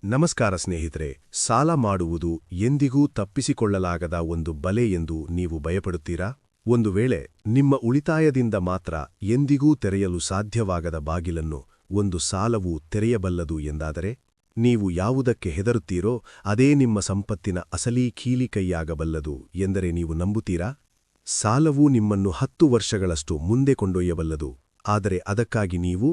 ನಮಸ್ಕಾರ ಸ್ನೇಹಿತರೆ. ಸಾಲ ಮಾಡುವುದು ಎಂದಿಗೂ ತಪ್ಪಿಸಿಕೊಳ್ಳಲಾಗದ ಒಂದು ಬಲೆ ಎಂದು ನೀವು ಭಯಪಡುತ್ತೀರಾ? ಒಂದು ವೇಳೆ ನಿಮ್ಮ ಉಳಿತಾಯದಿಂದ ಮಾತ್ರ ಎಂದಿಗೂ ತೆರೆಯಲು ಸಾಧ್ಯವಾಗದ ಬಾಗಿಲನ್ನು ಒಂದು ಸಾಲವು ತೆರೆಯಬಲ್ಲದು ಎಂದಾದರೆ, ನೀವು ಯಾವುದಕ್ಕೆ ಹೆದರುತ್ತೀರೋ ಅದೇ ನಿಮ್ಮ ಸಂಪತ್ತಿನ ಅಸಲೀ ಕೀಲಿಕೈಯಾಗಬಲ್ಲದು ಎಂದರೆ ನೀವು ನಂಬುತ್ತೀರಾ? ಸಾಲವು ನಿಮ್ಮನ್ನು 10 ವರ್ಷಗಳಷ್ಟು ಮುಂದೆ ಕೊಂಡೊಯ್ಯಬಲ್ಲದು. ಆದರೆ ಅದಕ್ಕಾಗಿ ನೀವು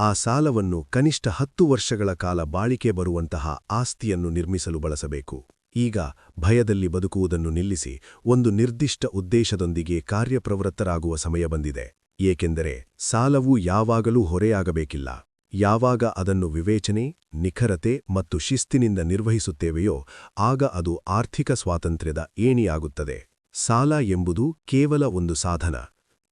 ಆ ಸಾಲವನ್ನು ಕನಿಷ್ಠ 10 ವರ್ಷಗಳ ಕಾಲ ಬಾಳಿಕೆ ಬರುವಂತಹ ಆಸ್ತಿಯನ್ನು ನಿರ್ಮಿಸಲು ಬಳಸಬೇಕು. ಈಗ ಭಯದಲ್ಲಿ ಬದುಕುವುದನ್ನು ನಿಲ್ಲಿಸಿ ಒಂದು ನಿರ್ದಿಷ್ಟ ಉದ್ದೇಶದೊಂದಿಗೆ ಕಾರ್ಯಪ್ರವೃತ್ತರಾಗುವ ಸಮಯ ಬಂದಿದೆ. ಏಕೆಂದರೆ ಸಾಲವು ಯಾವಾಗಲೂ ಹೊರೆಯಾಗಬೇಕಿಲ್ಲ. ಯಾವಾಗ ಅದನ್ನು ವಿವೇಚನೆ, ನಿಖರತೆ ಮತ್ತು ಶಿಸ್ತಿನಿಂದ ನಿರ್ವಹಿಸುತ್ತೇವೆಯೋ ಆಗ ಅದು ಆರ್ಥಿಕ ಸ್ವಾತಂತ್ರ್ಯದ ಏಣಿಯಾಗುತ್ತದೆ. ಸಾಲ ಎಂಬುದು ಕೇವಲ ಒಂದು ಸಾಧನ.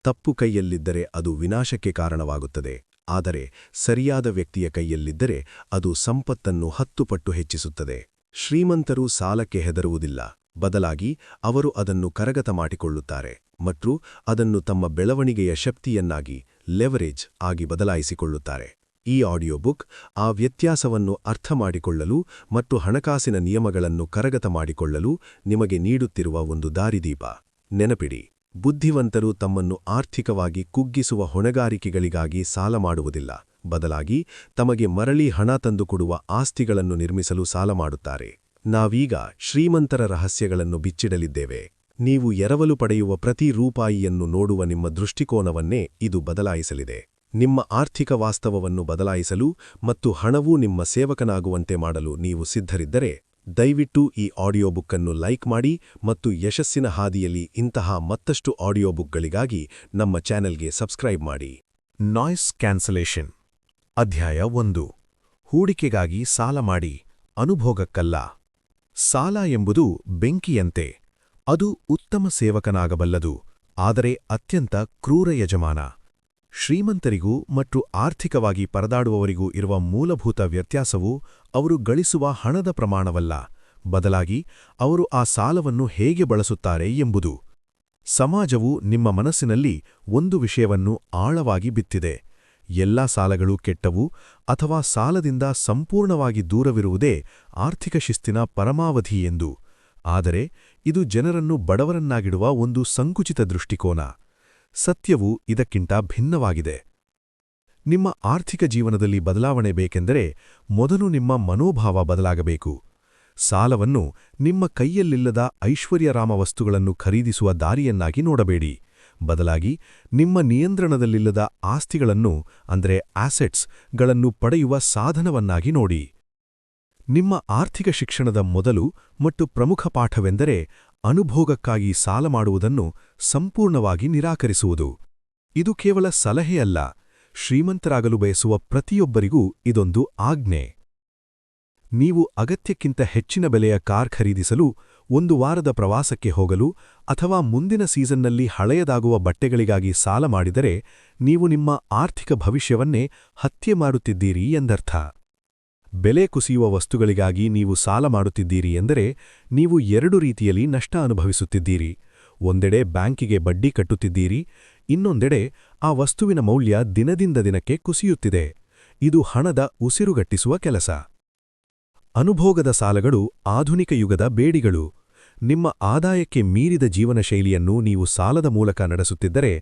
ತಪ್ಪು ಕೈಯಲ್ಲಿದ್ದರೆ ಅದು ವಿನಾಶಕ್ಕೆ ಕಾರಣವಾಗುತ್ತದೆ. ಆದರೆ ಸರಿಯಾದ ವ್ಯಕ್ತಿಯ ಕೈಯಲ್ಲಿದ್ದರೆ ಅದು ಸಂಪತ್ತನ್ನು 10 ಪಟ್ಟು ಹೆಚ್ಚಿಸುತ್ತದೆ. ಶ್ರೀಮಂತರು ಸಾಲಕ್ಕೆ ಹೆದರುವುದಿಲ್ಲ. ಬದಲಾಗಿ ಅವರು ಅದನ್ನು ಕರಗತ ಮಾಡಿಕೊಳ್ಳುತ್ತಾರೆ ಮತ್ತು ಅದನ್ನು ತಮ್ಮ ಬೆಳವಣಿಗೆಯ ಶಕ್ತಿಯನ್ನಾಗಿ, ಲೆವರೇಜ್ ಆಗಿ ಬದಲಾಯಿಸಿಕೊಳ್ಳುತ್ತಾರೆ. ಈ ಆಡಿಯೋ ಬುಕ್ ಆ ವ್ಯತ್ಯಾಸವನ್ನು ಅರ್ಥಮಾಡಿಕೊಳ್ಳಲು ಮತ್ತು ಹಣಕಾಸಿನ ನಿಯಮಗಳನ್ನು ಕರಗತ ಮಾಡಿಕೊಳ್ಳಲು ನಿಮಗೆ ನೀಡುತ್ತಿರುವ ಒಂದು ದಾರಿದೀಪ. ನೆನಪಿಡಿ, ಬುದ್ಧಿವಂತರು ತಮ್ಮನ್ನು ಆರ್ಥಿಕವಾಗಿ ಕುಗ್ಗಿಸುವ ಹೊಣೆಗಾರಿಕೆಗಳಿಗಾಗಿ ಸಾಲ ಮಾಡುವುದಿಲ್ಲ. ಬದಲಾಗಿ ತಮಗೆ ಮರಳಿ ಹಣ ತಂದುಕೊಡುವ ಆಸ್ತಿಗಳನ್ನು ನಿರ್ಮಿಸಲು ಸಾಲ ಮಾಡುತ್ತಾರೆ. ನಾವೀಗ ಶ್ರೀಮಂತರ ರಹಸ್ಯಗಳನ್ನು ಬಿಚ್ಚಿಡಲಿದ್ದೇವೆ. ನೀವು ಎರವಲು ಪಡೆಯುವ ಪ್ರತಿ ರೂಪಾಯಿಯನ್ನು ನೋಡುವ ನಿಮ್ಮ ದೃಷ್ಟಿಕೋನವನ್ನೇ ಇದು ಬದಲಾಯಿಸಲಿದೆ. ನಿಮ್ಮ ಆರ್ಥಿಕ ವಾಸ್ತವವನ್ನು ಬದಲಾಯಿಸಲು ಮತ್ತು ಹಣವೂ ನಿಮ್ಮ ಸೇವಕನಾಗುವಂತೆ ಮಾಡಲು ನೀವು ಸಿದ್ಧರಿದ್ದರೆ ದಯವಿಟ್ಟು ಈ ಆಡಿಯೋ ಬುಕ್ ಅನ್ನು ಲೈಕ್ ಮಾಡಿ ಮತ್ತು ಯಶಸ್ಸಿನ ಹಾದಿಯಲ್ಲಿ ಇಂತಹ ಮತ್ತಷ್ಟು ಆಡಿಯೋ ಬುಕ್ಗಳಿಗಾಗಿ ನಮ್ಮ ಚಾನೆಲ್ಗೆ ಸಬ್ಸ್ಕ್ರೈಬ್ ಮಾಡಿ. Noise cancellation. ಅಧ್ಯಾಯ 1. ಹೂಡಿಕೆಗಾಗಿ ಸಾಲ ಮಾಡಿ, ಅನುಭೋಗಕ್ಕಲ್ಲ. ಸಾಲ ಎಂಬುದು ಬೆಂಕಿಯಂತೆ. ಅದು ಉತ್ತಮ ಸೇವಕನಾಗಬಲ್ಲದು, ಆದರೆ ಅತ್ಯಂತ ಕ್ರೂರ ಯಜಮಾನ. ಶ್ರೀಮಂತರಿಗೂ ಮತ್ತು ಆರ್ಥಿಕವಾಗಿ ಪರದಾಡುವವರಿಗೂ ಇರುವ ಮೂಲಭೂತ ವ್ಯತ್ಯಾಸವು ಅವರು ಗಳಿಸುವ ಹಣದ ಪ್ರಮಾಣವಲ್ಲ, ಬದಲಾಗಿ ಅವರು ಆ ಸಾಲವನ್ನು ಹೇಗೆ ಬಳಸುತ್ತಾರೆ ಎಂಬುದು. ಸಮಾಜವು ನಿಮ್ಮ ಮನಸ್ಸಿನಲ್ಲಿ ಒಂದು ವಿಷಯವನ್ನು ಆಳವಾಗಿ ಬಿತ್ತಿದೆ: ಎಲ್ಲಾ ಸಾಲಗಳು ಕೆಟ್ಟವು ಅಥವಾ ಸಾಲದಿಂದ ಸಂಪೂರ್ಣವಾಗಿ ದೂರವಿರುವುದೇ ಆರ್ಥಿಕ ಶಿಸ್ತಿನ ಪರಮಾವಧಿ ಎಂದು. ಆದರೆ ಇದು ಜನರನ್ನು ಬಡವರನ್ನಾಗಿಡುವ ಒಂದು ಸಂಕುಚಿತ ದೃಷ್ಟಿಕೋನ. ಸತ್ಯವು ಇದಕ್ಕಿಂತ ಭಿನ್ನವಾಗಿದೆ. ನಿಮ್ಮ ಆರ್ಥಿಕ ಜೀವನದಲ್ಲಿ ಬದಲಾವಣೆ ಬೇಕೆಂದರೆ ಮೊದಲು ನಿಮ್ಮ ಮನೋಭಾವ ಬದಲಾಗಬೇಕು. ಸಾಲವನ್ನು ನಿಮ್ಮ ಕೈಯಲ್ಲಿಲ್ಲದ ಐಶ್ವರ್ಯರಾಮ ವಸ್ತುಗಳನ್ನು ಖರೀದಿಸುವ ದಾರಿಯನ್ನಾಗಿ ನೋಡಬೇಡಿ. ಬದಲಾಗಿ ನಿಮ್ಮ ನಿಯಂತ್ರಣದಲ್ಲಿಲ್ಲದ ಆಸ್ತಿಗಳನ್ನು ಅಂದರೆ ಆಸೆಟ್ಸ್ಗಳನ್ನು ಪಡೆಯುವ ಸಾಧನವನ್ನಾಗಿ ನೋಡಿ. ನಿಮ್ಮ ಆರ್ಥಿಕ ಶಿಕ್ಷಣದ ಮೊದಲು ಮತ್ತು ಪ್ರಮುಖ ಪಾಠವೆಂದರೆ ಅನುಭೋಗಕ್ಕಾಗಿ ಸಾಲ ಮಾಡುವುದನ್ನು ಸಂಪೂರ್ಣವಾಗಿ ನಿರಾಕರಿಸುವುದು. ಇದು ಕೇವಲ ಸಲಹೆಯಲ್ಲ, ಶ್ರೀಮಂತರಾಗಲು ಬಯಸುವ ಪ್ರತಿಯೊಬ್ಬರಿಗೂ ಇದೊಂದು ಆಜ್ಞೆ. ನೀವು ಅಗತ್ಯಕ್ಕಿಂತ ಹೆಚ್ಚಿನ ಬೆಲೆಯ ಕಾರ್ ಖರೀದಿಸಲು, 1 ವಾರದ ಪ್ರವಾಸಕ್ಕೆ ಹೋಗಲು ಅಥವಾ ಮುಂದಿನ ಸೀಸನ್ನಲ್ಲಿ ಹಳೆಯದಾಗುವ ಬಟ್ಟೆಗಳಿಗಾಗಿ ಸಾಲ ಮಾಡಿದರೆ ನೀವು ನಿಮ್ಮ ಆರ್ಥಿಕ ಭವಿಷ್ಯವನ್ನೇ ಹತ್ಯೆ ಮಾಡುತ್ತಿದ್ದೀರಿ ಎಂದರ್ಥ. ಬೆಲೆ ಕುಸಿಯುವ ವಸ್ತುಗಳಿಗಾಗಿ ನೀವು ಸಾಲ ಮಾಡುತ್ತಿದ್ದೀರಿ ಎಂದರೆ ನೀವು 2 ರೀತಿಯಲ್ಲಿ ನಷ್ಟ ಅನುಭವಿಸುತ್ತಿದ್ದೀರಿ. ಒಂದೆಡೆ ಬ್ಯಾಂಕಿಗೆ ಬಡ್ಡಿ ಕಟ್ಟುತ್ತಿದ್ದೀರಿ, ಇನ್ನೊಂದೆಡೆ ಆ ವಸ್ತುವಿನ ಮೌಲ್ಯ ದಿನದಿಂದ ದಿನಕ್ಕೆ ಕುಸಿಯುತ್ತಿದೆ. ಇದು ಹಣದ ಉಸಿರುಗಟ್ಟಿಸುವ ಕೆಲಸ. ಅನುಭೋಗದ ಸಾಲಗಳು ಆಧುನಿಕ ಯುಗದ ಬೇಡಿಗಳು. ನಿಮ್ಮ ಆದಾಯಕ್ಕೆ ಮೀರಿದ ಜೀವನ ಶೈಲಿಯನ್ನು ನೀವು ಸಾಲದ ಮೂಲಕ ನಡೆಸುತ್ತಿದ್ದರೆ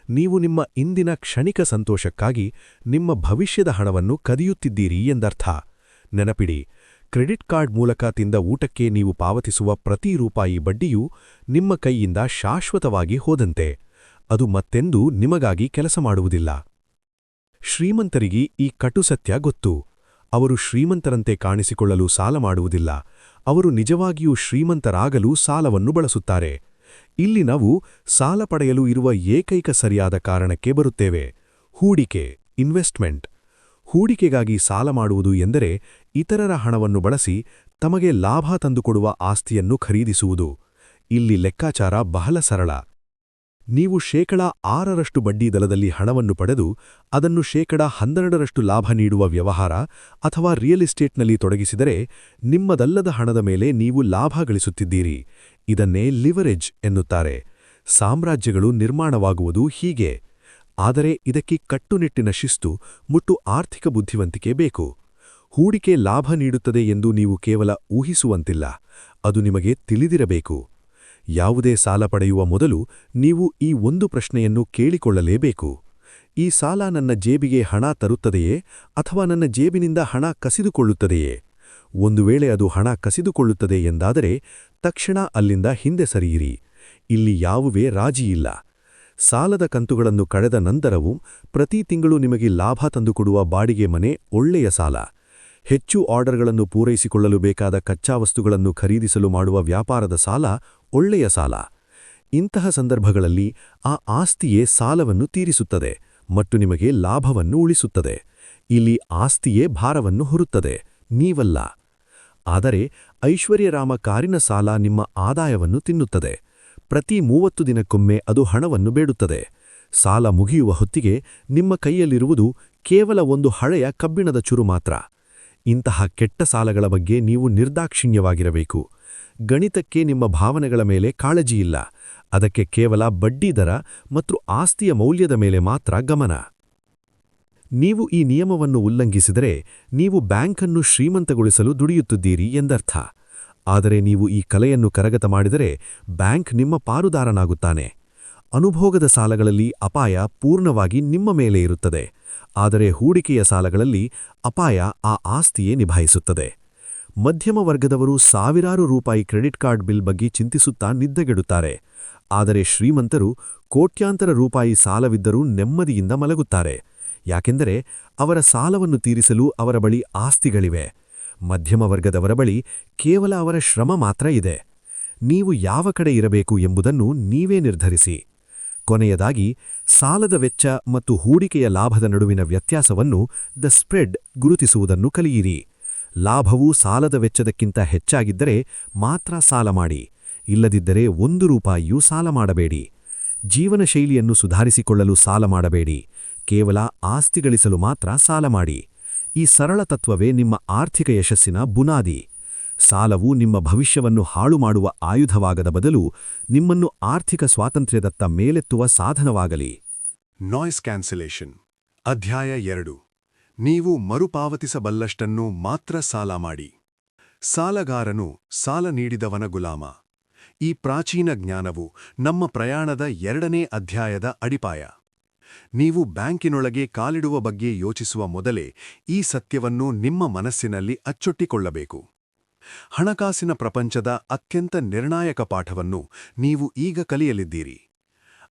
ನೀವು ನಿಮ್ಮ ಇಂದಿನ ಕ್ಷಣಿಕ ಸಂತೋಷಕ್ಕಾಗಿ ನಿಮ್ಮ ಭವಿಷ್ಯದ ಹಣವನ್ನು ಕದಿಯುತ್ತಿದ್ದೀರಿ ಎಂದರ್ಥ. ನೆನಪಿಡಿ, ಕ್ರೆಡಿಟ್ ಕಾರ್ಡ್ ಮೂಲಕ ತಿಂದ ಊಟಕ್ಕೆ ನೀವು ಪಾವತಿಸುವ ಪ್ರತಿ ರೂಪಾಯಿ ಬಡ್ಡಿಯೂ ನಿಮ್ಮ ಕೈಯಿಂದ ಶಾಶ್ವತವಾಗಿ ಹೋದಂತೆ. ಅದು ಮತ್ತೆಂದೂ ನಿಮಗಾಗಿ ಕೆಲಸ ಮಾಡುವುದಿಲ್ಲ. ಶ್ರೀಮಂತರಿಗೆ ಈ ಕಟುಸತ್ಯ ಗೊತ್ತು. ಅವರು ಶ್ರೀಮಂತರಂತೆ ಕಾಣಿಸಿಕೊಳ್ಳಲು ಸಾಲ ಮಾಡುವುದಿಲ್ಲ, ಅವರು ನಿಜವಾಗಿಯೂ ಶ್ರೀಮಂತರಾಗಲು ಸಾಲವನ್ನು ಬಳಸುತ್ತಾರೆ. ಇಲ್ಲಿ ನಾವು ಸಾಲ ಪಡೆಯಲು ಇರುವ ಏಕೈಕ ಸರಿಯಾದ ಕಾರಣಕ್ಕೆ ಬರುತ್ತೇವೆ: ಹೂಡಿಕೆ, ಇನ್ವೆಸ್ಟ್ಮೆಂಟ್. ಹೂಡಿಕೆಗಾಗಿ ಸಾಲ ಮಾಡುವುದು ಎಂದರೆ ಇತರರ ಹಣವನ್ನು ಬಳಸಿ ತಮಗೆ ಲಾಭ ತಂದುಕೊಡುವ ಆಸ್ತಿಯನ್ನು ಖರೀದಿಸುವುದು. ಇಲ್ಲಿ ಲೆಕ್ಕಾಚಾರ ಬಹಳ ಸರಳ. ನೀವು 6% ಬಡ್ಡಿ ದರದಲ್ಲಿ ಹಣವನ್ನು ಪಡೆದು ಅದನ್ನು 12% ಲಾಭ ನೀಡುವ ವ್ಯವಹಾರ ಅಥವಾ ರಿಯಲ್ ಎಸ್ಟೇಟ್ನಲ್ಲಿ ತೊಡಗಿಸಿದರೆ ನಿಮ್ಮದಲ್ಲದ ಹಣದ ಮೇಲೆ ನೀವು ಲಾಭ ಗಳಿಸುತ್ತಿದ್ದೀರಿ. ಇದನ್ನೇ ಲಿವರೇಜ್ ಎನ್ನುತ್ತಾರೆ. ಸಾಮ್ರಾಜ್ಯಗಳು ನಿರ್ಮಾಣವಾಗುವುದು ಹೀಗೆ. ಆದರೆ ಇದಕ್ಕೆ ಕಟ್ಟುನಿಟ್ಟಿನ ಶಿಸ್ತು ಮತ್ತು ಆರ್ಥಿಕ ಬುದ್ಧಿವಂತಿಕೆ ಬೇಕು. ಹೂಡಿಕೆ ಲಾಭ ನೀಡುತ್ತದೆ ಎಂದು ನೀವು ಕೇವಲ ಊಹಿಸುವಂತಿಲ್ಲ, ಅದು ನಿಮಗೆ ತಿಳಿದಿರಬೇಕು. ಯಾವುದೇ ಸಾಲ ಪಡೆಯುವ ಮೊದಲು ನೀವು ಈ ಒಂದು ಪ್ರಶ್ನೆಯನ್ನು ಕೇಳಿಕೊಳ್ಳಲೇಬೇಕು. ಈ ಸಾಲ ನನ್ನ ಜೇಬಿಗೆ ಹಣ ತರುತ್ತದೆಯೇ ಅಥವಾ ನನ್ನ ಜೇಬಿನಿಂದ ಹಣ ಕಸಿದುಕೊಳ್ಳುತ್ತದೆಯೇ? ಒಂದು ವೇಳೆ ಅದು ಹಣ ಕಸಿದುಕೊಳ್ಳುತ್ತದೆ ಎಂದಾದರೆ ತಕ್ಷಣ ಅಲ್ಲಿಂದ ಹಿಂದೆ ಸರಿಯಿರಿ. ಇಲ್ಲಿ ಯಾವುದೇ ರಾಜಿಯಿಲ್ಲ. ಸಾಲದ ಕಂತುಗಳನ್ನು ಕಳೆದ ನಂತರವೂ ಪ್ರತಿ ತಿಂಗಳು ನಿಮಗೆ ಲಾಭ ತಂದುಕೊಡುವ ಬಾಡಿಗೆ ಮನೆ ಒಳ್ಳೆಯ ಸಾಲ. ಹೆಚ್ಚು ಆರ್ಡರ್ಗಳನ್ನು ಪೂರೈಸಿಕೊಳ್ಳಲು ಬೇಕಾದ ಕಚ್ಚಾ ವಸ್ತುಗಳನ್ನು ಖರೀದಿಸಲು ಮಾಡುವ ವ್ಯಾಪಾರದ ಸಾಲ ಒಳ್ಳೆಯ ಸಾಲ. ಇಂತಹ ಸಂದರ್ಭಗಳಲ್ಲಿ ಆ ಆಸ್ತಿಯೇ ಸಾಲವನ್ನು ತೀರಿಸುತ್ತದೆ ಮತ್ತು ನಿಮಗೆ ಲಾಭವನ್ನು ಉಳಿಸುತ್ತದೆ. ಇಲ್ಲಿ ಆಸ್ತಿಯೇ ಭಾರವನ್ನು ಹೊರುತ್ತದೆ, ನೀವಲ್ಲ. ಆದರೆ ಐಶ್ವರ್ಯರಾಮ ಕಾರಿನ ಸಾಲ ನಿಮ್ಮ ಆದಾಯವನ್ನು ತಿನ್ನುತ್ತದೆ. ಪ್ರತಿ 30 ದಿನಕ್ಕೊಮ್ಮೆ ಅದು ಹಣವನ್ನು ಬೇಡುತ್ತದೆ. ಸಾಲ ಮುಗಿಯುವ ಹೊತ್ತಿಗೆ ನಿಮ್ಮ ಕೈಯಲ್ಲಿರುವುದು ಕೇವಲ ಒಂದು ಹಳೆಯ ಕಬ್ಬಿಣದ ಚುರು ಮಾತ್ರ. ಇಂತಹ ಕೆಟ್ಟ ಸಾಲಗಳ ಬಗ್ಗೆ ನೀವು ನಿರ್ದಾಕ್ಷಿಣ್ಯವಾಗಿರಬೇಕು. ಗಣಿತಕ್ಕೆ ನಿಮ್ಮ ಭಾವನೆಗಳ ಮೇಲೆ ಕಾಳಜಿಯಿಲ್ಲ, ಅದಕ್ಕೆ ಕೇವಲ ಬಡ್ಡಿದರ ಮತ್ತು ಆಸ್ತಿಯ ಮೌಲ್ಯದ ಮೇಲೆ ಮಾತ್ರ ಗಮನ. ನೀವು ಈ ನಿಯಮವನ್ನು ಉಲ್ಲಂಘಿಸಿದರೆ ನೀವು ಬ್ಯಾಂಕನ್ನು ಶ್ರೀಮಂತಗೊಳಿಸಲು ದುಡಿಯುತ್ತಿದ್ದೀರಿ ಎಂದರ್ಥ. ಆದರೆ ನೀವು ಈ ಕಲೆಯನ್ನು ಕರಗತ ಮಾಡಿದರೆ ಬ್ಯಾಂಕ್ ನಿಮ್ಮ ಪಾರುದಾರನಾಗುತ್ತಾನೆ. ಅನುಭೋಗದ ಸಾಲಗಳಲ್ಲಿ ಅಪಾಯ ಪೂರ್ಣವಾಗಿ ನಿಮ್ಮ ಮೇಲೆ ಇರುತ್ತದೆ, ಆದರೆ ಹೂಡಿಕೆಯ ಸಾಲಗಳಲ್ಲಿ ಅಪಾಯ ಆ ಆಸ್ತಿಯೇ ನಿಭಾಯಿಸುತ್ತದೆ. ಮಧ್ಯಮ ವರ್ಗದವರು ಸಾವಿರಾರು ರೂಪಾಯಿ ಕ್ರೆಡಿಟ್ ಕಾರ್ಡ್ ಬಿಲ್ ಬಗ್ಗೆ ಚಿಂತಿಸುತ್ತಾ ನಿದ್ದೆಗೆಡುತ್ತಾರೆ, ಆದರೆ ಶ್ರೀಮಂತರು ಕೋಟ್ಯಾಂತರ ರೂಪಾಯಿ ಸಾಲವಿದ್ದರೂ ನೆಮ್ಮದಿಯಿಂದ ಮಲಗುತ್ತಾರೆ. ಯಾಕೆಂದರೆ ಅವರ ಸಾಲವನ್ನು ತೀರಿಸಲು ಅವರ ಬಳಿ ಆಸ್ತಿಗಳಿವೆ. ಮಧ್ಯಮ ವರ್ಗದವರ ಬಳಿ ಕೇವಲ ಅವರ ಶ್ರಮ ಮಾತ್ರ ಇದೆ. ನೀವು ಯಾವ ಕಡೆ ಇರಬೇಕು ಎಂಬುದನ್ನು ನೀವೇ ನಿರ್ಧರಿಸಿ. ಕೊನೆಯದಾಗಿ, ಸಾಲದ ವೆಚ್ಚ ಮತ್ತು ಹೂಡಿಕೆಯ ಲಾಭದ ನಡುವಿನ ವ್ಯತ್ಯಾಸವನ್ನು ದ ಸ್ಪ್ರೆಡ್ ಗುರುತಿಸುವುದನ್ನು ಕಲಿಯಿರಿ. ಲಾಭವು ಸಾಲದ ವೆಚ್ಚದಕ್ಕಿಂತ ಹೆಚ್ಚಾಗಿದ್ದರೆ ಮಾತ್ರ ಸಾಲ ಮಾಡಿ, ಇಲ್ಲದಿದ್ದರೆ 1 ರೂಪಾಯಿಯೂ ಸಾಲ ಮಾಡಬೇಡಿ. ಜೀವನ ಶೈಲಿಯನ್ನು ಸುಧಾರಿಸಿಕೊಳ್ಳಲು ಸಾಲ ಮಾಡಬೇಡಿ, ಕೇವಲ ಆಸ್ತಿ ಗಳಿಸಲು ಮಾತ್ರ ಸಾಲ ಮಾಡಿ. ಈ ಸರಳ ತತ್ವವೇ ನಿಮ್ಮ ಆರ್ಥಿಕ ಯಶಸ್ಸಿನ ಬುನಾದಿ. ಸಾಲವು ನಿಮ್ಮ ಭವಿಷ್ಯವನ್ನು ಹಾಳು ಮಾಡುವ ಆಯುಧವಾಗದ ಬದಲು ನಿಮ್ಮನ್ನು ಆರ್ಥಿಕ ಸ್ವಾತಂತ್ರ್ಯದತ್ತ ಮೇಲೆತ್ತುವ ಸಾಧನವಾಗಲಿ. Noise cancellation. ಅಧ್ಯಾಯ 2. ನೀವು ಮರುಪಾವತಿಸಬಲ್ಲಷ್ಟನ್ನು ಮಾತ್ರ ಸಾಲ ಮಾಡಿ. ಸಾಲಗಾರನು ಸಾಲ ನೀಡಿದವನ ಗುಲಾಮ. ಈ ಪ್ರಾಚೀನ ಜ್ಞಾನವು ನಮ್ಮ ಪ್ರಯಾಣದ 2ನೇ ಅಧ್ಯಾಯದ ಅಡಿಪಾಯ. ನೀವು ಬ್ಯಾಂಕಿನೊಳಗೆ ಕಾಲಿಡುವ ಬಗ್ಗೆ ಯೋಚಿಸುವ ಮೊದಲೇ ಈ ಸತ್ಯವನ್ನು ನಿಮ್ಮ ಮನಸ್ಸಿನಲ್ಲಿ ಅಚ್ಚೊಟ್ಟಿಕೊಳ್ಳಬೇಕು. ಹಣಕಾಸಿನ ಪ್ರಪಂಚದ ಅತ್ಯಂತ ನಿರ್ಣಾಯಕ ಪಾಠವನ್ನು ನೀವು ಈಗ ಕಲಿಯಲಿದ್ದೀರಿ.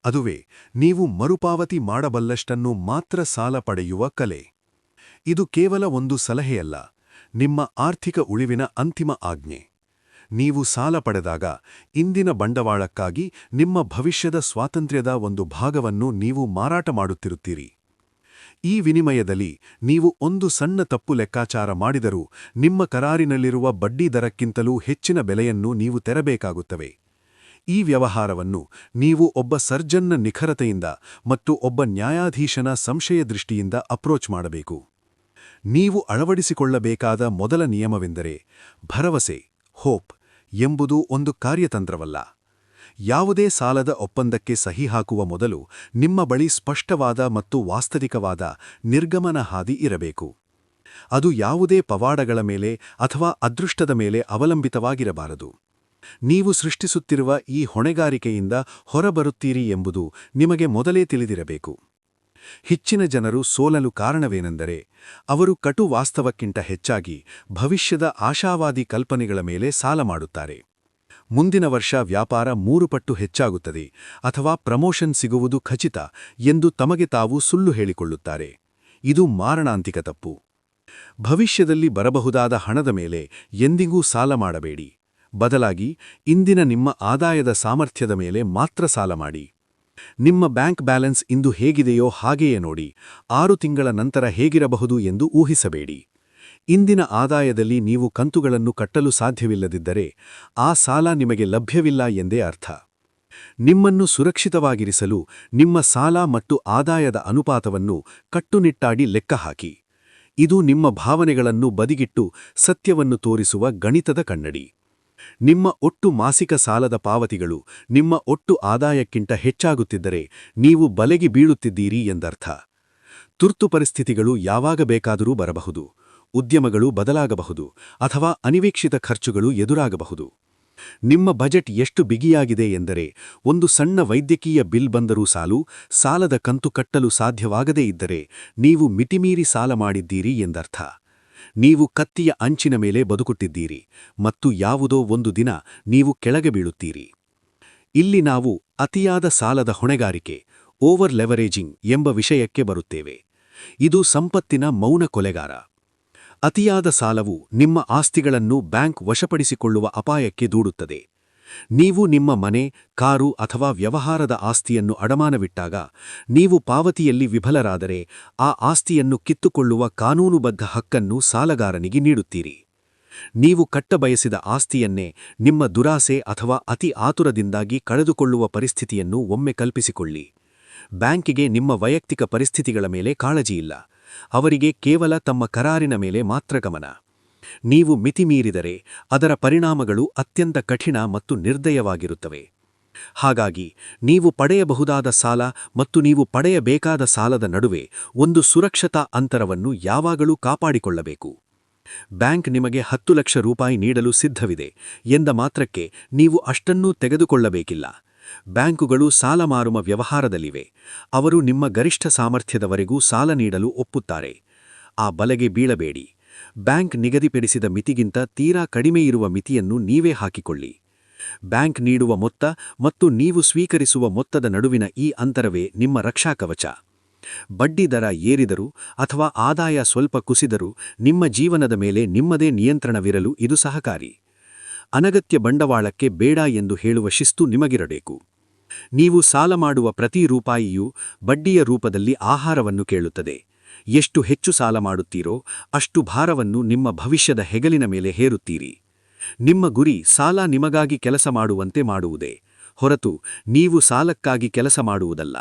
ಅದುವೇ ನೀವು ಮರುಪಾವತಿ ಮಾಡಬಲ್ಲಷ್ಟನ್ನು ಮಾತ್ರ ಸಾಲ ಪಡೆಯುವ ಕಲೆ. ಇದು ಕೇವಲ ಒಂದು ಸಲಹೆಯಲ್ಲ, ನಿಮ್ಮ ಆರ್ಥಿಕ ಉಳಿವಿನ ಅಂತಿಮ ಆಜ್ಞೆ. ನೀವು ಸಾಲ ಪಡೆದಾಗ ಇಂದಿನ ಬಂಡವಾಳಕ್ಕಾಗಿ ನಿಮ್ಮ ಭವಿಷ್ಯದ ಸ್ವಾತಂತ್ರ್ಯದ ಒಂದು ಭಾಗವನ್ನು ನೀವು ಮಾರಾಟ ಮಾಡುತ್ತಿರುತ್ತೀರಿ. ಈ ವಿನಿಮಯದಲ್ಲಿ ನೀವು ಒಂದು ಸಣ್ಣ ತಪ್ಪು ಲೆಕ್ಕಾಚಾರ ಮಾಡಿದರೂ ನಿಮ್ಮ ಕರಾರಿನಲ್ಲಿರುವ ಬಡ್ಡಿ ದರಕ್ಕಿಂತಲೂ ಹೆಚ್ಚಿನ ಬೆಲೆಯನ್ನು ನೀವು ತೆರಬೇಕಾಗುತ್ತವೆ. ಈ ವ್ಯವಹಾರವನ್ನು ನೀವು ಒಬ್ಬ ಸರ್ಜನ್ನ ನಿಖರತೆಯಿಂದ ಮತ್ತು ಒಬ್ಬ ನ್ಯಾಯಾಧೀಶನ ಸಂಶಯ ದೃಷ್ಟಿಯಿಂದ ಅಪ್ರೋಚ್ ಮಾಡಬೇಕು. ನೀವು ಅಳವಡಿಸಿಕೊಳ್ಳಬೇಕಾದ ಮೊದಲ ನಿಯಮವೆಂದರೆ ಭರವಸೆ, ಹೋಪ್ ಎಂಬುದು ಒಂದು ಕಾರ್ಯತಂತ್ರವಲ್ಲ. ಯಾವುದೇ ಸಾಲದ ಒಪ್ಪಂದಕ್ಕೆ ಸಹಿ ಹಾಕುವ ಮೊದಲು ನಿಮ್ಮ ಬಳಿ ಸ್ಪಷ್ಟವಾದ ಮತ್ತು ವಾಸ್ತವಿಕವಾದ ನಿರ್ಗಮನ ಹಾದಿ ಇರಬೇಕು. ಅದು ಯಾವುದೇ ಪವಾಡಗಳ ಮೇಲೆ ಅಥವಾ ಅದೃಷ್ಟದ ಮೇಲೆ ಅವಲಂಬಿತವಾಗಿರಬಾರದು. ನೀವು ಸೃಷ್ಟಿಸುತ್ತಿರುವ ಈ ಹೊಣೆಗಾರಿಕೆಯಿಂದ ಹೊರಬರುತ್ತೀರಿ ಎಂಬುದು ನಿಮಗೆ ಮೊದಲೇ ತಿಳಿದಿರಬೇಕು. ಹೆಚ್ಚಿನ ಜನರು ಸೋಲಲು ಕಾರಣವೇನೆಂದರೆ ಅವರು ಕಟು ವಾಸ್ತವಕ್ಕಿಂತ ಹೆಚ್ಚಾಗಿ ಭವಿಷ್ಯದ ಆಶಾವಾದಿ ಕಲ್ಪನೆಗಳ ಮೇಲೆ ಸಾಲ ಮಾಡುತ್ತಾರೆ. ಮುಂದಿನ ವರ್ಷ ವ್ಯಾಪಾರ 3 ಪಟ್ಟು ಹೆಚ್ಚಾಗುತ್ತದೆ ಅಥವಾ ಪ್ರಮೋಷನ್ ಸಿಗುವುದು ಖಚಿತ ಎಂದು ತಮಗೆ ತಾವು ಸುಳ್ಳು ಹೇಳಿಕೊಳ್ಳುತ್ತಾರೆ. ಇದು ಮಾರಣಾಂತಿಕ ತಪ್ಪು. ಭವಿಷ್ಯದಲ್ಲಿ ಬರಬಹುದಾದ ಹಣದ ಮೇಲೆ ಎಂದಿಗೂ ಸಾಲ ಮಾಡಬೇಡಿ. ಬದಲಾಗಿ ಇಂದಿನ ನಿಮ್ಮ ಆದಾಯದ ಸಾಮರ್ಥ್ಯದ ಮೇಲೆ ಮಾತ್ರ ಸಾಲ ಮಾಡಿ. ನಿಮ್ಮ ಬ್ಯಾಂಕ್ ಬ್ಯಾಲೆನ್ಸ್ ಇಂದು ಹೇಗಿದೆಯೋ ಹಾಗೆಯೇ ನೋಡಿ, 6 ತಿಂಗಳ ನಂತರ ಹೇಗಿರಬಹುದು ಎಂದು ಊಹಿಸಬೇಡಿ. ಇಂದಿನ ಆದಾಯದಲ್ಲಿ ನೀವು ಕಂತುಗಳನ್ನು ಕಟ್ಟಲು ಸಾಧ್ಯವಿಲ್ಲದಿದ್ದರೆ ಆ ಸಾಲ ನಿಮಗೆ ಲಭ್ಯವಿಲ್ಲ ಎಂದೇ ಅರ್ಥ. ನಿಮ್ಮನ್ನು ಸುರಕ್ಷಿತವಾಗಿರಿಸಲು ನಿಮ್ಮ ಸಾಲ ಮತ್ತು ಆದಾಯದ ಅನುಪಾತವನ್ನು ಕಟ್ಟುನಿಟ್ಟಾಗಿ ಲೆಕ್ಕಹಾಕಿ. ಇದು ನಿಮ್ಮ ಭಾವನೆಗಳನ್ನು ಬದಿಗಿಟ್ಟು ಸತ್ಯವನ್ನು ತೋರಿಸುವ ಗಣಿತದ ಕನ್ನಡಿ. ನಿಮ್ಮ ಒಟ್ಟು ಮಾಸಿಕ ಸಾಲದ ಪಾವತಿಗಳು ನಿಮ್ಮ ಒಟ್ಟು ಆದಾಯಕ್ಕಿಂತ ಹೆಚ್ಚಾಗುತ್ತಿದ್ದರೆ ನೀವು ಬಲೆಗೆ ಬೀಳುತ್ತಿದ್ದೀರಿ ಎಂದರ್ಥ. ತುರ್ತು ಪರಿಸ್ಥಿತಿಗಳು ಯಾವಾಗ ಬೇಕಾದರೂ ಬರಬಹುದು. ಉದ್ಯಮಗಳು ಬದಲಾಗಬಹುದು ಅಥವಾ ಅನಿರೀಕ್ಷಿತ ಖರ್ಚುಗಳು ಎದುರಾಗಬಹುದು. ನಿಮ್ಮ ಬಜೆಟ್ ಎಷ್ಟು ಬಿಗಿಯಾಗಿದೆ ಎಂದರೆ ಒಂದು ಸಣ್ಣ ವೈದ್ಯಕೀಯ ಬಿಲ್ ಬಂದರೂ ಸಾಲು, ಸಾಲದ ಕಂತು ಕಟ್ಟಲು ಸಾಧ್ಯವಾಗದೇ ಇದ್ದರೆ ನೀವು ಮಿತಿಮೀರಿ ಸಾಲ ಮಾಡಿದ್ದೀರಿ ಎಂದರ್ಥ. ನೀವು ಕತ್ತಿಯ ಅಂಚಿನ ಮೇಲೆ ಬದುಕುತ್ತಿದ್ದೀರಿ ಮತ್ತು ಯಾವುದೋ ಒಂದು ದಿನ ನೀವು ಕೆಳಗೆ ಬೀಳುತ್ತೀರಿ. ಇಲ್ಲಿ ನಾವು ಅತಿಯಾದ ಸಾಲದ ಹೊಣೆಗಾರಿಕೆ, ಓವರ್ ಲೆವರೇಜಿಂಗ್ ಎಂಬ ವಿಷಯಕ್ಕೆ ಬರುತ್ತೇವೆ. ಇದು ಸಂಪತ್ತಿನ ಮೌನ ಕೊಲೆಗಾರ. ಅತಿಯಾದ ಸಾಲವು ನಿಮ್ಮ ಆಸ್ತಿಗಳನ್ನು ಬ್ಯಾಂಕ್ ವಶಪಡಿಸಿಕೊಳ್ಳುವ ಅಪಾಯಕ್ಕೆ ದೂಡುತ್ತದೆ. ನೀವು ನಿಮ್ಮ ಮನೆ, ಕಾರು ಅಥವಾ ವ್ಯವಹಾರದ ಆಸ್ತಿಯನ್ನು ಅಡಮಾನವಿಟ್ಟಾಗ ನೀವು ಪಾವತಿಯಲ್ಲಿ ವಿಫಲರಾದರೆ ಆ ಆಸ್ತಿಯನ್ನು ಕಿತ್ತುಕೊಳ್ಳುವ ಕಾನೂನುಬದ್ಧ ಹಕ್ಕನ್ನು ಸಾಲಗಾರನಿಗೆ ನೀಡುತ್ತೀರಿ. ನೀವು ಕಟ್ಟಬಯಸಿದ ಆಸ್ತಿಯನ್ನೇ ನಿಮ್ಮ ದುರಾಸೆ ಅಥವಾ ಅತಿ ಆತುರದಿಂದಾಗಿ ಕಳೆದುಕೊಳ್ಳುವ ಪರಿಸ್ಥಿತಿಯನ್ನು ಒಮ್ಮೆ ಕಲ್ಪಿಸಿಕೊಳ್ಳಿ. ಬ್ಯಾಂಕಿಗೆ ನಿಮ್ಮ ವೈಯಕ್ತಿಕ ಪರಿಸ್ಥಿತಿಗಳ ಮೇಲೆ ಕಾಳಜಿಯಿಲ್ಲ. ಅವರಿಗೆ ಕೇವಲ ತಮ್ಮ ಕರಾರಿನ ಮೇಲೆ ಮಾತ್ರ ಗಮನ. ನೀವು ಮಿತಿ ಮೀರಿದರೆ ಅದರ ಪರಿಣಾಮಗಳು ಅತ್ಯಂತ ಕಠಿಣ ಮತ್ತು ನಿರ್ದಯವಾಗಿರುತ್ತವೆ. ಹಾಗಾಗಿ ನೀವು ಪಡೆಯಬಹುದಾದ ಸಾಲ ಮತ್ತು ನೀವು ಪಡೆಯಬೇಕಾದ ಸಾಲದ ನಡುವೆ ಒಂದು ಸುರಕ್ಷತಾ ಅಂತರವನ್ನು ಯಾವಾಗಲೂ ಕಾಪಾಡಿಕೊಳ್ಳಬೇಕು. ಬ್ಯಾಂಕ್ ನಿಮಗೆ 10 ಲಕ್ಷ ರೂಪಾಯಿ ನೀಡಲು ಸಿದ್ಧವಿದೆ ಎಂದ ಮಾತ್ರಕ್ಕೆ ನೀವು ಅಷ್ಟನ್ನೂ ತೆಗೆದುಕೊಳ್ಳಬೇಕಿಲ್ಲ. ಬ್ಯಾಂಕುಗಳು ಸಾಲ ಮಾರುವ ವ್ಯವಹಾರದಲ್ಲಿವೆ. ಅವರು ನಿಮ್ಮ ಗರಿಷ್ಠ ಸಾಮರ್ಥ್ಯದವರೆಗೂ ಸಾಲ ನೀಡಲು ಒಪ್ಪುತ್ತಾರೆ. ಆ ಬಲೆಗೆ ಬೀಳಬೇಡಿ. ಬ್ಯಾಂಕ್ ನಿಗದಿಪಡಿಸಿದ ಮಿತಿಗಿಂತ ತೀರಾ ಕಡಿಮೆಯಿರುವ ಮಿತಿಯನ್ನು ನೀವೇ ಹಾಕಿಕೊಳ್ಳಿ. ಬ್ಯಾಂಕ್ ನೀಡುವ ಮೊತ್ತ ಮತ್ತು ನೀವು ಸ್ವೀಕರಿಸುವ ಮೊತ್ತದ ನಡುವಿನ ಈ ಅಂತರವೇ ನಿಮ್ಮ ರಕ್ಷಾಕವಚ. ಬಡ್ಡಿ ದರ ಏರಿದರೂ ಅಥವಾ ಆದಾಯ ಸ್ವಲ್ಪ ಕುಸಿದರೂ ನಿಮ್ಮ ಜೀವನದ ಮೇಲೆ ನಿಮ್ಮದೇ ನಿಯಂತ್ರಣವಿರಲು ಇದು ಸಹಕಾರಿ. ಅನಗತ್ಯ ಬಂಡವಾಳಕ್ಕೆ ಬೇಡ ಎಂದು ಹೇಳುವ ಶಿಸ್ತು ನಿಮಗಿರಬೇಕು. ನೀವು ಸಾಲ ಮಾಡುವ ಪ್ರತಿ ರೂಪಾಯಿಯೂ ಬಡ್ಡಿಯ ರೂಪದಲ್ಲಿ ಆಹಾರವನ್ನು ಕೇಳುತ್ತದೆ. ಎಷ್ಟು ಹೆಚ್ಚು ಸಾಲ ಮಾಡುತ್ತೀರೋ ಅಷ್ಟು ಭಾರವನ್ನು ನಿಮ್ಮ ಭವಿಷ್ಯದ ಹೆಗಲಿನ ಮೇಲೆ ಹೇರುತ್ತೀರಿ. ನಿಮ್ಮ ಗುರಿ ಸಾಲ ನಿಮಗಾಗಿ ಕೆಲಸ ಮಾಡುವಂತೆ ಮಾಡುವುದೇ ಹೊರತು ನೀವು ಸಾಲಕ್ಕಾಗಿ ಕೆಲಸ ಮಾಡುವುದಲ್ಲ.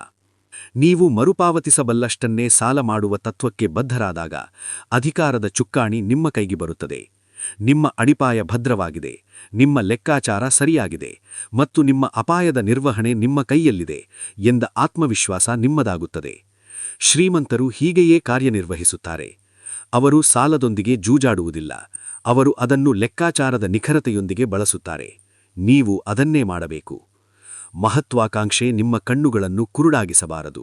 ನೀವು ಮರುಪಾವತಿಸಬಲ್ಲಷ್ಟನ್ನೇ ಸಾಲ ಮಾಡುವ ತತ್ವಕ್ಕೆ ಬದ್ಧರಾದಾಗ ಅಧಿಕಾರದ ಚುಕ್ಕಾಣಿ ನಿಮ್ಮ ಕೈಗೆ ಬರುತ್ತದೆ. ನಿಮ್ಮ ಅಡಿಪಾಯ ಭದ್ರವಾಗಿದೆ, ನಿಮ್ಮ ಲೆಕ್ಕಾಚಾರ ಸರಿಯಾಗಿದೆ ಮತ್ತು ನಿಮ್ಮ ಅಪಾಯದ ನಿರ್ವಹಣೆ ನಿಮ್ಮ ಕೈಯಲ್ಲಿದೆ ಎಂದ ಆತ್ಮವಿಶ್ವಾಸ ನಿಮ್ಮದಾಗುತ್ತದೆ. ಶ್ರೀಮಂತರು ಹೀಗೆಯೇ ಕಾರ್ಯನಿರ್ವಹಿಸುತ್ತಾರೆ. ಅವರು ಸಾಲದೊಂದಿಗೆ ಜೂಜಾಡುವುದಿಲ್ಲ. ಅವರು ಅದನ್ನು ಲೆಕ್ಕಾಚಾರದ ನಿಖರತೆಯೊಂದಿಗೆ ಬಳಸುತ್ತಾರೆ. ನೀವು ಅದನ್ನೇ ಮಾಡಬೇಕು. ಮಹತ್ವಾಕಾಂಕ್ಷೆ ನಿಮ್ಮ ಕಣ್ಣುಗಳನ್ನು ಕುರುಡಾಗಿಸಬಾರದು.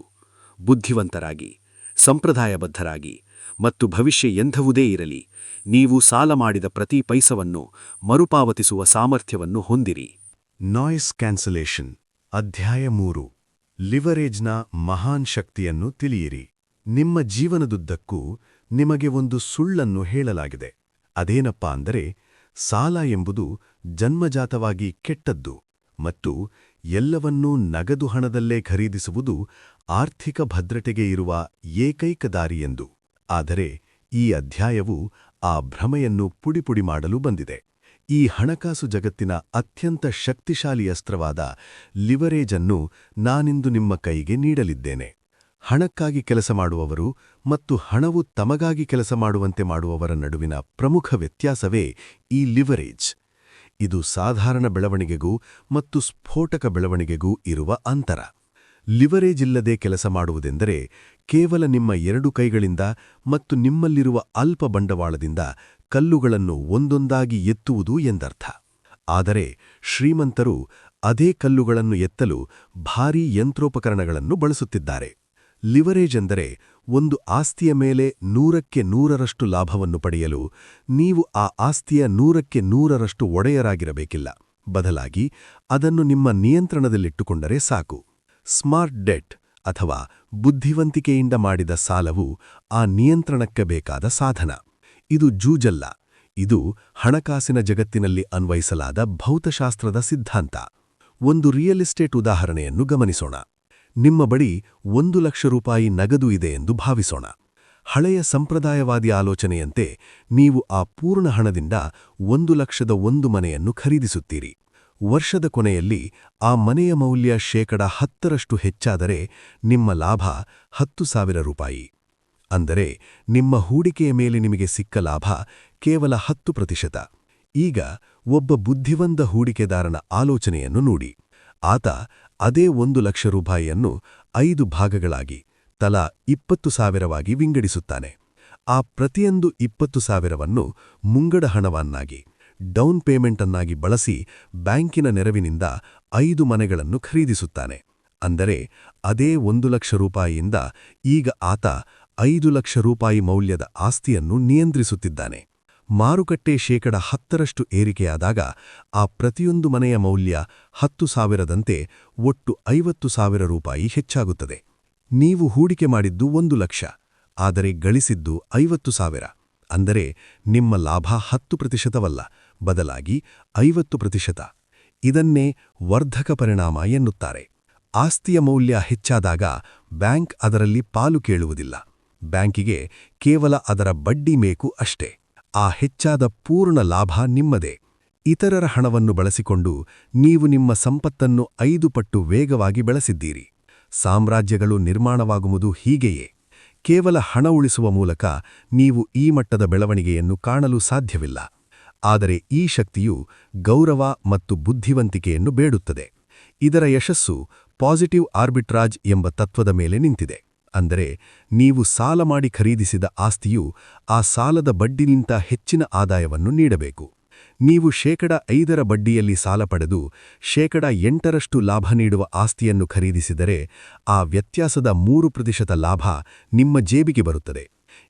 ಬುದ್ಧಿವಂತರಾಗಿ, ಸಂಪ್ರದಾಯಬದ್ಧರಾಗಿ ಮತ್ತು ಭವಿಷ್ಯ ಎಂಥವುದೇ ಇರಲಿ, ನೀವು ಸಾಲ ಮಾಡಿದ ಪ್ರತಿ ಪೈಸವನ್ನು ಮರುಪಾವತಿಸುವ ಸಾಮರ್ಥ್ಯವನ್ನು ಹೊಂದಿರಿ. ನಾಯ್ಸ್ ಕ್ಯಾನ್ಸಲೇಷನ್ ಅಧ್ಯಾಯ 3. ಲಿವರೇಜ್ನ ಮಹಾನ್ ಶಕ್ತಿಯನ್ನು ತಿಳಿಯಿರಿ. ನಿಮ್ಮ ಜೀವನದುದ್ದಕ್ಕೂ ನಿಮಗೆ ಒಂದು ಸುಳ್ಳನ್ನು ಹೇಳಲಾಗಿದೆ. ಅದೇನಪ್ಪಾ ಅಂದರೆ, ಸಾಲ ಎಂಬುದು ಜನ್ಮಜಾತವಾಗಿ ಕೆಟ್ಟದ್ದು ಮತ್ತು ಎಲ್ಲವನ್ನೂ ನಗದು ಹಣದಲ್ಲೇ ಖರೀದಿಸುವುದು ಆರ್ಥಿಕ ಭದ್ರತೆಗೆ ಇರುವ ಏಕೈಕ ದಾರಿಯೆಂದು. ಆದರೆ ಈ ಅಧ್ಯಾಯವು ಆ ಭ್ರಮೆಯನ್ನು ಪುಡಿಪುಡಿ ಮಾಡಲು ಬಂದಿದೆ. ಈ ಹಣಕಾಸು ಜಗತ್ತಿನ ಅತ್ಯಂತ ಶಕ್ತಿಶಾಲಿ ಅಸ್ತ್ರವಾದ ಲಿವರೇಜನ್ನು ನಾನಿಂದು ನಿಮ್ಮ ಕೈಗೆ ನೀಡಲಿದ್ದೇನೆ. ಹಣಕ್ಕಾಗಿ ಕೆಲಸ ಮಾಡುವವರು ಮತ್ತು ಹಣವು ತಮಗಾಗಿ ಕೆಲಸ ಮಾಡುವಂತೆ ಮಾಡುವವರ ನಡುವಿನ ಪ್ರಮುಖ ವ್ಯತ್ಯಾಸವೇ ಈ ಲಿವರೇಜ್. ಇದು ಸಾಧಾರಣ ಬೆಳವಣಿಗೆಗೂ ಮತ್ತು ಸ್ಫೋಟಕ ಬೆಳವಣಿಗೆಗೂ ಇರುವ ಅಂತರ. ಲಿವರೇಜ್ ಇಲ್ಲದೆ ಕೆಲಸ ಮಾಡುವುದೆಂದರೆ ಕೇವಲ ನಿಮ್ಮ 2 ಕೈಗಳಿಂದ ಮತ್ತು ನಿಮ್ಮಲ್ಲಿರುವ ಅಲ್ಪ ಬಂಡವಾಳದಿಂದ ಕಲ್ಲುಗಳನ್ನು ಒಂದೊಂದಾಗಿ ಎತ್ತುವುದು ಎಂದರ್ಥ. ಆದರೆ ಶ್ರೀಮಂತರು ಅದೇ ಕಲ್ಲುಗಳನ್ನು ಎತ್ತಲು ಭಾರೀ ಯಂತ್ರೋಪಕರಣಗಳನ್ನು ಬಳಸುತ್ತಿದ್ದಾರೆ. ಲಿವರೇಜ್ ಎಂದರೆ ಒಂದು ಆಸ್ತಿಯ ಮೇಲೆ 100ಕ್ಕೆ 100ರಷ್ಟು ಲಾಭವನ್ನು ಪಡೆಯಲು ನೀವು ಆ ಆಸ್ತಿಯ 100ಕ್ಕೆ 100ರಷ್ಟು ಒಡೆಯರಾಗಿರಬೇಕಿಲ್ಲ. ಬದಲಾಗಿ ಅದನ್ನು ನಿಮ್ಮ ನಿಯಂತ್ರಣದಲ್ಲಿಟ್ಟುಕೊಂಡರೆ ಸಾಕು. ಸ್ಮಾರ್ಟ್ ಡೆಟ್ ಅಥವಾ ಬುದ್ಧಿವಂತಿಕೆಯಿಂದ ಮಾಡಿದ ಸಾಲವು ಆ ನಿಯಂತ್ರಣಕ್ಕೆ ಬೇಕಾದ ಸಾಧನ. ಇದು ಜೂಜಲ್ಲ, ಇದು ಹಣಕಾಸಿನ ಜಗತ್ತಿನಲ್ಲಿ ಅನ್ವಯಿಸಲಾದ ಭೌತಶಾಸ್ತ್ರದ ಸಿದ್ಧಾಂತ. ಒಂದು ರಿಯಲ್ ಎಸ್ಟೇಟ್ ಉದಾಹರಣೆಯನ್ನು ಗಮನಿಸೋಣ. ನಿಮ್ಮ ಬಳಿ 1 ಲಕ್ಷ ರೂಪಾಯಿ ನಗದು ಇದೆ ಎಂದು ಭಾವಿಸೋಣ. ಹಳೆಯ ಸಂಪ್ರದಾಯವಾದಿ ಆಲೋಚನೆಯಂತೆ ನೀವು ಆ ಪೂರ್ಣ ಹಣದಿಂದ 1,00,001 ಮನೆಯನ್ನು ಖರೀದಿಸುತ್ತೀರಿ. ವರ್ಷದ ಕೊನೆಯಲ್ಲಿ ಆ ಮನೆಯ ಮೌಲ್ಯ 10% ಹೆಚ್ಚಾದರೆ ನಿಮ್ಮ ಲಾಭ 10,000 ರೂಪಾಯಿ. ಅಂದರೆ ನಿಮ್ಮ ಹೂಡಿಕೆಯ ಮೇಲೆ ನಿಮಗೆ ಸಿಕ್ಕ ಲಾಭ ಕೇವಲ 10%. ಈಗ ಒಬ್ಬ ಬುದ್ಧಿವಂತ ಹೂಡಿಕೆದಾರನ ಆಲೋಚನೆಯನ್ನು ನೋಡಿ. ಆತ ಅದೇ 1 ಲಕ್ಷ ರೂಪಾಯಿಯನ್ನು 5 ಭಾಗಗಳಾಗಿ ತಲಾ 20,000ವಾಗಿ ವಿಂಗಡಿಸುತ್ತಾನೆ. ಆ ಪ್ರತಿಯೊಂದು 20,000ವನ್ನು ಮುಂಗಡ ಹಣವನ್ನಾಗಿ ಡೌನ್ ಪೇಮೆಂಟನ್ನಾಗಿ ಬಳಸಿ ಬ್ಯಾಂಕಿನ ನೆರವಿನಿಂದ 5 ಮನೆಗಳನ್ನು ಖರೀದಿಸುತ್ತಾನೆ. ಅಂದರೆ ಅದೇ 1,00,000 ರೂಪಾಯಿಯಿಂದ ಈಗ ಆತ 5,00,000 ರೂಪಾಯಿ ಮೌಲ್ಯದ ಆಸ್ತಿಯನ್ನು ನಿಯಂತ್ರಿಸುತ್ತಿದ್ದಾನೆ. ಮಾರುಕಟ್ಟೆ 10% ಏರಿಕೆಯಾದಾಗ ಆ ಪ್ರತಿಯೊಂದು ಮನೆಯ ಮೌಲ್ಯ 10,000ದಂತೆ ಒಟ್ಟು 50,000 ರೂಪಾಯಿ ಹೆಚ್ಚಾಗುತ್ತದೆ. ನೀವು ಹೂಡಿಕೆ ಮಾಡಿದ್ದು 1,00,000, ಆದರೆ ಗಳಿಸಿದ್ದು 50,000. ಅಂದರೆ ನಿಮ್ಮ ಲಾಭ 10%ವಲ್ಲ, ಬದಲಾಗಿ 50%. ಇದನ್ನೇ ವರ್ಧಕ ಪರಿಣಾಮ ಎನ್ನುತ್ತಾರೆ. ಆಸ್ತಿಯ ಮೌಲ್ಯ ಹೆಚ್ಚಾದಾಗ ಬ್ಯಾಂಕ್ ಅದರಲ್ಲಿ ಪಾಲು ಕೇಳುವುದಿಲ್ಲ. ಬ್ಯಾಂಕಿಗೆ ಕೇವಲ ಅದರ ಬಡ್ಡಿ ಮೇಕು ಅಷ್ಟೇ. ಆ ಹೆಚ್ಚಾದ ಪೂರ್ಣ ಲಾಭ ನಿಮ್ಮದೇ. ಇತರರ ಹಣವನ್ನು ಬಳಸಿಕೊಂಡು ನೀವು ನಿಮ್ಮ ಸಂಪತ್ತನ್ನು 5 ಪಟ್ಟು ವೇಗವಾಗಿ ಬೆಳೆಸಿದ್ದೀರಿ. ಸಾಮ್ರಾಜ್ಯಗಳು ನಿರ್ಮಾಣವಾಗುವುದು ಹೀಗೆಯೇ. ಕೇವಲ ಹಣ ಉಳಿಸುವ ಮೂಲಕ ನೀವು ಈ ಮಟ್ಟದ ಬೆಳವಣಿಗೆಯನ್ನು ಕಾಣಲು ಸಾಧ್ಯವಿಲ್ಲ. ಆದರೆ ಈ ಶಕ್ತಿಯು ಗೌರವ ಮತ್ತು ಬುದ್ಧಿವಂತಿಕೆಯನ್ನು ಬೇಡುತ್ತದೆ. ಇದರ ಯಶಸ್ಸು ಪಾಸಿಟಿವ್ ಆರ್ಬಿಟ್ರಾಜ್ ಎಂಬ ತತ್ವದ ಮೇಲೆ ನಿಂತಿದೆ. ಅಂದರೆ ನೀವು ಸಾಲ ಮಾಡಿ ಖರೀದಿಸಿದ ಆಸ್ತಿಯು ಆ ಸಾಲದ ಬಡ್ಡಿಗಿಂತ ಹೆಚ್ಚಿನ ಆದಾಯವನ್ನು ನೀಡಬೇಕು. ನೀವು 5% ಬಡ್ಡಿಯಲ್ಲಿ ಸಾಲ ಪಡೆದು 8% ಲಾಭ ನೀಡುವ ಆಸ್ತಿಯನ್ನು ಖರೀದಿಸಿದರೆ ಆ ವ್ಯತ್ಯಾಸದ 3% ಲಾಭ ನಿಮ್ಮ ಜೇಬಿಗೆ ಬರುತ್ತದೆ.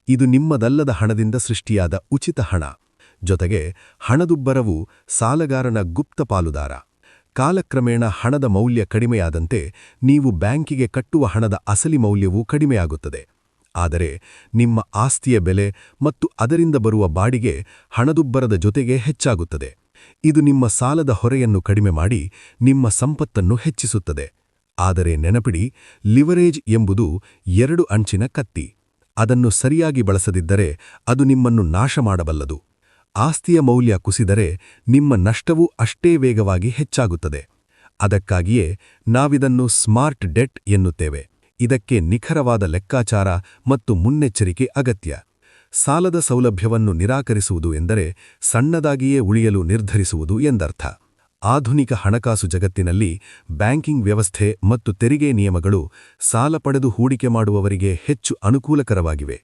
ಇದು ನಿಮ್ಮದಲ್ಲದ ಹಣದಿಂದ ಸೃಷ್ಟಿಯಾದ ಉಚಿತ ಹಣ. ಜೊತೆಗೆ ಹಣದುಬ್ಬರವು ಸಾಲಗಾರನ ಗುಪ್ತ ಪಾಲುದಾರ. ಕಾಲಕ್ರಮೇಣ ಹಣದ ಮೌಲ್ಯ ಕಡಿಮೆಯಾದಂತೆ ನೀವು ಬ್ಯಾಂಕಿಗೆ ಕಟ್ಟುವ ಹಣದ ಅಸಲಿ ಮೌಲ್ಯವೂ ಕಡಿಮೆಯಾಗುತ್ತದೆ. ಆದರೆ ನಿಮ್ಮ ಆಸ್ತಿಯ ಬೆಲೆ ಮತ್ತು ಅದರಿಂದ ಬರುವ ಬಾಡಿಗೆ ಹಣದುಬ್ಬರದ ಜೊತೆಗೆ ಹೆಚ್ಚಾಗುತ್ತದೆ. ಇದು ನಿಮ್ಮ ಸಾಲದ ಹೊರೆಯನ್ನು ಕಡಿಮೆ ಮಾಡಿ ನಿಮ್ಮ ಸಂಪತ್ತನ್ನು ಹೆಚ್ಚಿಸುತ್ತದೆ. ಆದರೆ ನೆನಪಿಡಿ, ಲಿವರೇಜ್ ಎಂಬುದು 2 ಅಂಚಿನ ಕತ್ತಿ. ಅದನ್ನು ಸರಿಯಾಗಿ ಬಳಸದಿದ್ದರೆ ಅದು ನಿಮ್ಮನ್ನು ನಾಶ ಮಾಡಬಲ್ಲದು. ಆಸ್ತಿಯ ಮೌಲ್ಯ ಕುಸಿದರೆ ನಿಮ್ಮ ನಷ್ಟವೂ ಅಷ್ಟೇ ವೇಗವಾಗಿ ಹೆಚ್ಚಾಗುತ್ತದೆ. ಅದಕ್ಕಾಗಿಯೇ ನಾವಿದನ್ನು ಸ್ಮಾರ್ಟ್ ಡೆಟ್ ಎನ್ನುತ್ತೇವೆ. ಇದಕ್ಕೆ ನಿಖರವಾದ ಲೆಕ್ಕಾಚಾರ ಮತ್ತು ಮುನ್ನೆಚ್ಚರಿಕೆ ಅಗತ್ಯ. ಸಾಲದ ಸೌಲಭ್ಯವನ್ನು ನಿರಾಕರಿಸುವುದು ಎಂದರೆ ಸಣ್ಣದಾಗಿಯೇ ಉಳಿಯಲು ನಿರ್ಧರಿಸುವುದು ಎಂದರ್ಥ. ಆಧುನಿಕ ಹಣಕಾಸು ಜಗತ್ತಿನಲ್ಲಿ ಬ್ಯಾಂಕಿಂಗ್ ವ್ಯವಸ್ಥೆ ಮತ್ತು ತೆರಿಗೆ ನಿಯಮಗಳು ಸಾಲ ಪಡೆದು ಹೂಡಿಕೆ ಮಾಡುವವರಿಗೆ ಹೆಚ್ಚು ಅನುಕೂಲಕರವಾಗಿವೆ.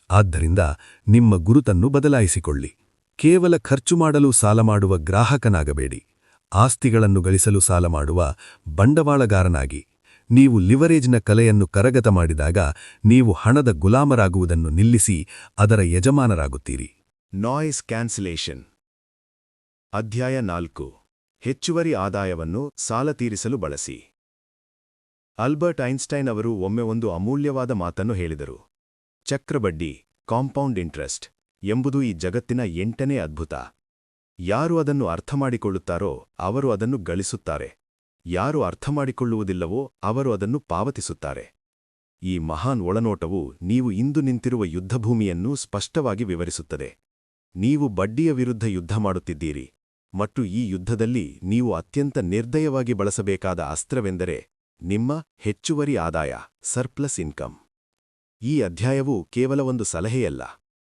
ಆದ್ದರಿಂದ ನಿಮ್ಮ ಗುರುತನ್ನು ಬದಲಾಯಿಸಿಕೊಳ್ಳಿ. ಕೇವಲ ಖರ್ಚು ಮಾಡಲು ಸಾಲ ಮಾಡುವ ಗ್ರಾಹಕನಾಗಬೇಡಿ. ಆಸ್ತಿಗಳನ್ನು ಗಳಿಸಲು ಸಾಲ ಮಾಡುವ ಬಂಡವಾಳಗಾರನಾಗಿ. ನೀವು ಲಿವರೇಜ್ನ ಕಲೆಯನ್ನು ಕರಗತ ಮಾಡಿದಾಗ ನೀವು ಹಣದ ಗುಲಾಮರಾಗುವುದನ್ನು ನಿಲ್ಲಿಸಿ ಅದರ ಯಜಮಾನರಾಗುತ್ತೀರಿ. Noise cancellation. ಅಧ್ಯಾಯ 4. ಹೆಚ್ಚುವರಿ ಆದಾಯವನ್ನು ಸಾಲ ತೀರಿಸಲು ಬಳಸಿ. ಆಲ್ಬರ್ಟ್ ಐನ್ಸ್ಟೈನ್ ಅವರು ಒಮ್ಮೆ ಒಂದು ಅಮೂಲ್ಯವಾದ ಮಾತನ್ನು ಹೇಳಿದರು. ಚಕ್ರಬಡ್ಡಿ, ಕಾಂಪೌಂಡ್ ಇಂಟ್ರೆಸ್ಟ್ ಎಂಬುದು ಈ ಜಗತ್ತಿನ 8ನೇ ಅದ್ಭುತ. ಯಾರು ಅದನ್ನು ಅರ್ಥಮಾಡಿಕೊಳ್ಳುತ್ತಾರೋ ಅವರು ಅದನ್ನು ಗಳಿಸುತ್ತಾರೆ. ಯಾರು ಅರ್ಥಮಾಡಿಕೊಳ್ಳುವುದಿಲ್ಲವೋ ಅವರು ಅದನ್ನು ಪಾವತಿಸುತ್ತಾರೆ. ಈ ಮಹಾನ್ ಒಳನೋಟವು ನೀವು ಇಂದು ನಿಂತಿರುವ ಯುದ್ಧಭೂಮಿಯನ್ನು ಸ್ಪಷ್ಟವಾಗಿ ವಿವರಿಸುತ್ತದೆ. ನೀವು ಬಡ್ಡಿಯ ವಿರುದ್ಧ ಯುದ್ಧ ಮಾಡುತ್ತಿದ್ದೀರಿ, ಮತ್ತು ಈ ಯುದ್ಧದಲ್ಲಿ ನೀವು ಅತ್ಯಂತ ನಿರ್ದಯವಾಗಿ ಬಳಸಬೇಕಾದ ಅಸ್ತ್ರವೆಂದರೆ ನಿಮ್ಮ ಹೆಚ್ಚುವರಿ ಆದಾಯ, ಸರ್ಪ್ಲಸ್ ಇನ್ಕಮ್. ಈ ಅಧ್ಯಾಯವು ಕೇವಲ ಒಂದು ಸಲಹೆಯಲ್ಲ.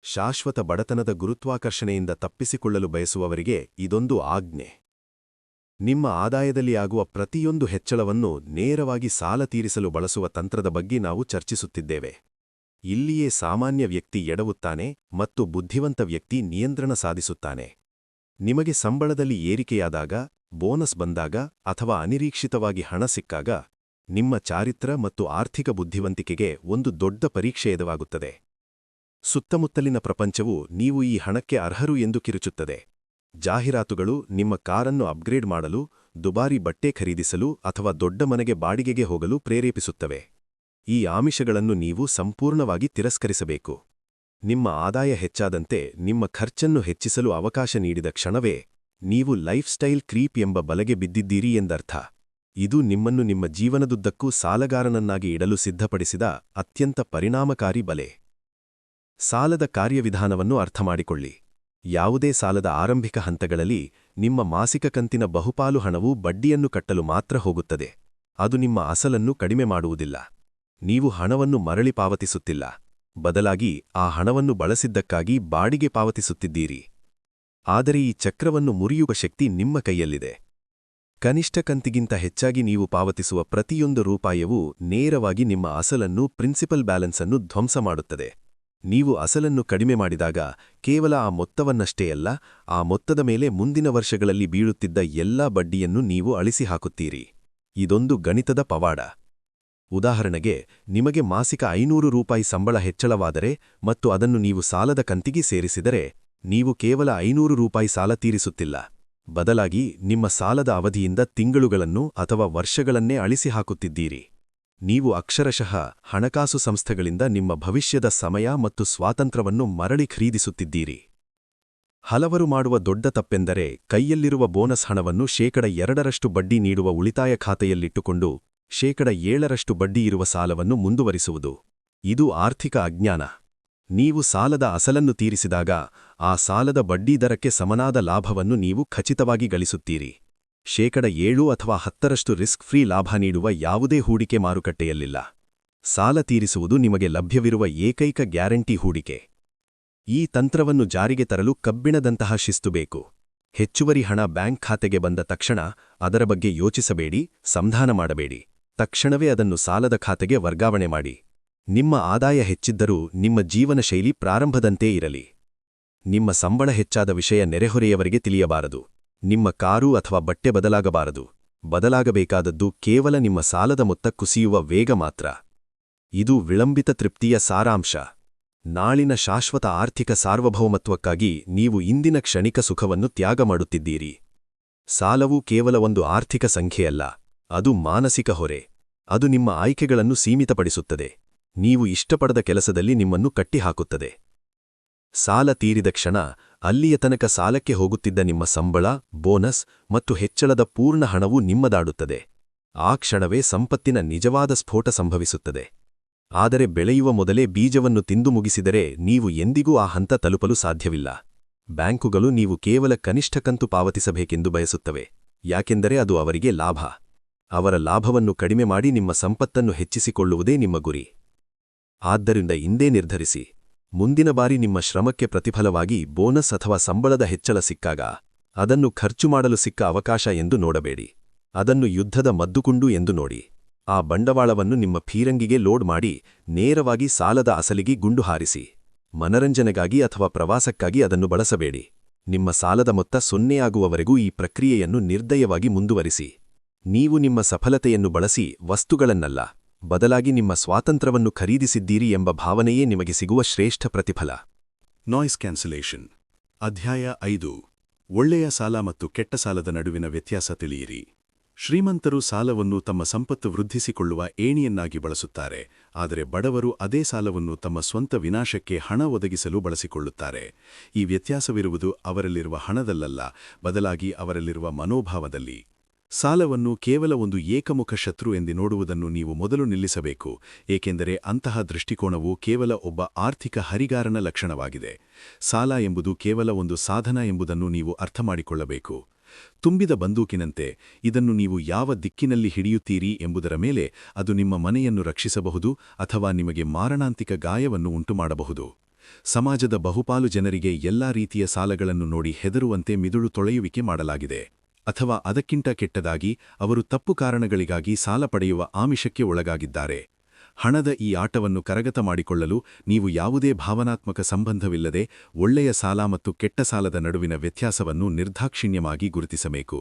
ಶಾಶ್ವತ ಬಡತನದ ಗುರುತ್ವಾಕರ್ಷಣೆಯಿಂದ ತಪ್ಪಿಸಿಕೊಳ್ಳಲು ಬಯಸುವವರಿಗೆ ಇದೊಂದು ಆಜ್ಞೆ. ನಿಮ್ಮ ಆದಾಯದಲ್ಲಿ ಆಗುವ ಪ್ರತಿಯೊಂದು ಹೆಚ್ಚಳವನ್ನು ನೇರವಾಗಿ ಸಾಲ ತೀರಿಸಲು ಬಳಸುವ ತಂತ್ರದ ಬಗ್ಗೆ ನಾವು ಚರ್ಚಿಸುತ್ತಿದ್ದೇವೆ. ಇಲ್ಲಿಯೇ ಸಾಮಾನ್ಯ ವ್ಯಕ್ತಿ ಎಡವುತ್ತಾನೆ ಮತ್ತು ಬುದ್ಧಿವಂತ ವ್ಯಕ್ತಿ ನಿಯಂತ್ರಣ ಸಾಧಿಸುತ್ತಾನೆ. ನಿಮಗೆ ಸಂಬಳದಲ್ಲಿ ಏರಿಕೆಯಾದಾಗ, ಬೋನಸ್ ಬಂದಾಗ ಅಥವಾ ಅನಿರೀಕ್ಷಿತವಾಗಿ ಹಣ ಸಿಕ್ಕಾಗ ನಿಮ್ಮ ಚಾರಿತ್ರ ಮತ್ತು ಆರ್ಥಿಕ ಬುದ್ಧಿವಂತಿಕೆಗೆ ಒಂದು ದೊಡ್ಡ ಪರೀಕ್ಷೆ ಎದುರಾಗುತ್ತದೆ. ಸುತ್ತಮುತ್ತಲಿನ ಪ್ರಪಂಚವು ನೀವು ಈ ಹಣಕ್ಕೆ ಅರ್ಹರು ಎಂದು ಕಿರುಚುತ್ತದೆ. ಜಾಹೀರಾತುಗಳು ನಿಮ್ಮ ಕಾರನ್ನು ಅಪ್ಗ್ರೇಡ್ ಮಾಡಲು, ದುಬಾರಿ ಬಟ್ಟೆ ಖರೀದಿಸಲು ಅಥವಾ ದೊಡ್ಡ ಮನೆಗೆ ಬಾಡಿಗೆಗೆ ಹೋಗಲು ಪ್ರೇರೇಪಿಸುತ್ತವೆ. ಈ ಆಮಿಷಗಳನ್ನು ನೀವು ಸಂಪೂರ್ಣವಾಗಿ ತಿರಸ್ಕರಿಸಬೇಕು. ನಿಮ್ಮ ಆದಾಯ ಹೆಚ್ಚಾದಂತೆ ನಿಮ್ಮ ಖರ್ಚನ್ನು ಹೆಚ್ಚಿಸಲು ಅವಕಾಶ ನೀಡಿದ ಕ್ಷಣವೇ ನೀವು ಲೈಫ್ ಸ್ಟೈಲ್ ಕ್ರೀಪ್ ಎಂಬ ಬಲೆಗೆ ಬಿದ್ದಿದ್ದೀರಿ ಎಂದರ್ಥ. ಇದು ನಿಮ್ಮನ್ನು ನಿಮ್ಮ ಜೀವನದುದ್ದಕ್ಕೂ ಸಾಲಗಾರನನ್ನಾಗಿ ಇಡಲು ಸಿದ್ಧಪಡಿಸಿದ ಅತ್ಯಂತ ಪರಿಣಾಮಕಾರಿ ಬಲೆ. ಸಾಲದ ಕಾರ್ಯವಿಧಾನವನ್ನು ಅರ್ಥಮಾಡಿಕೊಳ್ಳಿ. ಯಾವುದೇ ಸಾಲದ ಆರಂಭಿಕ ಹಂತಗಳಲ್ಲಿ ನಿಮ್ಮ ಮಾಸಿಕ ಕಂತಿನ ಬಹುಪಾಲು ಹಣವು ಬಡ್ಡಿಯನ್ನು ಕಟ್ಟಲು ಮಾತ್ರ ಹೋಗುತ್ತದೆ. ಅದು ನಿಮ್ಮ ಅಸಲನ್ನು ಕಡಿಮೆ ಮಾಡುವುದಿಲ್ಲ. ನೀವು ಹಣವನ್ನು ಮರಳಿ ಪಾವತಿಸುತ್ತಿಲ್ಲ. ಬದಲಾಗಿ ಆ ಹಣವನ್ನು ಬಳಸಿದ್ದಕ್ಕಾಗಿ ಬಾಡಿಗೆ ಪಾವತಿಸುತ್ತಿದ್ದೀರಿ. ಆದರೆ ಈ ಚಕ್ರವನ್ನು ಮುರಿಯುವ ಶಕ್ತಿ ನಿಮ್ಮ ಕೈಯಲ್ಲಿದೆ. ಕನಿಷ್ಠ ಕಂತಿಗಿಂತ ಹೆಚ್ಚಾಗಿ ನೀವು ಪಾವತಿಸುವ ಪ್ರತಿಯೊಂದು ರೂಪಾಯವೂ ನೇರವಾಗಿ ನಿಮ್ಮ ಅಸಲನ್ನು, ಪ್ರಿನ್ಸಿಪಲ್ ಬ್ಯಾಲೆನ್ಸ್ ಅನ್ನು ಧ್ವಂಸ ಮಾಡುತ್ತದೆ. ನೀವು ಅಸಲನ್ನು ಕಡಿಮೆ ಮಾಡಿದಾಗ ಕೇವಲ ಆ ಮೊತ್ತವನ್ನಷ್ಟೇ ಅಲ್ಲ, ಆ ಮೊತ್ತದ ಮೇಲೆ ಮುಂದಿನ ವರ್ಷಗಳಲ್ಲಿ ಬೀಳುತ್ತಿದ್ದ ಎಲ್ಲಾ ಬಡ್ಡಿಯನ್ನು ನೀವು ಅಳಿಸಿ ಹಾಕುತ್ತೀರಿ. ಇದೊಂದು ಗಣಿತದ ಪವಾಡ. ಉದಾಹರಣೆಗೆ, ನಿಮಗೆ ಮಾಸಿಕ 500 ರೂಪಾಯಿ ಸಂಬಳ ಹೆಚ್ಚಳವಾದರೆ ಮತ್ತು ಅದನ್ನು ನೀವು ಸಾಲದ ಕಂತಿಗೆ ಸೇರಿಸಿದರೆ, ನೀವು ಕೇವಲ 500 ರೂಪಾಯಿ ಸಾಲ ತೀರಿಸುತ್ತಿಲ್ಲ. ಬದಲಾಗಿ ನಿಮ್ಮ ಸಾಲದ ಅವಧಿಯಿಂದ ತಿಂಗಳುಗಳನ್ನು ಅಥವಾ ವರ್ಷಗಳನ್ನೇ ಅಳಿಸಿ ಹಾಕುತ್ತಿದ್ದೀರಿ. ನೀವು ಅಕ್ಷರಶಃ ಹಣಕಾಸು ಸಂಸ್ಥೆಗಳಿಂದ ನಿಮ್ಮ ಭವಿಷ್ಯದ ಸಮಯ ಮತ್ತು ಸ್ವಾತಂತ್ರ್ಯವನ್ನು ಮರಳಿ ಖರೀದಿಸುತ್ತಿದ್ದೀರಿ. ಹಲವರು ಮಾಡುವ ದೊಡ್ಡ ತಪ್ಪೆಂದರೆ ಕೈಯಲ್ಲಿರುವ ಬೋನಸ್ ಹಣವನ್ನು 2% ಬಡ್ಡಿ ನೀಡುವ ಉಳಿತಾಯ ಖಾತೆಯಲ್ಲಿಟ್ಟುಕೊಂಡು 7% ಬಡ್ಡಿಯಿರುವ ಸಾಲವನ್ನು ಮುಂದುವರಿಸುವುದು. ಇದು ಆರ್ಥಿಕ ಅಜ್ಞಾನ. ನೀವು ಸಾಲದ ಅಸಲನ್ನು ತೀರಿಸಿದಾಗ ಆ ಸಾಲದ ಬಡ್ಡಿದರಕ್ಕೆ ಸಮನಾದ ಲಾಭವನ್ನು ನೀವು ಖಚಿತವಾಗಿ ಗಳಿಸುತ್ತೀರಿ. 7 ಅಥವಾ 10% ರಿಸ್ಕ್ ಫ್ರೀ ಲಾಭ ನೀಡುವ ಯಾವುದೇ ಹೂಡಿಕೆ ಮಾರುಕಟ್ಟೆಯಲ್ಲಿಲ್ಲ. ಸಾಲ ತೀರಿಸುವುದು ನಿಮಗೆ ಲಭ್ಯವಿರುವ ಏಕೈಕ ಗ್ಯಾರಂಟಿ ಹೂಡಿಕೆ. ಈ ತಂತ್ರವನ್ನು ಜಾರಿಗೆ ತರಲು ಕಬ್ಬಿಣದಂತಹ ಶಿಸ್ತು ಬೇಕು. ಹೆಚ್ಚುವರಿ ಹಣ ಬ್ಯಾಂಕ್ ಖಾತೆಗೆ ಬಂದ ತಕ್ಷಣ ಅದರ ಬಗ್ಗೆ ಯೋಚಿಸಬೇಡಿ, ಸಂಧಾನ ಮಾಡಬೇಡಿ. ತಕ್ಷಣವೇ ಅದನ್ನು ಸಾಲದ ಖಾತೆಗೆ ವರ್ಗಾವಣೆ ಮಾಡಿ. ನಿಮ್ಮ ಆದಾಯ ಹೆಚ್ಚಿದ್ದರೂ ನಿಮ್ಮ ಜೀವನ ಶೈಲಿ ಪ್ರಾರಂಭದಂತೇ ಇರಲಿ. ನಿಮ್ಮ ಸಂಬಳ ಹೆಚ್ಚಾದ ವಿಷಯ ನೆರೆಹೊರೆಯವರಿಗೆ ತಿಳಿಯಬಾರದು. ನಿಮ್ಮ ಕಾರು ಅಥವಾ ಬಟ್ಟೆ ಬದಲಾಗಬಾರದು. ಬದಲಾಗಬೇಕಾದದ್ದು ಕೇವಲ ನಿಮ್ಮ ಸಾಲದ ಮೊತ್ತ ಕುಸಿಯುವ ವೇಗ ಮಾತ್ರ. ಇದು ವಿಳಂಬಿತ ತೃಪ್ತಿಯ ಸಾರಾಂಶ. ನಾಳಿನ ಶಾಶ್ವತ ಆರ್ಥಿಕ ಸಾರ್ವಭೌಮತ್ವಕ್ಕಾಗಿ ನೀವು ಇಂದಿನ ಕ್ಷಣಿಕ ಸುಖವನ್ನು ತ್ಯಾಗ ಮಾಡುತ್ತಿದ್ದೀರಿ. ಸಾಲವು ಕೇವಲ ಒಂದು ಆರ್ಥಿಕ ಸಂಖ್ಯೆಯಲ್ಲ, ಅದು ಮಾನಸಿಕ ಹೊರೆ. ಅದು ನಿಮ್ಮ ಆಯ್ಕೆಗಳನ್ನು ಸೀಮಿತಪಡಿಸುತ್ತದೆ. ನೀವು ಇಷ್ಟಪಡದ ಕೆಲಸದಲ್ಲಿ ನಿಮ್ಮನ್ನು ಕಟ್ಟಿಹಾಕುತ್ತದೆ. ಸಾಲ ತೀರಿದ ಕ್ಷಣ ಅಲ್ಲಿಯ ತನಕ ಸಾಲಕ್ಕೆ ಹೋಗುತ್ತಿದ್ದ ನಿಮ್ಮ ಸಂಬಳ, ಬೋನಸ್ ಮತ್ತು ಹೆಚ್ಚಳದ ಪೂರ್ಣ ಹಣವು ನಿಮ್ಮದಾಡುತ್ತದೆ. ಆ ಕ್ಷಣವೇ ಸಂಪತ್ತಿನ ನಿಜವಾದ ಸ್ಫೋಟ ಸಂಭವಿಸುತ್ತದೆ. ಆದರೆ ಬೆಳೆಯುವ ಮೊದಲೇ ಬೀಜವನ್ನು ತಿಂದು ಮುಗಿಸಿದರೆ ನೀವು ಎಂದಿಗೂ ಆ ಹಂತ ತಲುಪಲು ಸಾಧ್ಯವಿಲ್ಲ. ಬ್ಯಾಂಕುಗಳು ನೀವು ಕೇವಲ ಕನಿಷ್ಠ ಕಂತು ಪಾವತಿಸಬೇಕೆಂದು ಬಯಸುತ್ತವೆ, ಯಾಕೆಂದರೆ ಅದು ಅವರಿಗೆ ಲಾಭ. ಅವರ ಲಾಭವನ್ನು ಕಡಿಮೆ ಮಾಡಿ ನಿಮ್ಮ ಸಂಪತ್ತನ್ನು ಹೆಚ್ಚಿಸಿಕೊಳ್ಳುವುದೇ ನಿಮ್ಮ ಗುರಿ. ಆದ್ದರಿಂದ ಇಂದೇ ನಿರ್ಧರಿಸಿ, ಮುಂದಿನ ಬಾರಿ ನಿಮ್ಮ ಶ್ರಮಕ್ಕೆ ಪ್ರತಿಫಲವಾಗಿ ಬೋನಸ್ ಅಥವಾ ಸಂಬಳದ ಹೆಚ್ಚಳ ಸಿಕ್ಕಾಗ ಅದನ್ನು ಖರ್ಚು ಮಾಡಲು ಸಿಕ್ಕ ಅವಕಾಶ ಎಂದು ನೋಡಬೇಡಿ. ಅದನ್ನು ಯುದ್ಧದ ಮದ್ದುಗುಂಡು ಎಂದು ನೋಡಿ. ಆ ಬಂಡವಾಳವನ್ನು ನಿಮ್ಮ ಫೀರಂಗಿಗೆ ಲೋಡ್ ಮಾಡಿ ನೇರವಾಗಿ ಸಾಲದ ಅಸಲಿಗೆ ಗುಂಡು ಹಾರಿಸಿ. ಮನರಂಜನೆಗಾಗಿ ಅಥವಾ ಪ್ರವಾಸಕ್ಕಾಗಿ ಅದನ್ನು ಬಳಸಬೇಡಿ. ನಿಮ್ಮ ಸಾಲದ ಮೊತ್ತ 0 ಆಗುವವರೆಗೂ ಈ ಪ್ರಕ್ರಿಯೆಯನ್ನು ನಿರ್ದಯವಾಗಿ ಮುಂದುವರಿಸಿ. ನೀವು ನಿಮ್ಮ ಸಫಲತೆಯನ್ನು ಬಳಸಿ ವಸ್ತುಗಳನ್ನಲ್ಲ, ಬದಲಾಗಿ ನಿಮ್ಮ ಸ್ವಾತಂತ್ರ್ಯವನ್ನು ಖರೀದಿಸಿದ್ದೀರಿ ಎಂಬ ಭಾವನೆಯೇ ನಿಮಗೆ ಸಿಗುವ ಶ್ರೇಷ್ಠ ಪ್ರತಿಫಲ. Noise cancellation. ಅಧ್ಯಾಯ 5. ಒಳ್ಳೆಯ ಸಾಲ ಮತ್ತು ಕೆಟ್ಟ ಸಾಲದ ನಡುವಿನ ವ್ಯತ್ಯಾಸ ತಿಳಿಯಿರಿ. ಶ್ರೀಮಂತರು ಸಾಲವನ್ನು ತಮ್ಮ ಸಂಪತ್ತು ವೃದ್ಧಿಸಿಕೊಳ್ಳುವ ಏಣಿಯನ್ನಾಗಿ ಬಳಸುತ್ತಾರೆ, ಆದರೆ ಬಡವರು ಅದೇ ಸಾಲವನ್ನು ತಮ್ಮ ಸ್ವಂತ ವಿನಾಶಕ್ಕೆ ಹಣ ಒದಗಿಸಲು ಬಳಸಿಕೊಳ್ಳುತ್ತಾರೆ. ಈ ವ್ಯತ್ಯಾಸವಿರುವುದು ಅವರಲ್ಲಿರುವ ಹಣದಲ್ಲಲ್ಲ, ಬದಲಾಗಿ ಅವರಲ್ಲಿರುವ ಮನೋಭಾವದಲ್ಲಿ. ಸಾಲವನ್ನು ಕೇವಲ ಒಂದು ಏಕಮುಖ ಶತ್ರು ಎಂದು ನೋಡುವುದನ್ನು ನೀವು ಮೊದಲು ನಿಲ್ಲಿಸಬೇಕು, ಏಕೆಂದರೆ ಅಂತಹ ದೃಷ್ಟಿಕೋನವು ಕೇವಲ ಒಬ್ಬ ಆರ್ಥಿಕ ಹರಿಗಾರನ ಲಕ್ಷಣವಾಗಿದೆ. ಸಾಲ ಎಂಬುದು ಕೇವಲ ಒಂದು ಸಾಧನ ಎಂಬುದನ್ನು ನೀವು ಅರ್ಥಮಾಡಿಕೊಳ್ಳಬೇಕು. ತುಂಬಿದ ಬಂದೂಕಿನಂತೆ ಇದನ್ನು ನೀವು ಯಾವ ದಿಕ್ಕಿನಲ್ಲಿ ಹಿಡಿಯುತ್ತೀರಿ ಎಂಬುದರ ಮೇಲೆ ಅದು ನಿಮ್ಮ ಮನೆಯನ್ನು ರಕ್ಷಿಸಬಹುದು ಅಥವಾ ನಿಮಗೆ ಮಾರಣಾಂತಿಕ ಗಾಯವನ್ನು ಉಂಟುಮಾಡಬಹುದು. ಸಮಾಜದ ಬಹುಪಾಲು ಜನರಿಗೆ ಎಲ್ಲಾ ರೀತಿಯ ಸಾಲಗಳನ್ನು ನೋಡಿ ಹೆದರುವಂತೆ ಮಿದುಳು ತೊಳೆಯುವಿಕೆ ಮಾಡಲಾಗಿದೆ. ಅಥವಾ ಅದಕ್ಕಿಂತ ಕೆಟ್ಟದಾಗಿ, ಅವರು ತಪ್ಪು ಕಾರಣಗಳಿಗಾಗಿ ಸಾಲ ಪಡೆಯುವ ಆಮಿಷಕ್ಕೆ ಒಳಗಾಗಿದ್ದಾರೆ. ಹಣದ ಈ ಆಟವನ್ನು ಕರಗತ ಮಾಡಿಕೊಳ್ಳಲು ನೀವು ಯಾವುದೇ ಭಾವನಾತ್ಮಕ ಸಂಬಂಧವಿಲ್ಲದೆ ಒಳ್ಳೆಯ ಸಾಲ ಮತ್ತು ಕೆಟ್ಟ ಸಾಲದ ನಡುವಿನ ವ್ಯತ್ಯಾಸವನ್ನು ನಿರ್ದಾಕ್ಷಿಣ್ಯವಾಗಿ ಗುರುತಿಸಬೇಕು.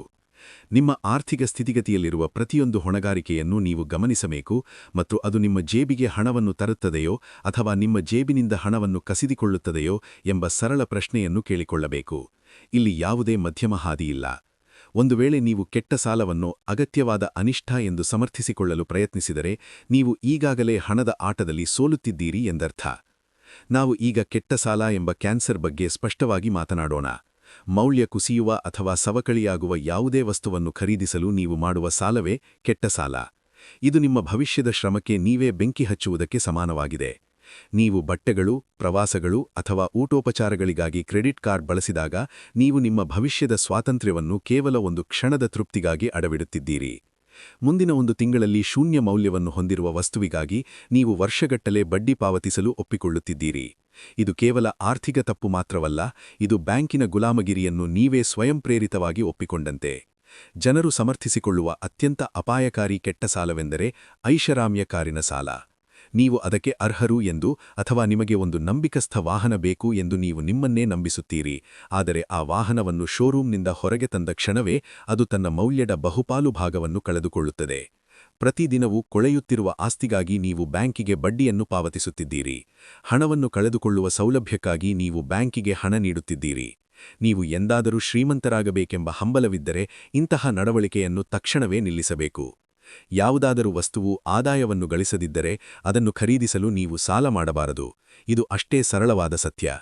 ನಿಮ್ಮ ಆರ್ಥಿಕ ಸ್ಥಿತಿಗತಿಯಲ್ಲಿರುವ ಪ್ರತಿಯೊಂದು ಹೊಣೆಗಾರಿಕೆಯನ್ನು ನೀವು ಗಮನಿಸಬೇಕು ಮತ್ತು ಅದು ನಿಮ್ಮ ಜೇಬಿಗೆ ಹಣವನ್ನು ತರುತ್ತದೆಯೋ ಅಥವಾ ನಿಮ್ಮ ಜೇಬಿನಿಂದ ಹಣವನ್ನು ಕಸಿದುಕೊಳ್ಳುತ್ತದೆಯೋ ಎಂಬ ಸರಳ ಪ್ರಶ್ನೆಯನ್ನು ಕೇಳಿಕೊಳ್ಳಬೇಕು. ಇಲ್ಲಿ ಯಾವುದೇ ಮಧ್ಯಮ ಹಾದಿಯಿಲ್ಲ. ಒಂದು ವೇಳೆ ನೀವು ಕೆಟ್ಟ ಸಾಲವನ್ನು ಅಗತ್ಯವಾದ ಅನಿಷ್ಟ ಎಂದು ಸಮರ್ಥಿಸಿಕೊಳ್ಳಲು ಪ್ರಯತ್ನಿಸಿದರೆ ನೀವು ಈಗಾಗಲೇ ಹಣದ ಆಟದಲ್ಲಿ ಸೋಲುತ್ತಿದ್ದೀರಿ ಎಂದರ್ಥ. ನಾವು ಈಗ ಕೆಟ್ಟ ಸಾಲ ಎಂಬ ಕ್ಯಾನ್ಸರ್ ಬಗ್ಗೆ ಸ್ಪಷ್ಟವಾಗಿ ಮಾತನಾಡೋಣ. ಮೌಲ್ಯ ಕುಸಿಯುವ ಅಥವಾ ಸವಕಳಿಯಾಗುವ ಯಾವುದೇ ವಸ್ತುವನ್ನು ಖರೀದಿಸಲು ನೀವು ಮಾಡುವ ಸಾಲವೇ ಕೆಟ್ಟ ಸಾಲ. ಇದು ನಿಮ್ಮ ಭವಿಷ್ಯದ ಶ್ರಮಕ್ಕೆ ನೀವೇ ಬೆಂಕಿ ಹಚ್ಚುವುದಕ್ಕೆ ಸಮಾನವಾಗಿದೆ. ನೀವು ಬಟ್ಟೆಗಳು, ಪ್ರವಾಸಗಳು ಅಥವಾ ಊಟೋಪಚಾರಗಳಿಗಾಗಿ ಕ್ರೆಡಿಟ್ ಕಾರ್ಡ್ ಬಳಸಿದಾಗ ನೀವು ನಿಮ್ಮ ಭವಿಷ್ಯದ ಸ್ವಾತಂತ್ರ್ಯವನ್ನು ಕೇವಲ ಒಂದು ಕ್ಷಣದ ತೃಪ್ತಿಗಾಗಿ ಅಡವಿಡುತ್ತಿದ್ದೀರಿ. ಮುಂದಿನ ಒಂದು ತಿಂಗಳಲ್ಲಿ ಶೂನ್ಯ ಮೌಲ್ಯವನ್ನು ಹೊಂದಿರುವ ವಸ್ತುವಿಗಾಗಿ ನೀವು ವರ್ಷಗಟ್ಟಲೆ ಬಡ್ಡಿ ಪಾವತಿಸಲು ಒಪ್ಪಿಕೊಳ್ಳುತ್ತಿದ್ದೀರಿ. ಇದು ಕೇವಲ ಆರ್ಥಿಕ ತಪ್ಪು ಮಾತ್ರವಲ್ಲ, ಇದು ಬ್ಯಾಂಕಿನ ಗುಲಾಮಗಿರಿಯನ್ನು ನೀವೇ ಸ್ವಯಂಪ್ರೇರಿತವಾಗಿ ಒಪ್ಪಿಕೊಂಡಂತೆ. ಜನರು ಸಮರ್ಥಿಸಿಕೊಳ್ಳುವ ಅತ್ಯಂತ ಅಪಾಯಕಾರಿ ಕೆಟ್ಟ ಸಾಲವೆಂದರೆ ಐಷಾರಾಮ್ಯ ಕಾರಿನ ಸಾಲ. ನೀವು ಅದಕ್ಕೆ ಅರ್ಹರು ಎಂದು ಅಥವಾ ನಿಮಗೆ ಒಂದು ನಂಬಿಕಸ್ಥ ವಾಹನ ಬೇಕು ಎಂದು ನೀವು ನಿಮ್ಮನ್ನೇ ನಂಬಿಸುತ್ತೀರಿ. ಆದರೆ ಆ ವಾಹನವನ್ನು ಶೋರೂಮ್ನಿಂದ ಹೊರಗೆ ತಂದ ಕ್ಷಣವೇ ಅದು ತನ್ನ ಮೌಲ್ಯದ ಬಹುಪಾಲು ಭಾಗವನ್ನು ಕಳೆದುಕೊಳ್ಳುತ್ತದೆ. ಪ್ರತಿದಿನವೂ ಕೊಳೆಯುತ್ತಿರುವ ಆಸ್ತಿಗಾಗಿ ನೀವು ಬ್ಯಾಂಕಿಗೆ ಬಡ್ಡಿಯನ್ನು ಪಾವತಿಸುತ್ತಿದ್ದೀರಿ. ಹಣವನ್ನು ಕಳೆದುಕೊಳ್ಳುವ ಸೌಲಭ್ಯಕ್ಕಾಗಿ ನೀವು ಬ್ಯಾಂಕಿಗೆ ಹಣ ನೀಡುತ್ತಿದ್ದೀರಿ. ನೀವು ಎಂದಾದರೂ ಶ್ರೀಮಂತರಾಗಬೇಕೆಂಬ ಹಂಬಲವಿದ್ದರೆ ಇಂತಹ ನಡವಳಿಕೆಯನ್ನು ತಕ್ಷಣವೇ ನಿಲ್ಲಿಸಬೇಕು. ಯಾವುದಾದರೂ ವಸ್ತುವು ಆದಾಯವನ್ನು ಗಳಿಸದಿದ್ದರೆ ಅದನ್ನು ಖರೀದಿಸಲು ನೀವು ಸಾಲ ಮಾಡಬಾರದು. ಇದು ಅಷ್ಟೇ ಸರಳವಾದ ಸತ್ಯ.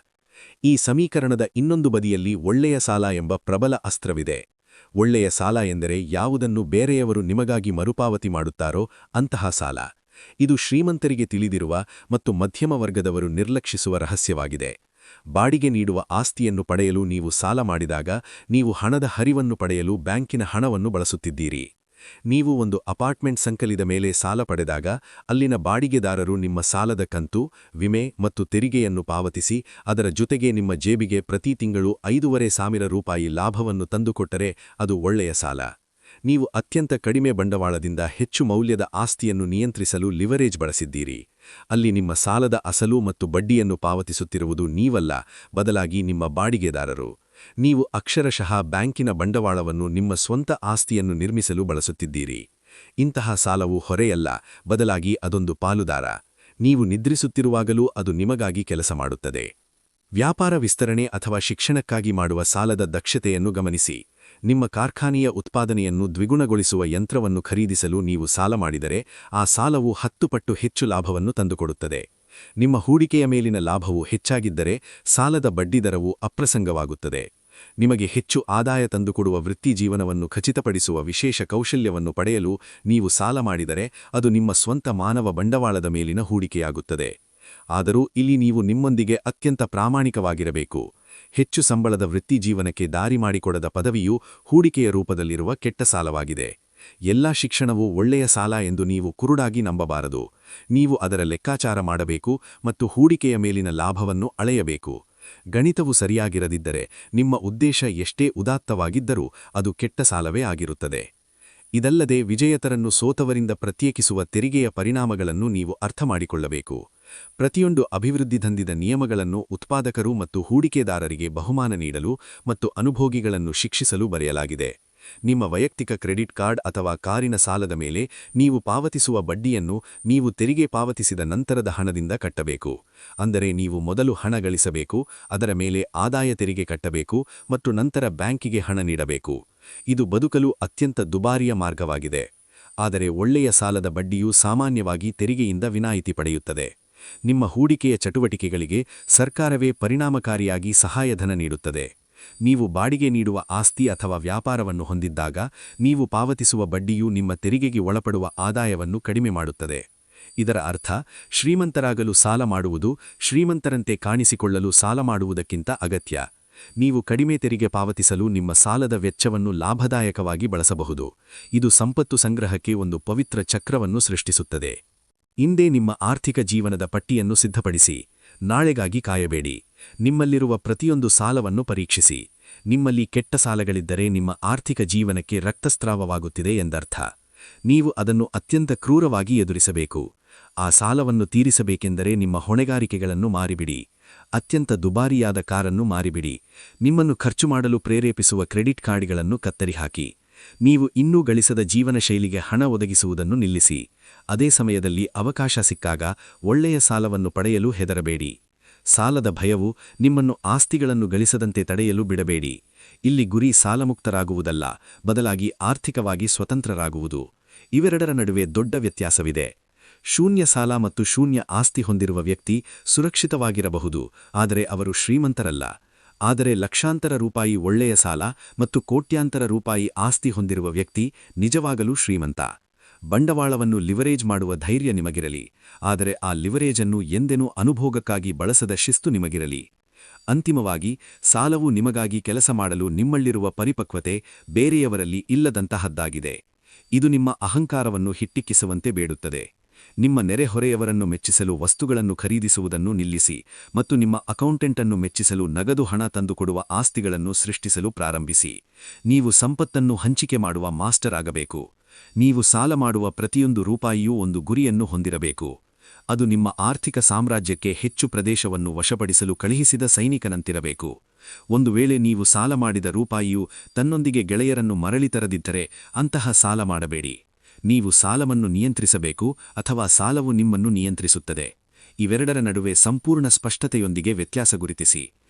ಈ ಸಮೀಕರಣದ ಇನ್ನೊಂದು ಬದಿಯಲ್ಲಿ ಒಳ್ಳೆಯ ಸಾಲ ಎಂಬ ಪ್ರಬಲ ಅಸ್ತ್ರವಿದೆ. ಒಳ್ಳೆಯ ಸಾಲ ಎಂದರೆ ಯಾವುದನ್ನು ಬೇರೆಯವರು ನಿಮಗಾಗಿ ಮರುಪಾವತಿ ಮಾಡುತ್ತಾರೋ ಅಂತಹ ಸಾಲ. ಇದು ಶ್ರೀಮಂತರಿಗೆ ತಿಳಿದಿರುವ ಮತ್ತು ಮಧ್ಯಮ ವರ್ಗದವರು ನಿರ್ಲಕ್ಷಿಸುವ ರಹಸ್ಯವಾಗಿದೆ. ಬಾಡಿಗೆ ನೀಡುವ ಆಸ್ತಿಯನ್ನು ಪಡೆಯಲು ನೀವು ಸಾಲ ಮಾಡಿದಾಗ ನೀವು ಹಣದ ಹರಿವನ್ನು ಪಡೆಯಲು ಬ್ಯಾಂಕಿನ ಹಣವನ್ನು ಬಳಸುತ್ತಿದ್ದೀರಿ. ನೀವು ಒಂದು ಅಪಾರ್ಟ್ಮೆಂಟ್ ಸಂಕಲಿದ ಮೇಲೆ ಸಾಲ ಪಡೆದಾಗ ಅಲ್ಲಿನ ಬಾಡಿಗೆದಾರರು ನಿಮ್ಮ ಸಾಲದ ಕಂತು, ವಿಮೆ ಮತ್ತು ತೆರಿಗೆಯನ್ನು ಪಾವತಿಸಿ ಅದರ ಜೊತೆಗೆ ನಿಮ್ಮ ಜೇಬಿಗೆ ಪ್ರತಿ ತಿಂಗಳು 5,500 ರೂಪಾಯಿ ಲಾಭವನ್ನು ತಂದುಕೊಟ್ಟರೆ ಅದು ಒಳ್ಳೆಯ ಸಾಲ. ನೀವು ಅತ್ಯಂತ ಕಡಿಮೆ ಬಂಡವಾಳದಿಂದ ಹೆಚ್ಚು ಮೌಲ್ಯದ ಆಸ್ತಿಯನ್ನು ನಿಯಂತ್ರಿಸಲು ಲಿವರೇಜ್ ಬಳಸಿದ್ದೀರಿ. ಅಲ್ಲಿ ನಿಮ್ಮ ಸಾಲದ ಅಸಲು ಮತ್ತು ಬಡ್ಡಿಯನ್ನು ಪಾವತಿಸುತ್ತಿರುವುದು ನೀವಲ್ಲ, ಬದಲಾಗಿ ನಿಮ್ಮ ಬಾಡಿಗೆದಾರರು. ನೀವು ಅಕ್ಷರಶಃ ಬ್ಯಾಂಕಿನ ಬಂಡವಾಳವನ್ನು ನಿಮ್ಮ ಸ್ವಂತ ಆಸ್ತಿಯನ್ನು ನಿರ್ಮಿಸಲು ಬಳಸುತ್ತಿದ್ದೀರಿ. ಇಂತಹ ಸಾಲವು ಹೊರೆಯಲ್ಲ, ಬದಲಾಗಿ ಅದೊಂದು ಪಾಲುದಾರ. ನೀವು ನಿದ್ರಿಸುತ್ತಿರುವಾಗಲೂ ಅದು ನಿಮಗಾಗಿ ಕೆಲಸ ಮಾಡುತ್ತದೆ. ವ್ಯಾಪಾರ ವಿಸ್ತರಣೆ ಅಥವಾ ಶಿಕ್ಷಣಕ್ಕಾಗಿ ಮಾಡುವ ಸಾಲದ ದಕ್ಷತೆಯನ್ನು ಗಮನಿಸಿ. ನಿಮ್ಮ ಕಾರ್ಖಾನೆಯ ಉತ್ಪಾದನೆಯನ್ನು ದ್ವಿಗುಣಗೊಳಿಸುವ ಯಂತ್ರವನ್ನು ಖರೀದಿಸಲು ನೀವು ಸಾಲ ಮಾಡಿದರೆ ಆ ಸಾಲವು 10 ಪಟ್ಟು ಹೆಚ್ಚು ಲಾಭವನ್ನು ತಂದುಕೊಡುತ್ತದೆ. ನಿಮ್ಮ ಹೂಡಿಕೆಯ ಮೇಲಿನ ಲಾಭವು ಹೆಚ್ಚಾಗಿದ್ದರೆ ಸಾಲದ ಬಡ್ಡಿದರವು ಅಪ್ರಸಂಗವಾಗುತ್ತದೆ. ನಿಮಗೆ ಹೆಚ್ಚು ಆದಾಯ ತಂದುಕೊಡುವ ವೃತ್ತಿಜೀವನವನ್ನು ಖಚಿತಪಡಿಸುವ ವಿಶೇಷ ಕೌಶಲ್ಯವನ್ನು ಪಡೆಯಲು ನೀವು ಸಾಲ ಮಾಡಿದರೆ ಅದು ನಿಮ್ಮ ಸ್ವಂತ ಮಾನವ ಬಂಡವಾಳದ ಮೇಲಿನ ಹೂಡಿಕೆಯಾಗುತ್ತದೆ. ಆದರೂ ಇಲ್ಲಿ ನೀವು ನಿಮ್ಮೊಂದಿಗೆ ಅತ್ಯಂತ ಪ್ರಾಮಾಣಿಕವಾಗಿರಬೇಕು. ಹೆಚ್ಚು ಸಂಬಳದ ವೃತ್ತಿಜೀವನಕ್ಕೆ ದಾರಿ ಮಾಡಿಕೊಡದ ಪದವಿಯು ಹೂಡಿಕೆಯ ರೂಪದಲ್ಲಿರುವ ಕೆಟ್ಟ ಸಾಲವಾಗಿದೆ. ಎಲ್ಲಾ ಶಿಕ್ಷಣವೂ ಒಳ್ಳೆಯ ಸಾಲ ಎಂದು ನೀವು ಕುರುಡಾಗಿ ನಂಬಬಾರದು. ನೀವು ಅದರ ಲೆಕ್ಕಾಚಾರ ಮಾಡಬೇಕು ಮತ್ತು ಹೂಡಿಕೆಯ ಮೇಲಿನ ಲಾಭವನ್ನು ಅಳೆಯಬೇಕು. ಗಣಿತವು ಸರಿಯಾಗಿರದಿದ್ದರೆ ನಿಮ್ಮ ಉದ್ದೇಶ ಎಷ್ಟೇ ಉದಾತ್ತವಾಗಿದ್ದರೂ ಅದು ಕೆಟ್ಟ ಸಾಲವೇ ಆಗಿರುತ್ತದೆ. ಇದಲ್ಲದೆ ವಿಜೇತರನ್ನು ಸೋತವರಿಂದ ಪ್ರತ್ಯೇಕಿಸುವ ತೆರಿಗೆಯ ಪರಿಣಾಮಗಳನ್ನು ನೀವು ಅರ್ಥಮಾಡಿಕೊಳ್ಳಬೇಕು. ಪ್ರತಿಯೊಂದು ಅಭಿವೃದ್ಧಿಹೊಂದಿದ ನಿಯಮಗಳನ್ನು ಉತ್ಪಾದಕರು ಮತ್ತು ಹೂಡಿಕೆದಾರರಿಗೆ ಬಹುಮಾನ ನೀಡಲು ಮತ್ತು ಅನುಭೋಗಿಗಳನ್ನು ಶಿಕ್ಷಿಸಲು ಬರೆಯಲಾಗಿದೆ. ನಿಮ್ಮ ವೈಯಕ್ತಿಕ ಕ್ರೆಡಿಟ್ ಕಾರ್ಡ್ ಅಥವಾ ಕಾರಿನ ಸಾಲದ ಮೇಲೆ ನೀವು ಪಾವತಿಸುವ ಬಡ್ಡಿಯನ್ನು ನೀವು ತೆರಿಗೆ ಪಾವತಿಸಿದ ನಂತರದ ಹಣದಿಂದ ಕಟ್ಟಬೇಕು. ಅಂದರೆ ನೀವು ಮೊದಲು ಹಣ ಗಳಿಸಬೇಕು, ಅದರ ಮೇಲೆ ಆದಾಯ ತೆರಿಗೆ ಕಟ್ಟಬೇಕು ಮತ್ತು ನಂತರ ಬ್ಯಾಂಕಿಗೆ ಹಣ ನೀಡಬೇಕು. ಇದು ಬದುಕಲು ಅತ್ಯಂತ ದುಬಾರಿಯ ಮಾರ್ಗವಾಗಿದೆ. ಆದರೆ ಒಳ್ಳೆಯ ಸಾಲದ ಬಡ್ಡಿಯು ಸಾಮಾನ್ಯವಾಗಿ ತೆರಿಗೆಯಿಂದ ವಿನಾಯಿತಿ ಪಡೆಯುತ್ತದೆ. ನಿಮ್ಮ ಹೂಡಿಕೆಯ ಚಟುವಟಿಕೆಗಳಿಗೆ ಸರ್ಕಾರವೇ ಪರಿಣಾಮಕಾರಿಯಾಗಿ ಸಹಾಯಧನ ನೀಡುತ್ತದೆ. ನೀವು ಬಾಡಿಗೆ ನೀಡುವ ಆಸ್ತಿ ಅಥವಾ ವ್ಯಾಪಾರವನ್ನು ಹೊಂದಿದ್ದಾಗ ನೀವು ಪಾವತಿಸುವ ಬಡ್ಡಿಯು ನಿಮ್ಮ ತೆರಿಗೆಗೆ ಒಳಪಡುವ ಆದಾಯವನ್ನು ಕಡಿಮೆ ಮಾಡುತ್ತದೆ. ಇದರ ಅರ್ಥ ಶ್ರೀಮಂತರಾಗಲು ಸಾಲ ಮಾಡುವುದು ಶ್ರೀಮಂತರಂತೆ ಕಾಣಿಸಿಕೊಳ್ಳಲು ಸಾಲ ಮಾಡುವುದಕ್ಕಿಂತ ಅಗತ್ಯ. ನೀವು ಕಡಿಮೆ ತೆರಿಗೆ ಪಾವತಿಸಲು ನಿಮ್ಮ ಸಾಲದ ವೆಚ್ಚವನ್ನು ಲಾಭದಾಯಕವಾಗಿ ಬಳಸಬಹುದು. ಇದು ಸಂಪತ್ತು ಸಂಗ್ರಹಕ್ಕೆ ಒಂದು ಪವಿತ್ರ ಚಕ್ರವನ್ನು ಸೃಷ್ಟಿಸುತ್ತದೆ. ಇಂದೇ ನಿಮ್ಮ ಆರ್ಥಿಕ ಜೀವನದ ಪಟ್ಟಿಯನ್ನು ಸಿದ್ಧಪಡಿಸಿ. ನಾಳೆಗಾಗಿ ಕಾಯಬೇಡಿ. ನಿಮ್ಮಲ್ಲಿರುವ ಪ್ರತಿಯೊಂದು ಸಾಲವನ್ನು ಪರೀಕ್ಷಿಸಿ. ನಿಮ್ಮಲ್ಲಿ ಕೆಟ್ಟ ಸಾಲಗಳಿದ್ದರೆ ನಿಮ್ಮ ಆರ್ಥಿಕ ಜೀವನಕ್ಕೆ ರಕ್ತಸ್ರಾವವಾಗುತ್ತಿದೆ ಎಂದರ್ಥ. ನೀವು ಅದನ್ನು ಅತ್ಯಂತ ಕ್ರೂರವಾಗಿ ಎದುರಿಸಬೇಕು. ಆ ಸಾಲವನ್ನು ತೀರಿಸಬೇಕೆಂದರೆ ನಿಮ್ಮ ಹೊಣೆಗಾರಿಕೆಗಳನ್ನು ಮಾರಿಬಿಡಿ. ಅತ್ಯಂತ ದುಬಾರಿಯಾದ ಕಾರನ್ನು ಮಾರಿಬಿಡಿ. ನಿಮ್ಮನ್ನು ಖರ್ಚು ಮಾಡಲು ಪ್ರೇರೇಪಿಸುವ ಕ್ರೆಡಿಟ್ ಕಾರ್ಡ್ಗಳನ್ನು ಕತ್ತರಿಹಾಕಿ. ನೀವು ಇನ್ನೂ ಗಳಿಸದ ಜೀವನ ಶೈಲಿಗೆ ಹಣ ಒದಗಿಸುವುದನ್ನು ನಿಲ್ಲಿಸಿ. ಅದೇ ಸಮಯದಲ್ಲಿ ಅವಕಾಶ ಸಿಕ್ಕಾಗ ಒಳ್ಳೆಯ ಸಾಲವನ್ನು ಪಡೆಯಲು ಹೆದರಬೇಡಿ. ಸಾಲದ ಭಯವು ನಿಮ್ಮನ್ನು ಆಸ್ತಿಗಳನ್ನು ಗಳಿಸದಂತೆ ತಡೆಯಲು ಬಿಡಬೇಡಿ. ಇಲ್ಲಿ ಗುರಿ ಸಾಲಮುಕ್ತರಾಗುವುದಲ್ಲ, ಬದಲಾಗಿ ಆರ್ಥಿಕವಾಗಿ ಸ್ವತಂತ್ರರಾಗುವುದು. ಇವೆರಡರ ನಡುವೆ ದೊಡ್ಡ ವ್ಯತ್ಯಾಸವಿದೆ. ಶೂನ್ಯ ಸಾಲ ಮತ್ತು ಶೂನ್ಯ ಆಸ್ತಿ ಹೊಂದಿರುವ ವ್ಯಕ್ತಿ ಸುರಕ್ಷಿತವಾಗಿರಬಹುದು, ಆದರೆ ಅವರು ಶ್ರೀಮಂತರಲ್ಲ. ಆದರೆ ಲಕ್ಷಾಂತರ ರೂಪಾಯಿ ಒಳ್ಳೆಯ ಸಾಲ ಮತ್ತು ಕೋಟ್ಯಾಂತರ ರೂಪಾಯಿ ಆಸ್ತಿ ಹೊಂದಿರುವ ವ್ಯಕ್ತಿ ನಿಜವಾಗಲೂ ಶ್ರೀಮಂತ. ಬಂಡವಾಳವನ್ನು ಲಿವರೇಜ್ ಮಾಡುವ ಧೈರ್ಯ ನಿಮಗಿರಲಿ, ಆದರೆ ಆ ಲಿವರೇಜನ್ನು ಎಂದೆನೂ ಅನುಭೋಗಕ್ಕಾಗಿ ಬಳಸದ ಶಿಸ್ತು ನಿಮಗಿರಲಿ. ಅಂತಿಮವಾಗಿ, ಸಾಲವು ನಿಮಗಾಗಿ ಕೆಲಸ ಮಾಡಲು ನಿಮ್ಮಲ್ಲಿರುವ ಪರಿಪಕ್ವತೆ ಬೇರೆಯವರಲ್ಲಿ ಇಲ್ಲದಂತಹದ್ದಾಗಿದೆ. ಇದು ನಿಮ್ಮ ಅಹಂಕಾರವನ್ನು ಹಿಟ್ಟಿಕ್ಕಿಸುವಂತೆ ಬೇಡುತ್ತದೆ. ನಿಮ್ಮ ನೆರೆಹೊರೆಯವರನ್ನು ಮೆಚ್ಚಿಸಲು ವಸ್ತುಗಳನ್ನು ಖರೀದಿಸುವುದನ್ನು ನಿಲ್ಲಿಸಿ ಮತ್ತು ನಿಮ್ಮ ಅಕೌಂಟೆಂಟನ್ನು ಮೆಚ್ಚಿಸಲು ನಗದು ಹಣ ತಂದುಕೊಡುವ ಆಸ್ತಿಗಳನ್ನು ಸೃಷ್ಟಿಸಲು ಪ್ರಾರಂಭಿಸಿ. ನೀವು ಸಂಪತ್ತನ್ನು ಹಂಚಿಕೆ ಮಾಡುವ ಮಾಸ್ಟರ್ ಆಗಬೇಕು. ನೀವು ಸಾಲ ಮಾಡುವ ಪ್ರತಿಯೊಂದು ರೂಪಾಯಿಯೂ ಒಂದು ಗುರಿಯನ್ನು ಹೊಂದಿರಬೇಕು. ಅದು ನಿಮ್ಮ ಆರ್ಥಿಕ ಸಾಮ್ರಾಜ್ಯಕ್ಕೆ ಹೆಚ್ಚು ಪ್ರದೇಶವನ್ನು ವಶಪಡಿಸಲು ಕಳುಹಿಸಿದ ಸೈನಿಕನಂತಿರಬೇಕು. ಒಂದು ವೇಳೆ ನೀವು ಸಾಲ ಮಾಡಿದ ರೂಪಾಯಿಯು ತನ್ನೊಂದಿಗೆ ಗೆಳೆಯರನ್ನು ಮರಳಿ ತರದಿದ್ದರೆ ಅಂತಹ ಸಾಲ ಮಾಡಬೇಡಿ. ನೀವು ಸಾಲವನ್ನು ನಿಯಂತ್ರಿಸಬೇಕು ಅಥವಾ ಸಾಲವು ನಿಮ್ಮನ್ನು ನಿಯಂತ್ರಿಸುತ್ತದೆ. ಇವೆರಡರ ನಡುವೆ ಸಂಪೂರ್ಣ ಸ್ಪಷ್ಟತೆಯೊಂದಿಗೆ ವ್ಯತ್ಯಾಸ ಗುರುತಿಸಿ.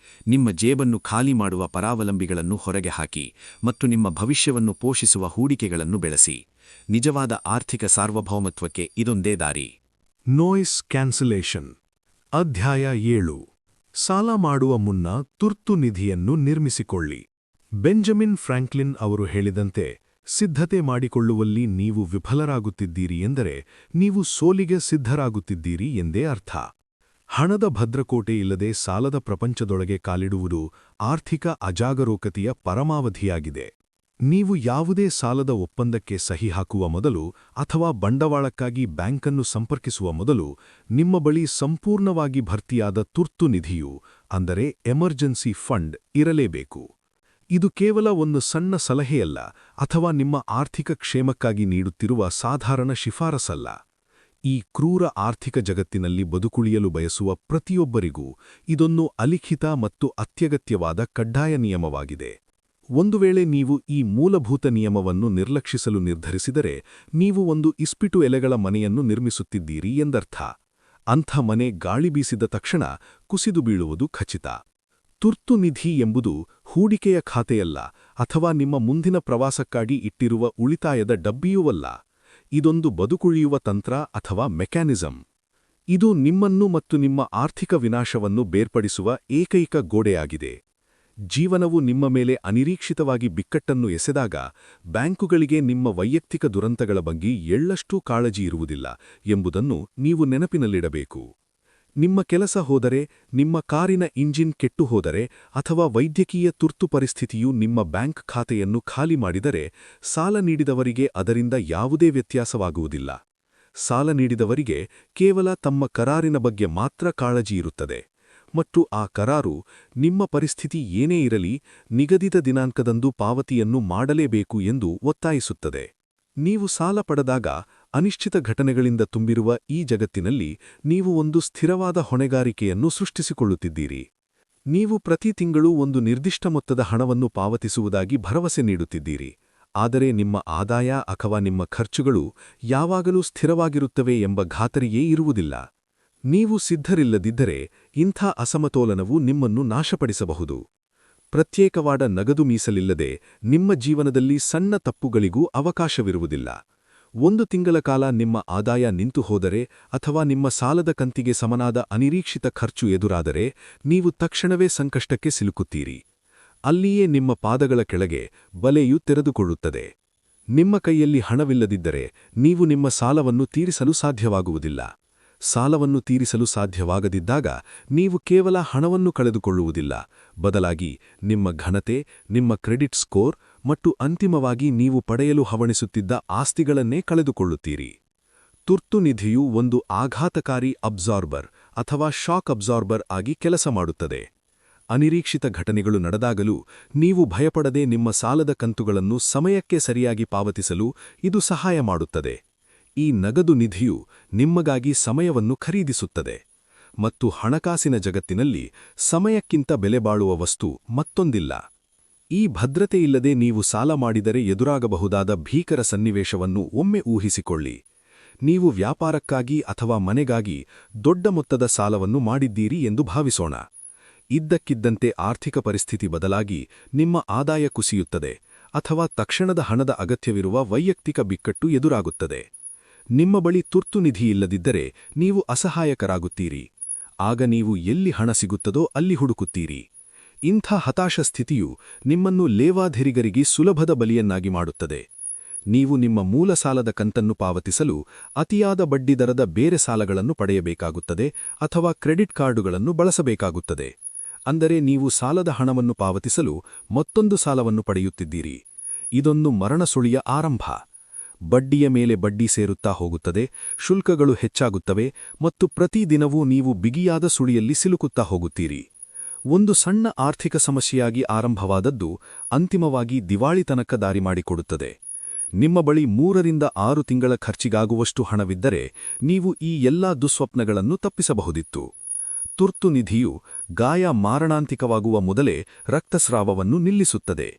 ನಿಮ್ಮ ಜೇಬನ್ನು ಖಾಲಿ ಮಾಡುವ ಪರಾವಲಂಬಿಗಳನ್ನು ಹೊರಗೆ ಹಾಕಿ ಮತ್ತು ನಿಮ್ಮ ಭವಿಷ್ಯವನ್ನು ಪೋಷಿಸುವ ಹೂಡಿಕೆಗಳನ್ನು ಬೆಳೆಸಿ. ನಿಜವಾದ ಆರ್ಥಿಕ ಸಾರ್ವಭೌಮತ್ವಕ್ಕೆ ಇದೊಂದೇ ದಾರಿ. Noise cancellation. ಅಧ್ಯಾಯ 7. ಸಾಲ ಮಾಡುವ ಮುನ್ನ ತುರ್ತು ನಿಧಿಯನ್ನು ನಿರ್ಮಿಸಿಕೊಳ್ಳಿ. ಬೆಂಜಮಿನ್ ಫ್ರಾಂಕ್ಲಿನ್ ಅವರು ಹೇಳಿದಂತೆ, ಸಿದ್ಧತೆ ಮಾಡಿಕೊಳ್ಳುವಲ್ಲಿ ನೀವು ವಿಫಲರಾಗುತ್ತಿದ್ದೀರಿ ಎಂದರೆ ನೀವು ಸೋಲಿಗೆ ಸಿದ್ಧರಾಗುತ್ತಿದ್ದೀರಿ ಎಂದೇ ಅರ್ಥ. ಹಣದ ಭದ್ರಕೋಟೆ ಇಲ್ಲದೆ ಸಾಲದ ಪ್ರಪಂಚದೊಳಗೆ ಕಾಲಿಡುವುದು ಆರ್ಥಿಕ ಅಜಾಗರೂಕತೆಯ ಪರಮಾವಧಿಯಾಗಿದೆ. ನೀವು ಯಾವುದೇ ಸಾಲದ ಒಪ್ಪಂದಕ್ಕೆ ಸಹಿ ಹಾಕುವ ಮೊದಲು ಅಥವಾ ಬಂಡವಾಳಕ್ಕಾಗಿ ಬ್ಯಾಂಕನ್ನು ಸಂಪರ್ಕಿಸುವ ಮೊದಲು ನಿಮ್ಮ ಬಳಿ ಸಂಪೂರ್ಣವಾಗಿ ಭರ್ತಿಯಾದ ತುರ್ತು ನಿಧಿಯು, ಅಂದರೆ ಎಮರ್ಜೆನ್ಸಿ ಫಂಡ್, ಇರಲೇಬೇಕು. ಇದು ಕೇವಲ ಒಂದು ಸಣ್ಣ ಸಲಹೆಯಲ್ಲ ಅಥವಾ ನಿಮ್ಮ ಆರ್ಥಿಕ ಕ್ಷೇಮಕ್ಕಾಗಿ ನೀಡುತ್ತಿರುವ ಸಾಧಾರಣ ಶಿಫಾರಸಲ್ಲ. ಈ ಕ್ರೂರ ಆರ್ಥಿಕ ಜಗತ್ತಿನಲ್ಲಿ ಬದುಕುಳಿಯಲು ಬಯಸುವ ಪ್ರತಿಯೊಬ್ಬರಿಗೂ ಇದೊಂದು ಅಲಿಖಿತ ಮತ್ತು ಅತ್ಯಗತ್ಯವಾದ ಕಡ್ಡಾಯ ನಿಯಮವಾಗಿದೆ. ಒಂದು ವೇಳೆ ನೀವು ಈ ಮೂಲಭೂತ ನಿಯಮವನ್ನು ನಿರ್ಲಕ್ಷಿಸಲು ನಿರ್ಧರಿಸಿದರೆ ನೀವು ಒಂದು ಇಸ್ಪಿಟು ಎಲೆಗಳ ಮನೆಯನ್ನು ನಿರ್ಮಿಸುತ್ತಿದ್ದೀರಿ ಎಂದರ್ಥ. ಅಂಥ ಮನೆ ಗಾಳಿ ಬೀಸಿದ ತಕ್ಷಣ ಕುಸಿದು ಬೀಳುವುದು ಖಚಿತ. ತುರ್ತು ನಿಧಿ ಎಂಬುದು ಹೂಡಿಕೆಯ ಖಾತೆಯಲ್ಲ ಅಥವಾ ನಿಮ್ಮ ಮುಂದಿನ ಪ್ರವಾಸಕ್ಕಾಗಿ ಇಟ್ಟಿರುವ ಉಳಿತಾಯದ ಡಬ್ಬಿಯೂವಲ್ಲ. ಇದೊಂದು ಬದುಕುಳಿಯುವ ತಂತ್ರ ಅಥವಾ ಮೆಕ್ಯಾನಿಸಂ. ಇದು ನಿಮ್ಮನ್ನು ಮತ್ತು ನಿಮ್ಮ ಆರ್ಥಿಕ ವಿನಾಶವನ್ನು ಬೇರ್ಪಡಿಸುವ ಏಕೈಕ ಗೋಡೆಯಾಗಿದೆ. ಜೀವನವು ನಿಮ್ಮ ಮೇಲೆ ಅನಿರೀಕ್ಷಿತವಾಗಿ ಬಿಕ್ಕಟ್ಟನ್ನು ಎಸೆದಾಗ ಬ್ಯಾಂಕುಗಳಿಗೆ ನಿಮ್ಮ ವೈಯಕ್ತಿಕ ದುರಂತಗಳ ಬಗ್ಗೆ ಎಳ್ಳಷ್ಟೂ ಕಾಳಜಿ ಇರುವುದಿಲ್ಲ ಎಂಬುದನ್ನು ನೀವು ನೆನಪಿನಲ್ಲಿಡಬೇಕು. ನಿಮ್ಮ ಕೆಲಸ ಹೋದರೆ, ನಿಮ್ಮ ಕಾರಿನ ಇಂಜಿನ್ ಕೆಟ್ಟು ಹೋದರೆ ಅಥವಾ ವೈದ್ಯಕೀಯ ತುರ್ತು ಪರಿಸ್ಥಿತಿಯು ನಿಮ್ಮ ಬ್ಯಾಂಕ್ ಖಾತೆಯನ್ನು ಖಾಲಿ ಮಾಡಿದರೆ ಸಾಲ ನೀಡಿದವರಿಗೆ ಅದರಿಂದ ಯಾವುದೇ ವ್ಯತ್ಯಾಸವಾಗುವುದಿಲ್ಲ. ಸಾಲ ನೀಡಿದವರಿಗೆ ಕೇವಲ ತಮ್ಮ ಕರಾರಿನ ಬಗ್ಗೆ ಮಾತ್ರ ಕಾಳಜಿ ಇರುತ್ತದೆ ಮತ್ತು ಆ ಕರಾರು ನಿಮ್ಮ ಪರಿಸ್ಥಿತಿ ಏನೇ ಇರಲಿ ನಿಗದಿತ ದಿನಾಂಕದಂದು ಪಾವತಿಯನ್ನು ಮಾಡಲೇಬೇಕು ಎಂದು ಒತ್ತಾಯಿಸುತ್ತದೆ. ನೀವು ಸಾಲ ಪಡೆದಾಗ ಅನಿಶ್ಚಿತ ಘಟನೆಗಳಿಂದ ತುಂಬಿರುವ ಈ ಜಗತ್ತಿನಲ್ಲಿ ನೀವು ಒಂದು ಸ್ಥಿರವಾದ ಹೊಣೆಗಾರಿಕೆಯನ್ನು ಸೃಷ್ಟಿಸಿಕೊಳ್ಳುತ್ತಿದ್ದೀರಿ. ನೀವು ಪ್ರತಿ ತಿಂಗಳು ಒಂದು ನಿರ್ದಿಷ್ಟ ಮೊತ್ತದ ಹಣವನ್ನು ಪಾವತಿಸುವುದಾಗಿ ಭರವಸೆ ನೀಡುತ್ತಿದ್ದೀರಿ, ಆದರೆ ನಿಮ್ಮ ಆದಾಯ ಅಥವಾ ನಿಮ್ಮ ಖರ್ಚುಗಳು ಯಾವಾಗಲೂ ಸ್ಥಿರವಾಗಿರುತ್ತವೆ ಎಂಬ ಖಾತರಿಯೇ ಇರುವುದಿಲ್ಲ. ನೀವು ಸಿದ್ಧರಿಲ್ಲದಿದ್ದರೆ ಇಂಥ ಅಸಮತೋಲನವು ನಿಮ್ಮನ್ನು ನಾಶಪಡಿಸಬಹುದು. ಪ್ರತ್ಯೇಕವಾದ ನಗದು ಮೀಸಲಿಲ್ಲದೆ ನಿಮ್ಮ ಜೀವನದಲ್ಲಿ ಸಣ್ಣ ತಪ್ಪುಗಳಿಗೂ ಅವಕಾಶವಿರುವುದಿಲ್ಲ. ಒಂದು ತಿಂಗಳ ಕಾಲ ನಿಮ್ಮ ಆದಾಯ ನಿಂತು ಹೋದರೆ ಅಥವಾ ನಿಮ್ಮ ಸಾಲದ ಕಂತಿಗೆ ಸಮನಾದ ಅನಿರೀಕ್ಷಿತ ಖರ್ಚು ಎದುರಾದರೆ ನೀವು ತಕ್ಷಣವೇ ಸಂಕಷ್ಟಕ್ಕೆ ಸಿಲುಕುತ್ತೀರಿ. ಅಲ್ಲಿಯೇ ನಿಮ್ಮ ಪಾದಗಳ ಕೆಳಗೆ ಬಲೆಯು ತೆರೆದುಕೊಳ್ಳುತ್ತದೆ. ನಿಮ್ಮ ಕೈಯಲ್ಲಿ ಹಣವಿಲ್ಲದಿದ್ದರೆ ನೀವು ನಿಮ್ಮ ಸಾಲವನ್ನು ತೀರಿಸಲು ಸಾಧ್ಯವಾಗುವುದಿಲ್ಲ. ಸಾಲವನ್ನು ತೀರಿಸಲು ಸಾಧ್ಯವಾಗದಿದ್ದಾಗ ನೀವು ಕೇವಲ ಹಣವನ್ನು ಕಳೆದುಕೊಳ್ಳುವುದಿಲ್ಲ, ಬದಲಾಗಿ ನಿಮ್ಮ ಘನತೆ, ನಿಮ್ಮ ಕ್ರೆಡಿಟ್ ಸ್ಕೋರ್ ಮತ್ತು ಅಂತಿಮವಾಗಿ ನೀವು ಪಡೆಯಲು ಹವಣಿಸುತ್ತಿದ್ದ ಆಸ್ತಿಗಳನ್ನೇ ಕಳೆದುಕೊಳ್ಳುತ್ತೀರಿ. ತುರ್ತು ನಿಧಿಯು ಒಂದು ಆಘಾತಕಾರಿ ಅಬ್ಸಾರ್ಬರ್ ಅಥವಾ ಶಾಕ್ ಅಬ್ಸಾರ್ಬರ್ ಆಗಿ ಕೆಲಸ ಮಾಡುತ್ತದೆ. ಅನಿರೀಕ್ಷಿತ ಘಟನೆಗಳು ನಡೆದಾಗಲೂ ನೀವು ಭಯಪಡದೆ ನಿಮ್ಮ ಸಾಲದ ಕಂತುಗಳನ್ನು ಸಮಯಕ್ಕೆ ಸರಿಯಾಗಿ ಪಾವತಿಸಲು ಇದು ಸಹಾಯ ಮಾಡುತ್ತದೆ. ಈ ನಗದು ನಿಧಿಯು ನಿಮಗಾಗಿ ಸಮಯವನ್ನು ಖರೀದಿಸುತ್ತದೆ ಮತ್ತು ಹಣಕಾಸಿನ ಜಗತ್ತಿನಲ್ಲಿ ಸಮಯಕ್ಕಿಂತ ಬೆಲೆಬಾಳುವ ವಸ್ತು ಮತ್ತೊಂದಿಲ್ಲ. ಈ ಭದ್ರತೆಯಿಲ್ಲದೆ ನೀವು ಸಾಲ ಮಾಡಿದರೆ ಎದುರಾಗಬಹುದಾದ ಭೀಕರ ಸನ್ನಿವೇಶವನ್ನು ಒಮ್ಮೆ ಊಹಿಸಿಕೊಳ್ಳಿ. ನೀವು ವ್ಯಾಪಾರಕ್ಕಾಗಿ ಅಥವಾ ಮನೆಗಾಗಿ ದೊಡ್ಡ ಮೊತ್ತದ ಸಾಲವನ್ನು ಮಾಡಿದ್ದೀರಿ ಎಂದು ಭಾವಿಸೋಣ. ಇದ್ದಕ್ಕಿದ್ದಂತೆ ಆರ್ಥಿಕ ಪರಿಸ್ಥಿತಿ ಬದಲಾಗಿ ನಿಮ್ಮ ಆದಾಯ ಕುಸಿಯುತ್ತದೆ ಅಥವಾ ತಕ್ಷಣದ ಹಣದ ಅಗತ್ಯವಿರುವ ವೈಯಕ್ತಿಕ ಬಿಕ್ಕಟ್ಟು ಎದುರಾಗುತ್ತದೆ. ನಿಮ್ಮ ಬಳಿ ತುರ್ತು ನಿಧಿ ಇಲ್ಲದಿದ್ದರೆ ನೀವು ಅಸಹಾಯಕರಾಗುತ್ತೀರಿ. ಆಗ ನೀವು ಎಲ್ಲಿ ಹಣ ಸಿಗುತ್ತದೋ ಅಲ್ಲಿ ಹುಡುಕುತ್ತೀರಿ. ಇಂಥ ಹತಾಶ ಸ್ಥಿತಿಯು ನಿಮ್ಮನ್ನು ಲೇವಾಧೆರಿಗರಿಗೆ ಸುಲಭದ ಬಲಿಯನ್ನಾಗಿ ಮಾಡುತ್ತದೆ. ನೀವು ನಿಮ್ಮ ಮೂಲ ಸಾಲದ ಕಂತನ್ನು ಪಾವತಿಸಲು ಅತಿಯಾದ ಬಡ್ಡಿದರದ ಬೇರೆ ಸಾಲಗಳನ್ನು ಪಡೆಯಬೇಕಾಗುತ್ತದೆ ಅಥವಾ ಕ್ರೆಡಿಟ್ ಕಾರ್ಡುಗಳನ್ನು ಬಳಸಬೇಕಾಗುತ್ತದೆ. ಅಂದರೆ ನೀವು ಸಾಲದ ಹಣವನ್ನು ಪಾವತಿಸಲು ಮತ್ತೊಂದು ಸಾಲವನ್ನು ಪಡೆಯುತ್ತಿದ್ದೀರಿ. ಇದೊಂದು ಮರಣಸುಳಿಯ ಆರಂಭ. ಬಡ್ಡಿಯ ಮೇಲೆ ಬಡ್ಡಿ ಸೇರುತ್ತಾ ಹೋಗುತ್ತದೆ, ಶುಲ್ಕಗಳು ಹೆಚ್ಚಾಗುತ್ತವೆ ಮತ್ತು ಪ್ರತಿದಿನವೂ ನೀವು ಬಿಗಿಯಾದ ಸುಳಿಯಲ್ಲಿ ಸಿಲುಕುತ್ತಾ ಹೋಗುತ್ತೀರಿ. ಒಂದು ಸಣ್ಣ ಆರ್ಥಿಕ ಸಮಸ್ಯೆಯಾಗಿ ಆರಂಭವಾದದ್ದು ಅಂತಿಮವಾಗಿ ದಿವಾಳಿತನಕ ದಾರಿ ಮಾಡಿಕೊಡುತ್ತದೆ. ನಿಮ್ಮ ಬಳಿ 3 ರಿಂದ 6 ತಿಂಗಳ ಖರ್ಚಿಗಾಗುವಷ್ಟು ಹಣವಿದ್ದರೆ ನೀವು ಈ ಎಲ್ಲಾ ದುಸ್ವಪ್ನಗಳನ್ನು ತಪ್ಪಿಸಬಹುದಿತ್ತು. ತುರ್ತು ನಿಧಿಯು ಗಾಯ ಮಾರಣಾಂತಿಕವಾಗುವ ಮೊದಲೇ ರಕ್ತಸ್ರಾವವನ್ನು ನಿಲ್ಲಿಸುತ್ತದೆ.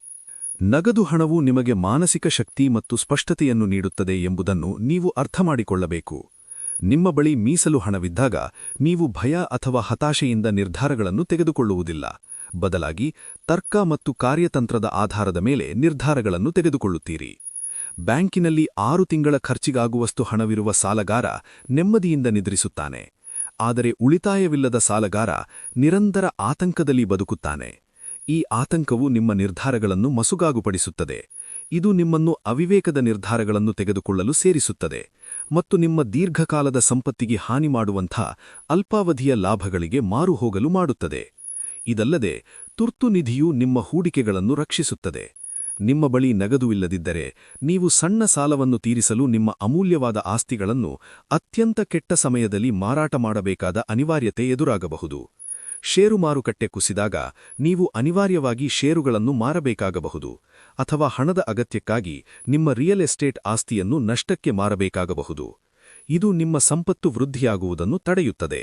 ನಗದು ಹಣವು ನಿಮಗೆ ಮಾನಸಿಕ ಶಕ್ತಿ ಮತ್ತು ಸ್ಪಷ್ಟತೆಯನ್ನು ನೀಡುತ್ತದೆ ಎಂಬುದನ್ನು ನೀವು ಅರ್ಥಮಾಡಿಕೊಳ್ಳಬೇಕು. ನಿಮ್ಮ ಬಳಿ ಮೀಸಲು ಹಣವಿದ್ದಾಗ ನೀವು ಭಯ ಅಥವಾ ಹತಾಶೆಯಿಂದ ನಿರ್ಧಾರಗಳನ್ನು ತೆಗೆದುಕೊಳ್ಳುವುದಿಲ್ಲ. ಬದಲಾಗಿ ತರ್ಕ ಮತ್ತು ಕಾರ್ಯತಂತ್ರದ ಆಧಾರದ ಮೇಲೆ ನಿರ್ಧಾರಗಳನ್ನು ತೆಗೆದುಕೊಳ್ಳುತ್ತೀರಿ. ಬ್ಯಾಂಕಿನಲ್ಲಿ 6 ತಿಂಗಳ ಖರ್ಚಿಗಾಗುವಷ್ಟು ಹಣವಿರುವ ಸಾಲಗಾರ ನೆಮ್ಮದಿಯಿಂದ ನಿದ್ರಿಸುತ್ತಾನೆ. ಆದರೆ ಉಳಿತಾಯವಿಲ್ಲದ ಸಾಲಗಾರ ನಿರಂತರ ಆತಂಕದಲ್ಲಿ ಬದುಕುತ್ತಾನೆ. ಈ ಆತಂಕವು ನಿಮ್ಮ ನಿರ್ಧಾರಗಳನ್ನು ಮಸುಗಾಗುಪಡಿಸುತ್ತದೆ. ಇದು ನಿಮ್ಮನ್ನು ಅವಿವೇಕದ ನಿರ್ಧಾರಗಳನ್ನು ತೆಗೆದುಕೊಳ್ಳಲು ಸೇರಿಸುತ್ತದೆ ಮತ್ತು ನಿಮ್ಮ ದೀರ್ಘಕಾಲದ ಸಂಪತ್ತಿಗೆ ಹಾನಿ ಮಾಡುವಂಥ ಅಲ್ಪಾವಧಿಯ ಲಾಭಗಳಿಗೆ ಮಾರುಹೋಗಲು ಮಾಡುತ್ತದೆ. ಇದಲ್ಲದೆ ತುರ್ತು ನಿಧಿಯು ನಿಮ್ಮ ಹೂಡಿಕೆಗಳನ್ನು ರಕ್ಷಿಸುತ್ತದೆ. ನಿಮ್ಮ ಬಳಿ ನಗದು ಇಲ್ಲದಿದ್ದರೆ ನೀವು ಸಣ್ಣ ಸಾಲವನ್ನು ತೀರಿಸಲು ನಿಮ್ಮ ಅಮೂಲ್ಯವಾದ ಆಸ್ತಿಗಳನ್ನು ಅತ್ಯಂತ ಕೆಟ್ಟ ಸಮಯದಲ್ಲಿ ಮಾರಾಟ ಮಾಡಬೇಕಾದ ಅನಿವಾರ್ಯತೆ ಎದುರಾಗಬಹುದು. ಷೇರು ಮಾರುಕಟ್ಟೆ ಕುಸಿದಾಗ ನೀವು ಅನಿವಾರ್ಯವಾಗಿ ಷೇರುಗಳನ್ನು ಮಾರಬೇಕಾಗಬಹುದು ಅಥವಾ ಹಣದ ಅಗತ್ಯಕ್ಕಾಗಿ ನಿಮ್ಮ ರಿಯಲ್ ಎಸ್ಟೇಟ್ ಆಸ್ತಿಯನ್ನು ನಷ್ಟಕ್ಕೆ ಮಾರಬೇಕಾಗಬಹುದು. ಇದು ನಿಮ್ಮ ಸಂಪತ್ತು ವೃದ್ಧಿಯಾಗುವುದನ್ನು ತಡೆಯುತ್ತದೆ.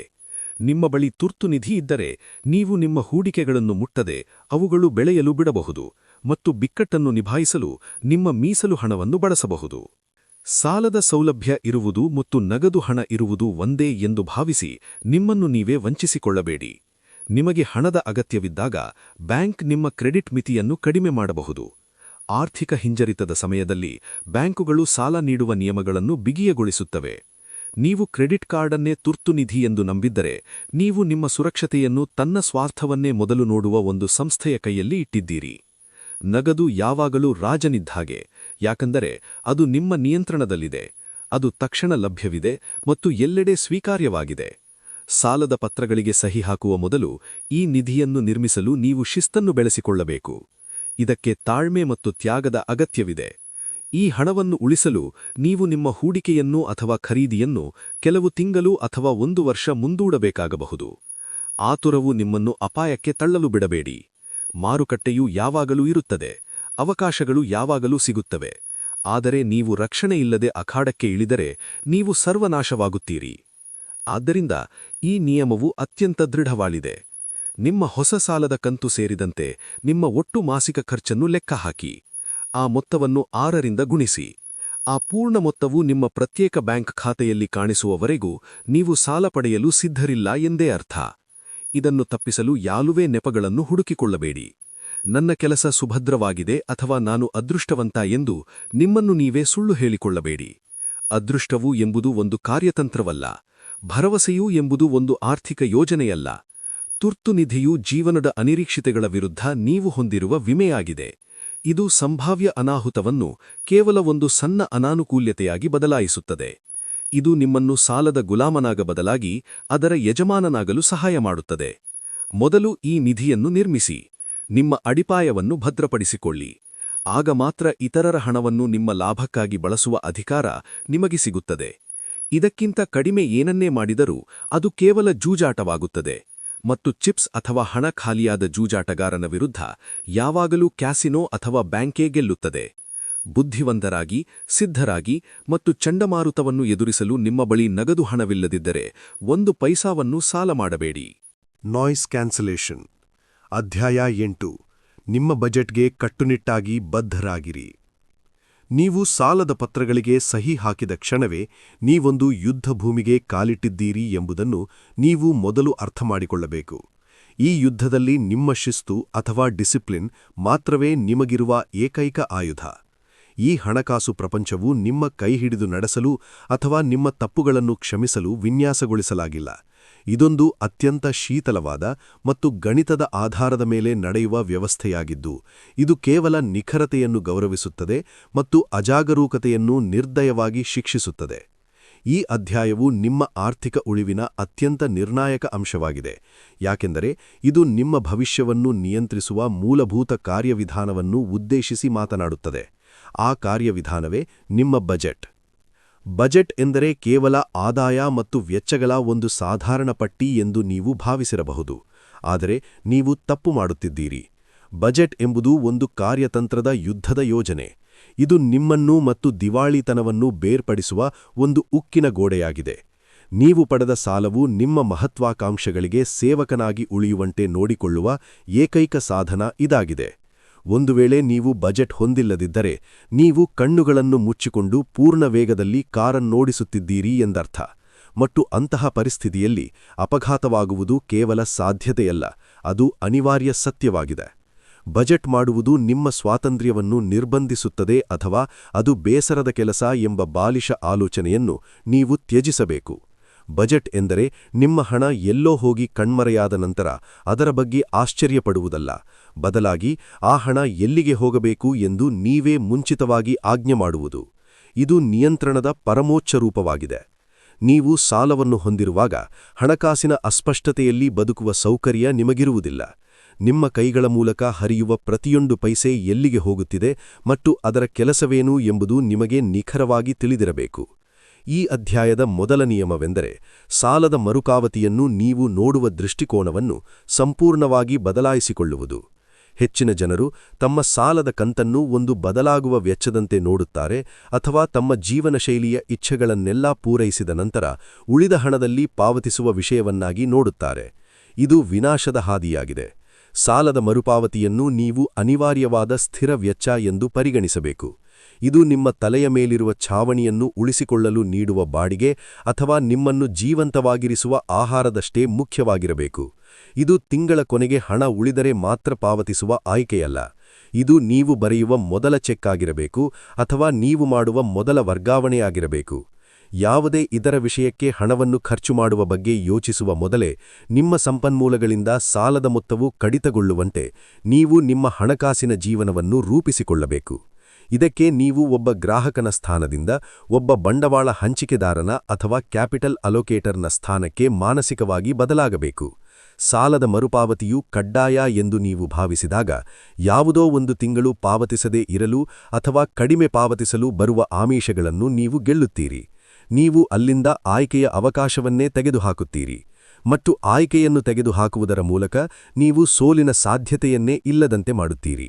ನಿಮ್ಮ ಬಳಿ ತುರ್ತು ನಿಧಿ ಇದ್ದರೆ ನೀವು ನಿಮ್ಮ ಹೂಡಿಕೆಗಳನ್ನು ಮುಟ್ಟದೆ ಅವುಗಳು ಬೆಳೆಯಲು ಬಿಡಬಹುದು ಮತ್ತು ಬಿಕ್ಕಟ್ಟನ್ನು ನಿಭಾಯಿಸಲು ನಿಮ್ಮ ಮೀಸಲು ಹಣವನ್ನು ಬಳಸಬಹುದು. ಸಾಲದ ಸೌಲಭ್ಯ ಇರುವುದು ಮತ್ತು ನಗದು ಹಣ ಇರುವುದು ಒಂದೇ ಎಂದು ಭಾವಿಸಿ ನಿಮ್ಮನ್ನು ನೀವೇ ವಂಚಿಸಿಕೊಳ್ಳಬೇಡಿ. ನಿಮಗೆ ಹಣದ ಅಗತ್ಯವಿದ್ದಾಗ ಬ್ಯಾಂಕ್ ನಿಮ್ಮ ಕ್ರೆಡಿಟ್ ಮಿತಿಯನ್ನು ಕಡಿಮೆ ಮಾಡಬಹುದು. ಆರ್ಥಿಕ ಹಿಂಜರಿತದ ಸಮಯದಲ್ಲಿ ಬ್ಯಾಂಕುಗಳು ಸಾಲ ನೀಡುವ ನಿಯಮಗಳನ್ನು ಬಿಗಿಯಗೊಳಿಸುತ್ತವೆ. ನೀವು ಕ್ರೆಡಿಟ್ ಕಾರ್ಡನ್ನೇ ತುರ್ತು ನಿಧಿ ಎಂದು ನಂಬಿದ್ದರೆ ನೀವು ನಿಮ್ಮ ಸುರಕ್ಷತೆಯನ್ನು ತನ್ನ ಸ್ವಾರ್ಥವನ್ನೇ ಮೊದಲು ನೋಡುವ ಒಂದು ಸಂಸ್ಥೆಯ ಕೈಯಲ್ಲಿ ಇಟ್ಟಿದ್ದೀರಿ. ನಗದು ಯಾವಾಗಲೂ ರಾಜನಿದ್ದಾಗೆ, ಯಾಕಂದರೆ ಅದು ನಿಮ್ಮ ನಿಯಂತ್ರಣದಲ್ಲಿದೆ, ಅದು ತಕ್ಷಣ ಲಭ್ಯವಿದೆ ಮತ್ತು ಎಲ್ಲೆಡೆ ಸ್ವೀಕಾರ್ಯವಾಗಿದೆ. ಸಾಲದ ಪತ್ರಗಳಿಗೆ ಸಹಿ ಹಾಕುವ ಮೊದಲು ಈ ನಿಧಿಯನ್ನು ನಿರ್ಮಿಸಲು ನೀವು ಶಿಸ್ತನ್ನು ಬೆಳೆಸಿಕೊಳ್ಳಬೇಕು. ಇದಕ್ಕೆ ತಾಳ್ಮೆ ಮತ್ತು ತ್ಯಾಗದ ಅಗತ್ಯವಿದೆ. ಈ ಹಣವನ್ನು ಉಳಿಸಲು ನೀವು ನಿಮ್ಮ ಹೂಡಿಕೆಯನ್ನು ಅಥವಾ ಖರೀದಿಯನ್ನು ಕೆಲವು ತಿಂಗಳು ಅಥವಾ 1 ವರ್ಷ ಮುಂದೂಡಬೇಕಾಗಬಹುದು. ಆತುರವು ನಿಮ್ಮನ್ನು ಅಪಾಯಕ್ಕೆ ತಳ್ಳಲು ಬಿಡಬೇಡಿ. ಮಾರುಕಟ್ಟೆಯು ಯಾವಾಗಲೂ ಇರುತ್ತದೆ, ಅವಕಾಶಗಳು ಯಾವಾಗಲೂ ಸಿಗುತ್ತವೆ. ಆದರೆ ನೀವು ರಕ್ಷಣೆಯಿಲ್ಲದೆ ಅಖಾಡಕ್ಕೆ ಇಳಿದರೆ ನೀವು ಸರ್ವನಾಶವಾಗುತ್ತೀರಿ. ಆದ್ದರಿಂದ ಈ ನಿಯಮವು ಅತ್ಯಂತ ದೃಢವಾಗಿದೆ. ನಿಮ್ಮ ಹೊಸ ಸಾಲದ ಕಂತು ಸೇರಿದಂತೆ ನಿಮ್ಮ ಒಟ್ಟು ಮಾಸಿಕ ಖರ್ಚನ್ನು ಲೆಕ್ಕಹಾಕಿ. ಆ ಮೊತ್ತವನ್ನು 6ರಿಂದ ಗುಣಿಸಿ. ಆ ಪೂರ್ಣ ಮೊತ್ತವು ನಿಮ್ಮ ಪ್ರತ್ಯೇಕ ಬ್ಯಾಂಕ್ ಖಾತೆಯಲ್ಲಿ ಕಾಣಿಸುವವರೆಗೂ ನೀವು ಸಾಲ ಪಡೆಯಲು ಸಿದ್ಧರಿಲ್ಲ ಎಂದೇ ಅರ್ಥ. ಇದನ್ನು ತಪ್ಪಿಸಲು ಯಾಲುವೆ ನೆಪಗಳನ್ನು ಹುಡುಕಿಕೊಳ್ಳಬೇಡಿ. ನನ್ನ ಕೆಲಸ ಸುಭದ್ರವಾಗಿದೆ ಅಥವಾ ನಾನು ಅದೃಷ್ಟವಂತ ಎಂದು ನಿಮ್ಮನ್ನು ನೀವೇ ಸುಳ್ಳು ಹೇಳಿಕೊಳ್ಳಬೇಡಿ. ಅದೃಷ್ಟವು ಎಂಬುದು ಒಂದು ಕಾರ್ಯತಂತ್ರವಲ್ಲ. ಭರವಸೆಯೂ ಎಂಬುದು ಒಂದು ಆರ್ಥಿಕ ಯೋಜನೆಯಲ್ಲ. ತುರ್ತು ನಿಧಿಯು ಜೀವನದ ಅನಿರೀಕ್ಷಿತೆಗಳ ವಿರುದ್ಧ ನೀವು ಹೊಂದಿರುವ ವಿಮೆಯಾಗಿದೆ. ಇದು ಸಂಭಾವ್ಯ ಅನಾಹುತವನ್ನು ಕೇವಲ ಒಂದು ಸಣ್ಣ ಅನಾನುಕೂಲ್ಯತೆಯಾಗಿ ಬದಲಾಯಿಸುತ್ತದೆ. ಇದು ನಿಮ್ಮನ್ನು ಸಾಲದ ಗುಲಾಮನಾಗ ಬದಲಾಗಿ ಅದರ ಯಜಮಾನನಾಗಲು ಸಹಾಯ ಮಾಡುತ್ತದೆ. ಮೊದಲು ಈ ನಿಧಿಯನ್ನು ನಿರ್ಮಿಸಿ. ನಿಮ್ಮ ಅಡಿಪಾಯವನ್ನು ಭದ್ರಪಡಿಸಿಕೊಳ್ಳಿ. ಆಗ ಮಾತ್ರ ಇತರರ ಹಣವನ್ನು ನಿಮ್ಮ ಲಾಭಕ್ಕಾಗಿ ಬಳಸುವ ಅಧಿಕಾರ ನಿಮಗೆ ಸಿಗುತ್ತದೆ. ಇದಕ್ಕಿಂತ ಕಡಿಮೆ ಏನನ್ನೇ ಮಾಡಿದರೂ ಅದು ಕೇವಲ ಜೂಜಾಟವಾಗುತ್ತದೆ ಮತ್ತು ಚಿಪ್ಸ್ ಅಥವಾ ಹಣ ಖಾಲಿಯಾದ ಜೂಜಾಟಗಾರನ ವಿರುದ್ಧ ಯಾವಾಗಲೂ ಕ್ಯಾಸಿನೋ ಅಥವಾ ಬ್ಯಾಂಕೇ ಗೆಲ್ಲುತ್ತದೆ. ಬುದ್ಧಿವಂತರಾಗಿ, ಸಿದ್ಧರಾಗಿ ಮತ್ತು ಚಂಡಮಾರುತವನ್ನು ಎದುರಿಸಲು ನಿಮ್ಮ ಬಳಿ ನಗದು ಹಣವಿಲ್ಲದಿದ್ದರೆ 1 ಪೈಸಾವನ್ನೂ ಸಾಲ ಮಾಡಬೇಡಿ. Noise cancellation. ಅಧ್ಯಾಯ 8. ನಿಮ್ಮ ಬಜೆಟ್ಗೆ ಕಟ್ಟುನಿಟ್ಟಾಗಿ ಬದ್ಧರಾಗಿರಿ. ನೀವು ಸಾಲದ ಪತ್ರಗಳಿಗೆ ಸಹಿ ಹಾಕಿದ ಕ್ಷಣವೇ ನೀವೊಂದು ಯುದ್ಧ ಭೂಮಿಗೆ ಕಾಲಿಟ್ಟಿದ್ದೀರಿ ಎಂಬುದನ್ನು ನೀವು ಮೊದಲು ಅರ್ಥಮಾಡಿಕೊಳ್ಳಬೇಕು. ಈ ಯುದ್ಧದಲ್ಲಿ ನಿಮ್ಮ ಶಿಸ್ತು ಅಥವಾ ಡಿಸಿಪ್ಲಿನ್ ಮಾತ್ರವೇ ನಿಮಗಿರುವ ಏಕೈಕ ಆಯುಧ. ಈ ಹಣಕಾಸು ಪ್ರಪಂಚವು ನಿಮ್ಮ ಕೈಹಿಡಿದು ನಡೆಸಲು ಅಥವಾ ನಿಮ್ಮ ತಪ್ಪುಗಳನ್ನು ಕ್ಷಮಿಸಲು ವಿನ್ಯಾಸಗೊಳಿಸಲಾಗಿಲ್ಲ. ಇದೊಂದು ಅತ್ಯಂತ ಶೀತಲವಾದ ಮತ್ತು ಗಣಿತದ ಆಧಾರದ ಮೇಲೆ ನಡೆಯುವ ವ್ಯವಸ್ಥೆಯಾಗಿದ್ದು, ಇದು ಕೇವಲ ನಿಖರತೆಯನ್ನು ಗೌರವಿಸುತ್ತದೆ ಮತ್ತು ಅಜಾಗರೂಕತೆಯನ್ನು ನಿರ್ದಯವಾಗಿ ಶಿಕ್ಷಿಸುತ್ತದೆ. ಈ ಅಧ್ಯಾಯವು ನಿಮ್ಮ ಆರ್ಥಿಕ ಉಳಿವಿನ ಅತ್ಯಂತ ನಿರ್ಣಾಯಕ ಅಂಶವಾಗಿದೆ, ಯಾಕೆಂದರೆ ಇದು ನಿಮ್ಮ ಭವಿಷ್ಯವನ್ನು ನಿಯಂತ್ರಿಸುವ ಮೂಲಭೂತ ಕಾರ್ಯವಿಧಾನವನ್ನು ಉದ್ದೇಶಿಸಿ ಮಾತನಾಡುತ್ತದೆ. ಆ ಕಾರ್ಯವಿಧಾನವೇ ನಿಮ್ಮ ಬಜೆಟ್. ಬಜೆಟ್ ಎಂದರೆ ಕೇವಲ ಆದಾಯ ಮತ್ತು ವೆಚ್ಚಗಳ ಒಂದು ಸಾಧಾರಣ ಪಟ್ಟಿ ಎಂದು ನೀವು ಭಾವಿಸಿರಬಹುದು, ಆದರೆ ನೀವು ತಪ್ಪು ಮಾಡುತ್ತಿದ್ದೀರಿ. ಬಜೆಟ್ ಎಂಬುದು ಒಂದು ಕಾರ್ಯತಂತ್ರದ ಯುದ್ಧದ ಯೋಜನೆ. ಇದು ನಿಮ್ಮನ್ನು ಮತ್ತು ದಿವಾಳಿತನವನ್ನು ಬೇರ್ಪಡಿಸುವ ಒಂದು ಉಕ್ಕಿನ ಗೋಡೆಯಾಗಿದೆ. ನೀವು ಪಡೆದ ಸಾಲವು ನಿಮ್ಮ ಮಹತ್ವಾಕಾಂಕ್ಷೆಗಳಿಗೆ ಸೇವಕನಾಗಿ ಉಳಿಯುವಂತೆ ನೋಡಿಕೊಳ್ಳುವ ಏಕೈಕ ಸಾಧನ ಇದಾಗಿದೆ. ಒಂದು ವೇಳೆ ನೀವು ಬಜೆಟ್ ಹೊಂದಿಲ್ಲದಿದ್ದರೆ, ನೀವು ಕಣ್ಣುಗಳನ್ನು ಮುಚ್ಚಿಕೊಂಡು ಪೂರ್ಣ ವೇಗದಲ್ಲಿ ಕಾರನ್ನೋಡಿಸುತ್ತಿದ್ದೀರಿ ಎಂದರ್ಥ. ಮತ್ತು ಅಂತಹ ಪರಿಸ್ಥಿತಿಯಲ್ಲಿ ಅಪಘಾತವಾಗುವುದು ಕೇವಲ ಸಾಧ್ಯತೆಯಲ್ಲ, ಅದು ಅನಿವಾರ್ಯ ಸತ್ಯವಾಗಿದೆ. ಬಜೆಟ್ ಮಾಡುವುದು ನಿಮ್ಮ ಸ್ವಾತಂತ್ರ್ಯವನ್ನು ನಿರ್ಬಂಧಿಸುತ್ತದೆ ಅಥವಾ ಅದು ಬೇಸರದ ಕೆಲಸ ಎಂಬ ಬಾಲಿಶ ಆಲೋಚನೆಯನ್ನು ನೀವು ತ್ಯಜಿಸಬೇಕು. ಬಜೆಟ್ ಎಂದರೆ ನಿಮ್ಮ ಹಣ ಎಲ್ಲೋ ಹೋಗಿ ಕಣ್ಮರೆಯಾದ ನಂತರ ಅದರ ಬಗ್ಗೆ ಆಶ್ಚರ್ಯಪಡುವುದಲ್ಲ, ಬದಲಾಗಿ ಆ ಹಣ ಎಲ್ಲಿಗೆ ಹೋಗಬೇಕು ಎಂದು ನೀವೇ ಮುಂಚಿತವಾಗಿ ಆಜ್ಞೆ ಮಾಡುವುದು. ಇದು ನಿಯಂತ್ರಣದ ಪರಮೋಚ್ಚ ರೂಪವಾಗಿದೆ. ನೀವು ಸಾಲವನ್ನು ಹೊಂದಿರುವಾಗ ಹಣಕಾಸಿನ ಅಸ್ಪಷ್ಟತೆಯಲ್ಲಿ ಬದುಕುವ ಸೌಕರ್ಯ ನಿಮಗಿರುವುದಿಲ್ಲ. ನಿಮ್ಮ ಕೈಗಳ ಮೂಲಕ ಹರಿಯುವ ಪ್ರತಿಯೊಂದು ಪೈಸೆ ಎಲ್ಲಿಗೆ ಹೋಗುತ್ತಿದೆ ಮತ್ತು ಅದರ ಕೆಲಸವೇನು ಎಂಬುದು ನಿಮಗೆ ನಿಖರವಾಗಿ ತಿಳಿದಿರಬೇಕು. ಈ ಅಧ್ಯಾಯದ ಮೊದಲ ನಿಯಮವೆಂದರೆ, ಸಾಲದ ಮರುಪಾವತಿಯನ್ನು ನೀವು ನೋಡುವ ದೃಷ್ಟಿಕೋನವನ್ನು ಸಂಪೂರ್ಣವಾಗಿ ಬದಲಾಯಿಸಿಕೊಳ್ಳುವುದು. ಹೆಚ್ಚಿನ ಜನರು ತಮ್ಮ ಸಾಲದ ಕಂತನ್ನು ಒಂದು ಬದಲಾಗುವ ವೆಚ್ಚದಂತೆ ನೋಡುತ್ತಾರೆ ಅಥವಾ ತಮ್ಮ ಜೀವನಶೈಲಿಯ ಇಚ್ಛೆಗಳನ್ನೆಲ್ಲ ಪೂರೈಸಿದ ನಂತರ ಉಳಿದ ಹಣದಲ್ಲಿ ಪಾವತಿಸುವ ವಿಷಯವನ್ನಾಗಿ ನೋಡುತ್ತಾರೆ. ಇದು ವಿನಾಶದ ಹಾದಿಯಾಗಿದೆ. ಸಾಲದ ಮರುಪಾವತಿಯನ್ನು ನೀವು ಅನಿವಾರ್ಯವಾದ ಸ್ಥಿರ ವೆಚ್ಚ ಎಂದು ಪರಿಗಣಿಸಬೇಕು. ಇದು ನಿಮ್ಮ ತಲೆಯ ಮೇಲಿರುವ ಛಾವಣಿಯನ್ನು ಉಳಿಸಿಕೊಳ್ಳಲು ನೀಡುವ ಬಾಡಿಗೆ ಅಥವಾ ನಿಮ್ಮನ್ನು ಜೀವಂತವಾಗಿರಿಸುವ ಆಹಾರದಷ್ಟೇ ಮುಖ್ಯವಾಗಿರಬೇಕು. ಇದು ತಿಂಗಳ ಕೊನೆಗೆ ಹಣ ಉಳಿದರೆ ಮಾತ್ರ ಪಾವತಿಸುವ ಆಯ್ಕೆಯಲ್ಲ. ಇದು ನೀವು ಬರೆಯುವ ಮೊದಲ ಚೆಕ್ ಆಗಿರಬೇಕು ಅಥವಾ ನೀವು ಮಾಡುವ ಮೊದಲ ವರ್ಗಾವಣೆಯಾಗಿರಬೇಕು. ಯಾವುದೇ ಇದರ ವಿಷಯಕ್ಕೆ ಹಣವನ್ನು ಖರ್ಚು ಮಾಡುವ ಬಗ್ಗೆ ಯೋಚಿಸುವ ಮೊದಲೇ ನಿಮ್ಮ ಸಂಪನ್ಮೂಲಗಳಿಂದ ಸಾಲದ ಮೊತ್ತವು ಕಡಿತಗೊಳ್ಳುವಂತೆ ನೀವು ನಿಮ್ಮ ಹಣಕಾಸಿನ ಜೀವನವನ್ನು ರೂಪಿಸಿಕೊಳ್ಳಬೇಕು. ಇದಕ್ಕೆ ನೀವು ಒಬ್ಬ ಗ್ರಾಹಕನ ಸ್ಥಾನದಿಂದ ಒಬ್ಬ ಬಂಡವಾಳ ಹಂಚಿಕೆದಾರನ ಅಥವಾ ಕ್ಯಾಪಿಟಲ್ ಅಲೋಕೇಟರ್ನ ಸ್ಥಾನಕ್ಕೆ ಮಾನಸಿಕವಾಗಿ ಬದಲಾಗಬೇಕು. ಸಾಲದ ಮರುಪಾವತಿಯು ಕಡ್ಡಾಯ ಎಂದು ನೀವು ಭಾವಿಸಿದಾಗ, ಯಾವುದೋ ಒಂದು ತಿಂಗಳು ಪಾವತಿಸದೇ ಇರಲು ಅಥವಾ ಕಡಿಮೆ ಪಾವತಿಸಲು ಬರುವ ಆಮಿಷಗಳನ್ನು ನೀವು ಗೆಲ್ಲುತ್ತೀರಿ. ನೀವು ಅಲ್ಲಿಂದ ಆಯ್ಕೆಯ ಅವಕಾಶವನ್ನೇ ತೆಗೆದುಹಾಕುತ್ತೀರಿ ಮತ್ತು ಆಯ್ಕೆಯನ್ನು ತೆಗೆದುಹಾಕುವುದರ ಮೂಲಕ ನೀವು ಸೋಲಿನ ಸಾಧ್ಯತೆಯನ್ನೇ ಇಲ್ಲದಂತೆ ಮಾಡುತ್ತೀರಿ.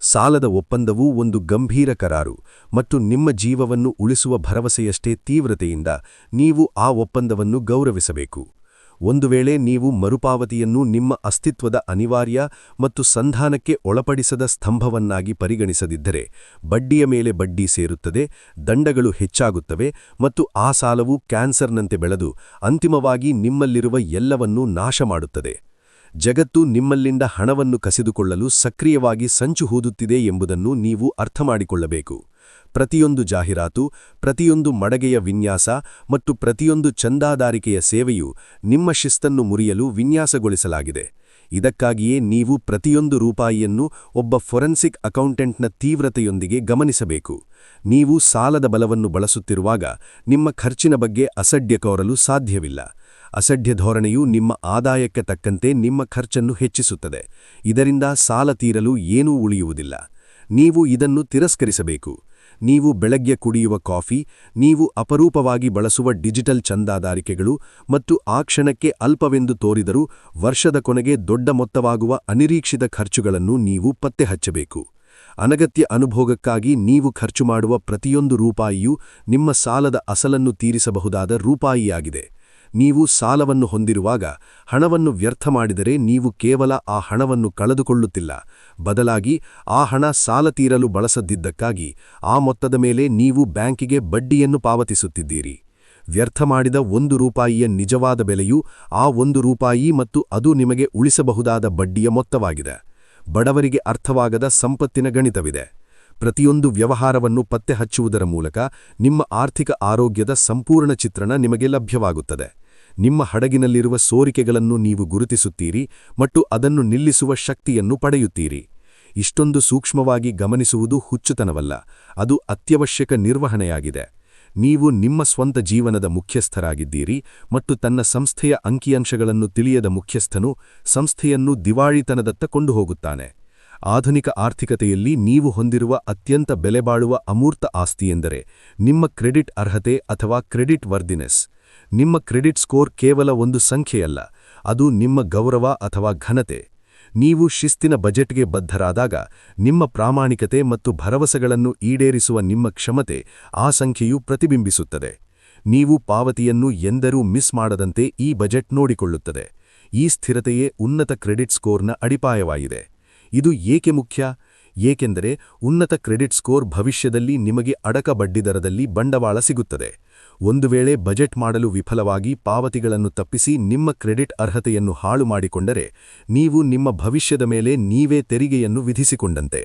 ಸಾಲದ ಒಪ್ಪಂದವು ಒಂದು ಗಂಭೀರ ಕರಾರು ಮತ್ತು ನಿಮ್ಮ ಜೀವವನ್ನು ಉಳಿಸುವ ಭರವಸೆಯಷ್ಟೇ ತೀವ್ರತೆಯಿಂದ ನೀವು ಆ ಒಪ್ಪಂದವನ್ನು ಗೌರವಿಸಬೇಕು. ಒಂದು ವೇಳೆ ನೀವು ಮರುಪಾವತಿಯನ್ನು ನಿಮ್ಮ ಅಸ್ತಿತ್ವದ ಅನಿವಾರ್ಯ ಮತ್ತು ಸಂಧಾನಕ್ಕೆ ಒಳಪಡಿಸದ ಸ್ತಂಭವನ್ನಾಗಿ ಪರಿಗಣಿಸದಿದ್ದರೆ, ಬಡ್ಡಿಯ ಮೇಲೆ ಬಡ್ಡಿ ಸೇರುತ್ತದೆ, ದಂಡಗಳು ಹೆಚ್ಚಾಗುತ್ತವೆ ಮತ್ತು ಆ ಸಾಲವು ಕ್ಯಾನ್ಸರ್ನಂತೆ ಬೆಳೆದು ಅಂತಿಮವಾಗಿ ನಿಮ್ಮಲ್ಲಿರುವ ಎಲ್ಲವನ್ನೂ ನಾಶ ಮಾಡುತ್ತದೆ. ಜಗತ್ತು ನಿಮ್ಮಲ್ಲಿಂದ ಹಣವನ್ನು ಕಸಿದುಕೊಳ್ಳಲು ಸಕ್ರಿಯವಾಗಿ ಸಂಚು ಹೂದುತ್ತಿದೆ ಎಂಬುದನ್ನು ನೀವು ಅರ್ಥಮಾಡಿಕೊಳ್ಳಬೇಕು. ಪ್ರತಿಯೊಂದು ಜಾಹೀರಾತು, ಪ್ರತಿಯೊಂದು ಮಡಗೆಯ ವಿನ್ಯಾಸ ಮತ್ತು ಪ್ರತಿಯೊಂದು ಚಂದಾದಾರಿಕೆಯ ಸೇವೆಯು ನಿಮ್ಮ ಶಿಸ್ತನ್ನು ಮುರಿಯಲು ವಿನ್ಯಾಸಗೊಳಿಸಲಾಗಿದೆ. ಇದಕ್ಕಾಗಿಯೇ ನೀವು ಪ್ರತಿಯೊಂದು ರೂಪಾಯಿಯನ್ನು ಒಬ್ಬ ಫೊರೆನ್ಸಿಕ್ ಅಕೌಂಟೆಂಟ್ನ ತೀವ್ರತೆಯೊಂದಿಗೆ ಗಮನಿಸಬೇಕು. ನೀವು ಸಾಲದ ಬಲವನ್ನು ಬಳಸುತ್ತಿರುವಾಗ ನಿಮ್ಮ ಖರ್ಚಿನ ಬಗ್ಗೆ ಅಸಡ್ಡೆ ಕೋರಲು ಸಾಧ್ಯವಿಲ್ಲ. ಅಸಡ್ಡೆ ಧೋರಣೆಯು ನಿಮ್ಮ ಆದಾಯಕ್ಕೆ ತಕ್ಕಂತೆ ನಿಮ್ಮ ಖರ್ಚನ್ನು ಹೆಚ್ಚಿಸುತ್ತದೆ. ಇದರಿಂದ ಸಾಲ ತೀರಲು ಏನೂ ಉಳಿಯುವುದಿಲ್ಲ. ನೀವು ಇದನ್ನು ತಿರಸ್ಕರಿಸಬೇಕು. ನೀವು ಬೆಳಗ್ಗೆ ಕುಡಿಯುವ ಕಾಫಿ, ನೀವು ಅಪರೂಪವಾಗಿ ಬಳಸುವ ಡಿಜಿಟಲ್ ಚಂದಾದಾರಿಕೆಗಳು ಮತ್ತು ಆ ಕ್ಷಣಕ್ಕೆ ಅಲ್ಪವೆಂದು ತೋರಿದರೂ ವರ್ಷದ ಕೊನೆಗೆ ದೊಡ್ಡ ಮೊತ್ತವಾಗುವ ಅನಿರೀಕ್ಷಿತ ಖರ್ಚುಗಳನ್ನು ನೀವು ಪತ್ತೆಹಚ್ಚಬೇಕು. ಅನಗತ್ಯ ಅನುಭೋಗಕ್ಕಾಗಿ ನೀವು ಖರ್ಚು ಮಾಡುವ ಪ್ರತಿಯೊಂದು ರೂಪಾಯಿಯೂ ನಿಮ್ಮ ಸಾಲದ ಅಸಲನ್ನು ತೀರಿಸಬಹುದಾದ ರೂಪಾಯಿಯಾಗಿದೆ. ನೀವು ಸಾಲವನ್ನು ಹೊಂದಿರುವಾಗ ಹಣವನ್ನು ವ್ಯರ್ಥ ಮಾಡಿದರೆ ನೀವು ಕೇವಲ ಆ ಹಣವನ್ನು ಕಳೆದುಕೊಳ್ಳುತ್ತಿಲ್ಲ, ಬದಲಾಗಿ ಆ ಹಣ ಸಾಲ ತೀರಲು ಬಳಸದಿದ್ದಕ್ಕಾಗಿ ಆ ಮೊತ್ತದ ಮೇಲೆ ನೀವು ಬ್ಯಾಂಕಿಗೆ ಬಡ್ಡಿಯನ್ನು ಪಾವತಿಸುತ್ತಿದ್ದೀರಿ. ವ್ಯರ್ಥ ಮಾಡಿದ 1 ರೂಪಾಯಿಯ ನಿಜವಾದ ಬೆಲೆಯು ಆ 1 ರೂಪಾಯಿ ಮತ್ತು ಅದು ನಿಮಗೆ ಉಳಿಸಬಹುದಾದ ಬಡ್ಡಿಯ ಮೊತ್ತವಾಗಿದೆ. ಬಡವರಿಗೆ ಅರ್ಥವಾಗದ ಸಂಪತ್ತಿನ ಗಣಿತವಿದೆ. ಪ್ರತಿಯೊಂದು ವ್ಯವಹಾರವನ್ನು ಪತ್ತೆಹಚ್ಚುವುದರ ಮೂಲಕ ನಿಮ್ಮ ಆರ್ಥಿಕ ಆರೋಗ್ಯದ ಸಂಪೂರ್ಣ ಚಿತ್ರಣ ನಿಮಗೆ ಲಭ್ಯವಾಗುತ್ತದೆ. ನಿಮ್ಮ ಹಡಗಿನಲ್ಲಿರುವ ಸೋರಿಕೆಗಳನ್ನು ನೀವು ಗುರುತಿಸುತ್ತೀರಿ ಮತ್ತು ಅದನ್ನು ನಿಲ್ಲಿಸುವ ಶಕ್ತಿಯನ್ನು ಪಡೆಯುತ್ತೀರಿ. ಇಷ್ಟೊಂದು ಸೂಕ್ಷ್ಮವಾಗಿ ಗಮನಿಸುವುದು ಹುಚ್ಚುತನವಲ್ಲ, ಅದು ಅತ್ಯವಶ್ಯಕ ನಿರ್ವಹಣೆಯಾಗಿದೆ. ನೀವು ನಿಮ್ಮ ಸ್ವಂತ ಜೀವನದ ಮುಖ್ಯಸ್ಥರಾಗಿದ್ದೀರಿ ಮತ್ತು ತನ್ನ ಸಂಸ್ಥೆಯ ಅಂಕಿಅಂಶಗಳನ್ನು ತಿಳಿಯದ ಮುಖ್ಯಸ್ಥನು ಸಂಸ್ಥೆಯನ್ನು ದಿವಾಳಿತನದತ್ತ ಕೊಂಡು ಹೋಗುತ್ತಾನೆ. ಆಧುನಿಕ ಆರ್ಥಿಕತೆಯಲ್ಲಿ ನೀವು ಹೊಂದಿರುವ ಅತ್ಯಂತ ಬೆಲೆಬಾಳುವ ಅಮೂರ್ತ ಆಸ್ತಿಯೆಂದರೆ ನಿಮ್ಮ ಕ್ರೆಡಿಟ್ ಅರ್ಹತೆ ಅಥವಾ ಕ್ರೆಡಿಟ್ ವರ್ದಿನೆಸ್. ನಿಮ್ಮ ಕ್ರೆಡಿಟ್ ಸ್ಕೋರ್ ಕೇವಲ ಒಂದು ಸಂಖ್ಯೆಯಲ್ಲ, ಅದು ನಿಮ್ಮ ಗೌರವ ಅಥವಾ ಘನತೆ. ನೀವು ಶಿಸ್ತಿನ ಬಜೆಟ್ಗೆ ಬದ್ಧರಾದಾಗ ನಿಮ್ಮ ಪ್ರಾಮಾಣಿಕತೆ ಮತ್ತು ಭರವಸೆಗಳನ್ನು ಈಡೇರಿಸುವ ನಿಮ್ಮ ಕ್ಷಮತೆ ಆ ಸಂಖ್ಯೆಯು ಪ್ರತಿಬಿಂಬಿಸುತ್ತದೆ. ನೀವು ಪಾವತಿಯನ್ನು ಎಂದರೂ ಮಿಸ್ ಮಾಡದಂತೆ ಈ ಬಜೆಟ್ ನೋಡಿಕೊಳ್ಳುತ್ತದೆ. ಈ ಸ್ಥಿರತೆಯೇ ಉನ್ನತ ಕ್ರೆಡಿಟ್ ಸ್ಕೋರ್ನ ಅಡಿಪಾಯವಾಗಿದೆ. ಇದು ಏಕೆ ಮುಖ್ಯ? ಏಕೆಂದರೆ ಉನ್ನತ ಕ್ರೆಡಿಟ್ ಸ್ಕೋರ್ ಭವಿಷ್ಯದಲ್ಲಿ ನಿಮಗೆ ಅಡಕ ಬಡ್ಡಿದರದಲ್ಲಿ ಬಂಡವಾಳ ಸಿಗುತ್ತದೆ. ಒಂದು ವೇಳೆ ಬಜೆಟ್ ಮಾಡಲು ವಿಫಲವಾಗಿ ಪಾವತಿಗಳನ್ನು ತಪ್ಪಿಸಿ ನಿಮ್ಮ ಕ್ರೆಡಿಟ್ ಅರ್ಹತೆಯನ್ನು ಹಾಳು ಮಾಡಿಕೊಂಡರೆ ನೀವು ನಿಮ್ಮ ಭವಿಷ್ಯದ ಮೇಲೆ ನೀವೇ ತೆರಿಗೆಯನ್ನು ವಿಧಿಸಿಕೊಂಡಂತೆ.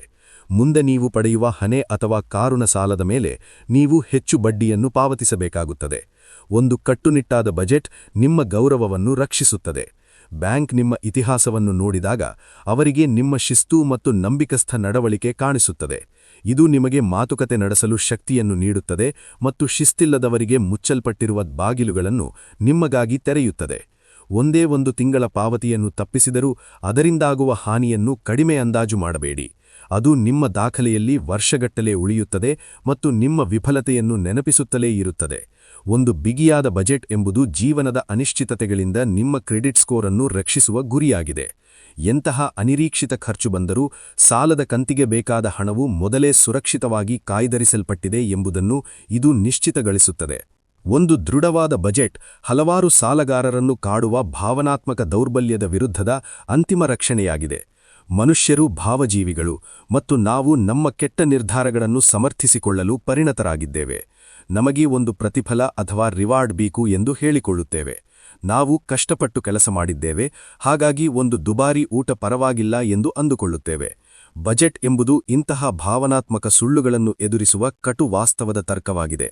ಮುಂದೆ ನೀವು ಪಡೆಯುವ ಹಣೆ ಅಥವಾ ಕಾರುನ ಸಾಲದ ಮೇಲೆ ನೀವು ಹೆಚ್ಚು ಬಡ್ಡಿಯನ್ನು ಪಾವತಿಸಬೇಕಾಗುತ್ತದೆ. ಒಂದು ಕಟ್ಟುನಿಟ್ಟಾದ ಬಜೆಟ್ ನಿಮ್ಮ ಗೌರವವನ್ನು ರಕ್ಷಿಸುತ್ತದೆ. ಬ್ಯಾಂಕ್ ನಿಮ್ಮ ಇತಿಹಾಸವನ್ನು ನೋಡಿದಾಗ ಅವರಿಗೆ ನಿಮ್ಮ ಶಿಸ್ತು ಮತ್ತು ನಂಬಿಕಸ್ಥ ನಡವಳಿಕೆ ಕಾಣಿಸುತ್ತದೆ. ಇದು ನಿಮಗೆ ಮಾತುಕತೆ ನಡೆಸಲು ಶಕ್ತಿಯನ್ನು ನೀಡುತ್ತದೆ ಮತ್ತು ಶಿಸ್ತಿಲ್ಲದವರಿಗೆ ಮುಚ್ಚಲ್ಪಟ್ಟಿರುವ ಬಾಗಿಲುಗಳನ್ನು ನಿಮಗಾಗಿ ತೆರೆಯುತ್ತದೆ. ಒಂದೇ ಒಂದು ತಿಂಗಳ ಪಾವತಿಯನ್ನು ತಪ್ಪಿಸಿದರೂ ಅದರಿಂದಾಗುವ ಹಾನಿಯನ್ನು ಕಡಿಮೆ ಅಂದಾಜು ಮಾಡಬೇಡಿ. ಅದು ನಿಮ್ಮ ದಾಖಲೆಯಲ್ಲಿ ವರ್ಷಗಟ್ಟಲೆ ಉಳಿಯುತ್ತದೆ ಮತ್ತು ನಿಮ್ಮ ವಿಫಲತೆಯನ್ನು ನೆನಪಿಸುತ್ತಲೇ ಇರುತ್ತದೆ. ಒಂದು ಬಿಗಿಯಾದ ಬಜೆಟ್ ಎಂಬುದು ಜೀವನದ ಅನಿಶ್ಚಿತತೆಗಳಿಂದ ನಿಮ್ಮ ಕ್ರೆಡಿಟ್ ಸ್ಕೋರ್ ಅನ್ನು ರಕ್ಷಿಸುವ ಗುರಿಯಾಗಿದೆ. ಎಂತಹ ಅನಿರೀಕ್ಷಿತ ಖರ್ಚು ಬಂದರೂ ಸಾಲದ ಕಂತಿಗೆ ಬೇಕಾದ ಹಣವು ಮೊದಲೇ ಸುರಕ್ಷಿತವಾಗಿ ಕಾಯ್ದಿರಿಸಲ್ಪಟ್ಟಿದೆ ಎಂಬುದನ್ನು ಇದು ನಿಶ್ಚಿತಗೊಳಿಸುತ್ತದೆ. ಒಂದು ದೃಢವಾದ ಬಜೆಟ್ ಹಲವಾರು ಸಾಲಗಾರರನ್ನು ಕಾಡುವ ಭಾವನಾತ್ಮಕ ದೌರ್ಬಲ್ಯದ ವಿರುದ್ಧದ ಅಂತಿಮ ರಕ್ಷಣೆಯಾಗಿದೆ. ಮನುಷ್ಯರು ಭಾವಜೀವಿಗಳು ಮತ್ತು ನಾವು ನಮ್ಮ ಕೆಟ್ಟ ನಿರ್ಧಾರಗಳನ್ನು ಸಮರ್ಥಿಸಿಕೊಳ್ಳಲು ಪರಿಣತರಾಗಿದ್ದೇವೆ. ನಮಗೆ ಒಂದು ಪ್ರತಿಫಲ ಅಥವಾ ರಿವಾರ್ಡ್ ಬೇಕು ಎಂದು ಹೇಳಿಕೊಳ್ಳುತ್ತೇವೆ. ನಾವು ಕಷ್ಟಪಟ್ಟು ಕೆಲಸ ಮಾಡಿದ್ದೇವೆ, ಹಾಗಾಗಿ ಒಂದು ದುಬಾರಿ ಊಟ ಪರವಾಗಿಲ್ಲ ಎಂದು ಅಂದುಕೊಳ್ಳುತ್ತೇವೆ. ಬಜೆಟ್ ಎಂಬುದು ಇಂತಹ ಭಾವನಾತ್ಮಕ ಸುಳ್ಳುಗಳನ್ನು ಎದುರಿಸುವ ಕಟು ವಾಸ್ತವದ ತರ್ಕವಾಗಿದೆ.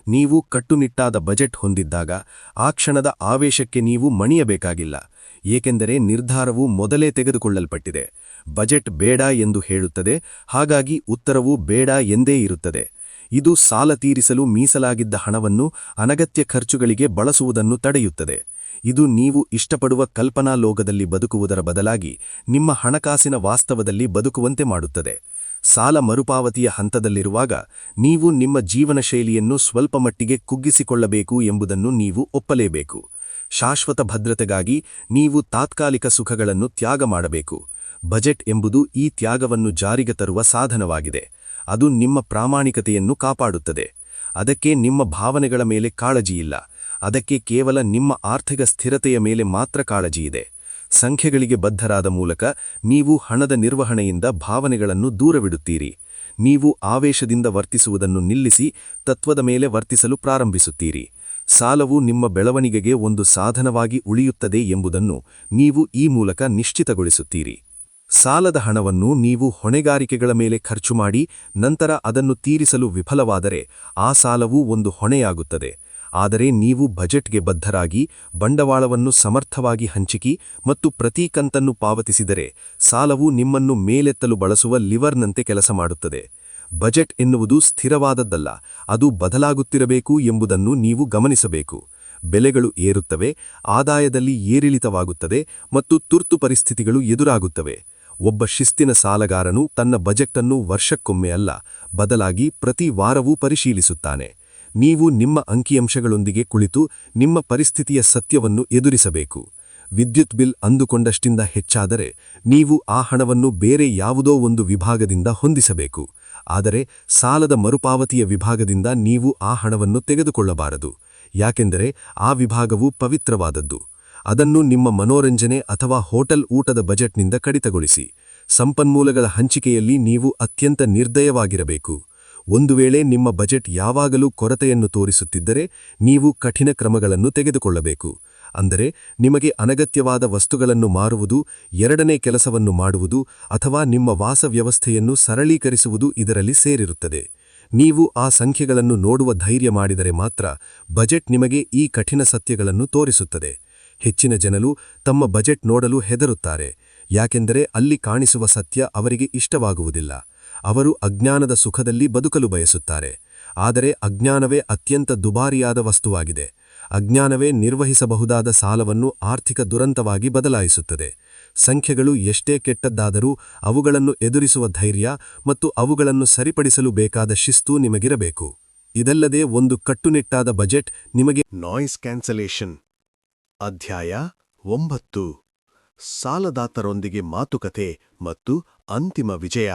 ನೀವು ಕಟ್ಟುನಿಟ್ಟಾದ ಬಜೆಟ್ ಹೊಂದಿದ್ದಾಗ ಆ ಕ್ಷಣದ ಆವೇಶಕ್ಕೆ ನೀವು ಮಣಿಯಬೇಕಾಗಿಲ್ಲ, ಏಕೆಂದರೆ ನಿರ್ಧಾರವು ಮೊದಲೇ ತೆಗೆದುಕೊಳ್ಳಲ್ಪಟ್ಟಿದೆ. ಬಜೆಟ್ ಬೇಡ ಎಂದು ಹೇಳುತ್ತದೆ, ಹಾಗಾಗಿ ಉತ್ತರವೂ ಬೇಡ ಎಂದೇ ಇರುತ್ತದೆ. ಇದು ಸಾಲ ತೀರಿಸಲು ಮೀಸಲಾಗಿದ್ದ ಹಣವನ್ನು ಅನಗತ್ಯ ಖರ್ಚುಗಳಿಗೆ ಬಳಸುವುದನ್ನು ತಡೆಯುತ್ತದೆ. ಇದು ನೀವು ಇಷ್ಟಪಡುವ ಕಲ್ಪನಾ ಲೋಕದಲ್ಲಿ ಬದುಕುವುದರ ಬದಲಾಗಿ ನಿಮ್ಮ ಹಣಕಾಸಿನ ವಾಸ್ತವದಲ್ಲಿ ಬದುಕುವಂತೆ ಮಾಡುತ್ತದೆ. ಸಾಲ ಮರುಪಾವತಿಯ ಹಂತದಲ್ಲಿರುವಾಗ ನೀವು ನಿಮ್ಮ ಜೀವನ ಶೈಲಿಯನ್ನು ಸ್ವಲ್ಪ ಮಟ್ಟಿಗೆ ಕುಗ್ಗಿಸಿಕೊಳ್ಳಬೇಕು ಎಂಬುದನ್ನು ನೀವು ಒಪ್ಪಲೇಬೇಕು. ಶಾಶ್ವತ ಭದ್ರತೆಗಾಗಿ ನೀವು ತಾತ್ಕಾಲಿಕ ಸುಖಗಳನ್ನು ತ್ಯಾಗ ಮಾಡಬೇಕು. ಬಜೆಟ್ ಎಂಬುದು ಈ ತ್ಯಾಗವನ್ನು ಜಾರಿಗೆ ತರುವ ಸಾಧನವಾಗಿದೆ. ಅದು ನಿಮ್ಮ ಪ್ರಾಮಾಣಿಕತೆಯನ್ನು ಕಾಪಾಡುತ್ತದೆ. ಅದಕ್ಕೆ ನಿಮ್ಮ ಭಾವನೆಗಳ ಮೇಲೆ ಕಾಳಜಿಯಿಲ್ಲ. ಅದಕ್ಕೆ ಕೇವಲ ನಿಮ್ಮ ಆರ್ಥಿಕ ಸ್ಥಿರತೆಯ ಮೇಲೆ ಮಾತ್ರ ಕಾಳಜಿಯಿದೆ. ಸಂಖ್ಯೆಗಳಿಗೆ ಬದ್ಧರಾದ ಮೂಲಕ ನೀವು ಹಣದ ನಿರ್ವಹಣೆಯಿಂದ ಭಾವನೆಗಳನ್ನು ದೂರವಿಡುತ್ತೀರಿ. ನೀವು ಆವೇಶದಿಂದ ವರ್ತಿಸುವುದನ್ನು ನಿಲ್ಲಿಸಿ ತತ್ವದ ಮೇಲೆ ವರ್ತಿಸಲು ಪ್ರಾರಂಭಿಸುತ್ತೀರಿ. ಸಾಲವು ನಿಮ್ಮ ಬೆಳವಣಿಗೆಗೆ ಒಂದು ಸಾಧನವಾಗಿ ಉಳಿಯುತ್ತದೆ ಎಂಬುದನ್ನು ನೀವು ಈ ಮೂಲಕ ನಿಶ್ಚಿತಗೊಳಿಸುತ್ತೀರಿ. ಸಾಲದ ಹಣವನ್ನು ನೀವು ಹೊಣೆಗಾರಿಕೆಗಳ ಮೇಲೆ ಖರ್ಚು ಮಾಡಿ ನಂತರ ಅದನ್ನು ತೀರಿಸಲು ವಿಫಲವಾದರೆ ಆ ಸಾಲವೂ ಒಂದು ಹೊಣೆಯಾಗುತ್ತದೆ. ಆದರೆ ನೀವು ಬಜೆಟ್ಗೆ ಬದ್ಧರಾಗಿ ಬಂಡವಾಳವನ್ನು ಸಮರ್ಥವಾಗಿ ಹಂಚಿಕೆ ಮತ್ತು ಪ್ರತಿ ಕಂತನ್ನು ಪಾವತಿಸಿದರೆ ಸಾಲವು ನಿಮ್ಮನ್ನು ಮೇಲೆತ್ತಲು ಬಳಸುವ ಲಿವರ್ನಂತೆ ಕೆಲಸ ಮಾಡುತ್ತದೆ. ಬಜೆಟ್ ಎನ್ನುವುದು ಸ್ಥಿರವಾದದ್ದಲ್ಲ, ಅದು ಬದಲಾಗುತ್ತಿರಬೇಕು ಎಂಬುದನ್ನು ನೀವು ಗಮನಿಸಬೇಕು. ಬೆಲೆಗಳು ಏರುತ್ತವೆ, ಆದಾಯದಲ್ಲಿ ಏರಿಳಿತವಾಗುತ್ತದೆ ಮತ್ತು ತುರ್ತು ಪರಿಸ್ಥಿತಿಗಳು ಎದುರಾಗುತ್ತವೆ. ಒಬ್ಬ ಶಿಸ್ತಿನ ಸಾಲಗಾರನು ತನ್ನ ಬಜೆಟನ್ನು ವರ್ಷಕ್ಕೊಮ್ಮೆ ಅಲ್ಲ, ಬದಲಾಗಿ ಪ್ರತಿ ವಾರವೂ ಪರಿಶೀಲಿಸುತ್ತಾನೆ. ನೀವು ನಿಮ್ಮ ಅಂಕಿಅಂಶಗಳೊಂದಿಗೆ ಕುಳಿತು ನಿಮ್ಮ ಪರಿಸ್ಥಿತಿಯ ಸತ್ಯವನ್ನು ಎದುರಿಸಬೇಕು. ವಿದ್ಯುತ್ ಬಿಲ್ ಅಂದುಕೊಂಡಷ್ಟಿಂದ ಹೆಚ್ಚಾದರೆ ನೀವು ಆ ಹಣವನ್ನು ಬೇರೆ ಯಾವುದೋ ಒಂದು ವಿಭಾಗದಿಂದ ಹೊಂದಿಸಬೇಕು. ಆದರೆ ಸಾಲದ ಮರುಪಾವತಿಯ ವಿಭಾಗದಿಂದ ನೀವು ಆ ಹಣವನ್ನು ತೆಗೆದುಕೊಳ್ಳಬಾರದು, ಯಾಕೆಂದರೆ ಆ ವಿಭಾಗವು ಪವಿತ್ರವಾದದ್ದು. ಅದನ್ನು ನಿಮ್ಮ ಮನೋರಂಜನೆ ಅಥವಾ ಹೋಟೆಲ್ ಊಟದ ಬಜೆಟ್ನಿಂದ ಕಡಿತಗೊಳಿಸಿ. ಸಂಪನ್ಮೂಲಗಳ ಹಂಚಿಕೆಯಲ್ಲಿ ನೀವು ಅತ್ಯಂತ ನಿರ್ದಯವಾಗಿರಬೇಕು. ಒಂದು ವೇಳೆ ನಿಮ್ಮ ಬಜೆಟ್ ಯಾವಾಗಲೂ ಕೊರತೆಯನ್ನು ತೋರಿಸುತ್ತಿದ್ದರೆ ನೀವು ಕಠಿಣ ಕ್ರಮಗಳನ್ನು ತೆಗೆದುಕೊಳ್ಳಬೇಕು. ಅಂದರೆ ನಿಮಗೆ ಅನಗತ್ಯವಾದ ವಸ್ತುಗಳನ್ನು ಮಾರುವುದು, ಎರಡನೇ ಕೆಲಸವನ್ನು ಮಾಡುವುದು ಅಥವಾ ನಿಮ್ಮ ವಾಸವ್ಯವಸ್ಥೆಯನ್ನು ಸರಳೀಕರಿಸುವುದು ಇದರಲ್ಲಿ ಸೇರಿರುತ್ತದೆ. ನೀವು ಆ ಸಂಖ್ಯೆಗಳನ್ನು ನೋಡುವ ಧೈರ್ಯ ಮಾಡಿದರೆ ಮಾತ್ರ ಬಜೆಟ್ ನಿಮಗೆ ಈ ಕಠಿಣ ಸತ್ಯಗಳನ್ನು ತೋರಿಸುತ್ತದೆ. ಹೆಚ್ಚಿನ ಜನರು ತಮ್ಮ ಬಜೆಟ್ ನೋಡಲು ಹೆದರುತ್ತಾರೆ, ಯಾಕೆಂದರೆ ಅಲ್ಲಿ ಕಾಣಿಸುವ ಸತ್ಯ ಅವರಿಗೆ ಇಷ್ಟವಾಗುವುದಿಲ್ಲ. ಅವರು ಅಜ್ಞಾನದ ಸುಖದಲ್ಲಿ ಬದುಕಲು ಬಯಸುತ್ತಾರೆ. ಆದರೆ ಅಜ್ಞಾನವೇ ಅತ್ಯಂತ ದುಬಾರಿಯಾದ ವಸ್ತುವಾಗಿದೆ. ಅಜ್ಞಾನವೇ ನಿರ್ವಹಿಸಬಹುದಾದ ಸಾಲವನ್ನು ಆರ್ಥಿಕ ದುರಂತವಾಗಿ ಬದಲಾಯಿಸುತ್ತದೆ. ಸಂಖ್ಯೆಗಳು ಎಷ್ಟೇ ಕೆಟ್ಟದ್ದಾದರೂ ಅವುಗಳನ್ನು ಎದುರಿಸುವ ಧೈರ್ಯ ಮತ್ತು ಅವುಗಳನ್ನು ಸರಿಪಡಿಸಲು ಬೇಕಾದ ಶಿಸ್ತು ನಿಮಗಿರಬೇಕು. ಇದಲ್ಲದೆ ಒಂದು ಕಟ್ಟುನಿಟ್ಟಾದ ಬಜೆಟ್ ನಿಮಗೆ ನಾಯ್ಸ್ ಕ್ಯಾನ್ಸಲೇಷನ್. ಅಧ್ಯಾಯ 9. ಸಾಲದಾತರೊಂದಿಗೆ ಮಾತುಕತೆ ಮತ್ತು ಅಂತಿಮ ವಿಜಯ.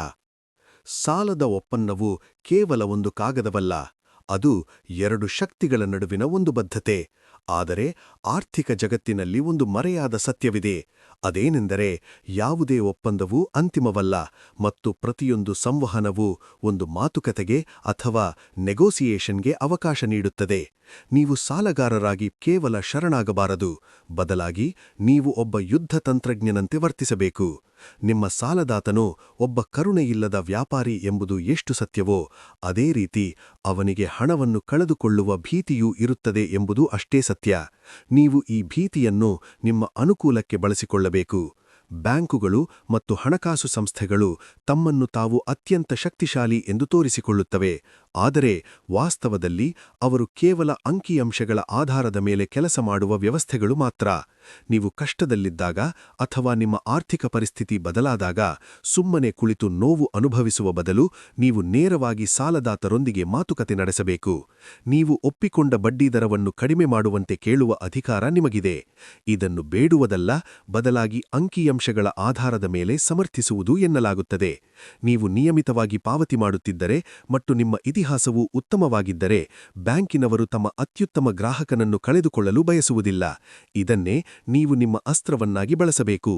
ಸಾಲದ ಒಪ್ಪಂದವು ಕೇವಲ ಒಂದು ಕಾಗದವಲ್ಲ, ಅದು ಎರಡು ಶಕ್ತಿಗಳ ನಡುವಿನ ಒಂದು ಬದ್ಧತೆ. ಆದರೆ ಆರ್ಥಿಕ ಜಗತ್ತಿನಲ್ಲಿ ಒಂದು ಮರೆಯಾದ ಸತ್ಯವಿದೆ. ಅದೇನೆಂದರೆ, ಯಾವುದೇ ಒಪ್ಪಂದವೂ ಅಂತಿಮವಲ್ಲ ಮತ್ತು ಪ್ರತಿಯೊಂದು ಸಂವಹನವೂ ಒಂದು ಮಾತುಕತೆಗೆ ಅಥವಾ ನೆಗೋಸಿಯೇಷನ್ಗೆ ಅವಕಾಶ ನೀಡುತ್ತದೆ. ನೀವು ಸಾಲಗಾರರಾಗಿ ಕೇವಲ ಶರಣಾಗಬಾರದು, ಬದಲಾಗಿ ನೀವು ಒಬ್ಬ ಯುದ್ಧ ತಂತ್ರಜ್ಞನಂತೆ ವರ್ತಿಸಬೇಕು. ನಿಮ್ಮ ಸಾಲದಾತನು ಒಬ್ಬ ಕರುಣೆಯಿಲ್ಲದ ವ್ಯಾಪಾರಿ ಎಂಬುದು ಎಷ್ಟು ಸತ್ಯವೋ, ಅದೇ ರೀತಿ ಅವನಿಗೆ ಹಣವನ್ನು ಕಳೆದುಕೊಳ್ಳುವ ಭೀತಿಯೂ ಇರುತ್ತದೆ ಎಂಬುದು ಅಷ್ಟೇ ಸತ್ಯ. ನೀವು ಈ ಭೀತಿಯನ್ನು ನಿಮ್ಮ ಅನುಕೂಲಕ್ಕೆ ಬಳಸಿಕೊಳ್ಳಬೇಕು. ಬ್ಯಾಂಕುಗಳು ಮತ್ತು ಹಣಕಾಸು ಸಂಸ್ಥೆಗಳು ತಮ್ಮನ್ನು ತಾವು ಅತ್ಯಂತ ಶಕ್ತಿಶಾಲಿ ಎಂದು ತೋರಿಸಿಕೊಳ್ಳುತ್ತವೆ, ಆದರೆ ವಾಸ್ತವದಲ್ಲಿ ಅವರು ಕೇವಲ ಅಂಕಿಅಂಶಗಳ ಆಧಾರದ ಮೇಲೆ ಕೆಲಸ ಮಾಡುವ ವ್ಯವಸ್ಥೆಗಳು ಮಾತ್ರ. ನೀವು ಕಷ್ಟದಲ್ಲಿದ್ದಾಗ ಅಥವಾ ನಿಮ್ಮ ಆರ್ಥಿಕ ಪರಿಸ್ಥಿತಿ ಬದಲಾದಾಗ ಸುಮ್ಮನೆ ಕುಳಿತು ನೋವು ಅನುಭವಿಸುವ ಬದಲು ನೀವು ನೇರವಾಗಿ ಸಾಲದಾತರೊಂದಿಗೆ ಮಾತುಕತೆ ನಡೆಸಬೇಕು. ನೀವು ಒಪ್ಪಿಕೊಂಡ ಬಡ್ಡಿದರವನ್ನು ಕಡಿಮೆ ಮಾಡುವಂತೆ ಕೇಳುವ ಅಧಿಕಾರ ನಿಮಗಿದೆ. ಇದನ್ನು ಬೇಡುವುದಲ್ಲ, ಬದಲಾಗಿ ಅಂಕಿಅಂಶಗಳ ಆಧಾರದ ಮೇಲೆ ಸಮರ್ಥಿಸುವುದು ಎನ್ನಲಾಗುತ್ತದೆ. ನೀವು ನಿಯಮಿತವಾಗಿ ಪಾವತಿ ಮಾಡುತ್ತಿದ್ದರೆ ಮತ್ತು ನಿಮ್ಮ ಇತಿಹಾಸವು ಉತ್ತಮವಾಗಿದ್ದರೆ, ಬ್ಯಾಂಕಿನವರು ತಮ್ಮ ಅತ್ಯುತ್ತಮ ಗ್ರಾಹಕನನ್ನು ಕಳೆದುಕೊಳ್ಳಲು ಬಯಸುವುದಿಲ್ಲ. ಇದನ್ನೇ ನೀವು ನಿಮ್ಮ ಅಸ್ತ್ರವನ್ನಾಗಿ ಬಳಸಬೇಕು.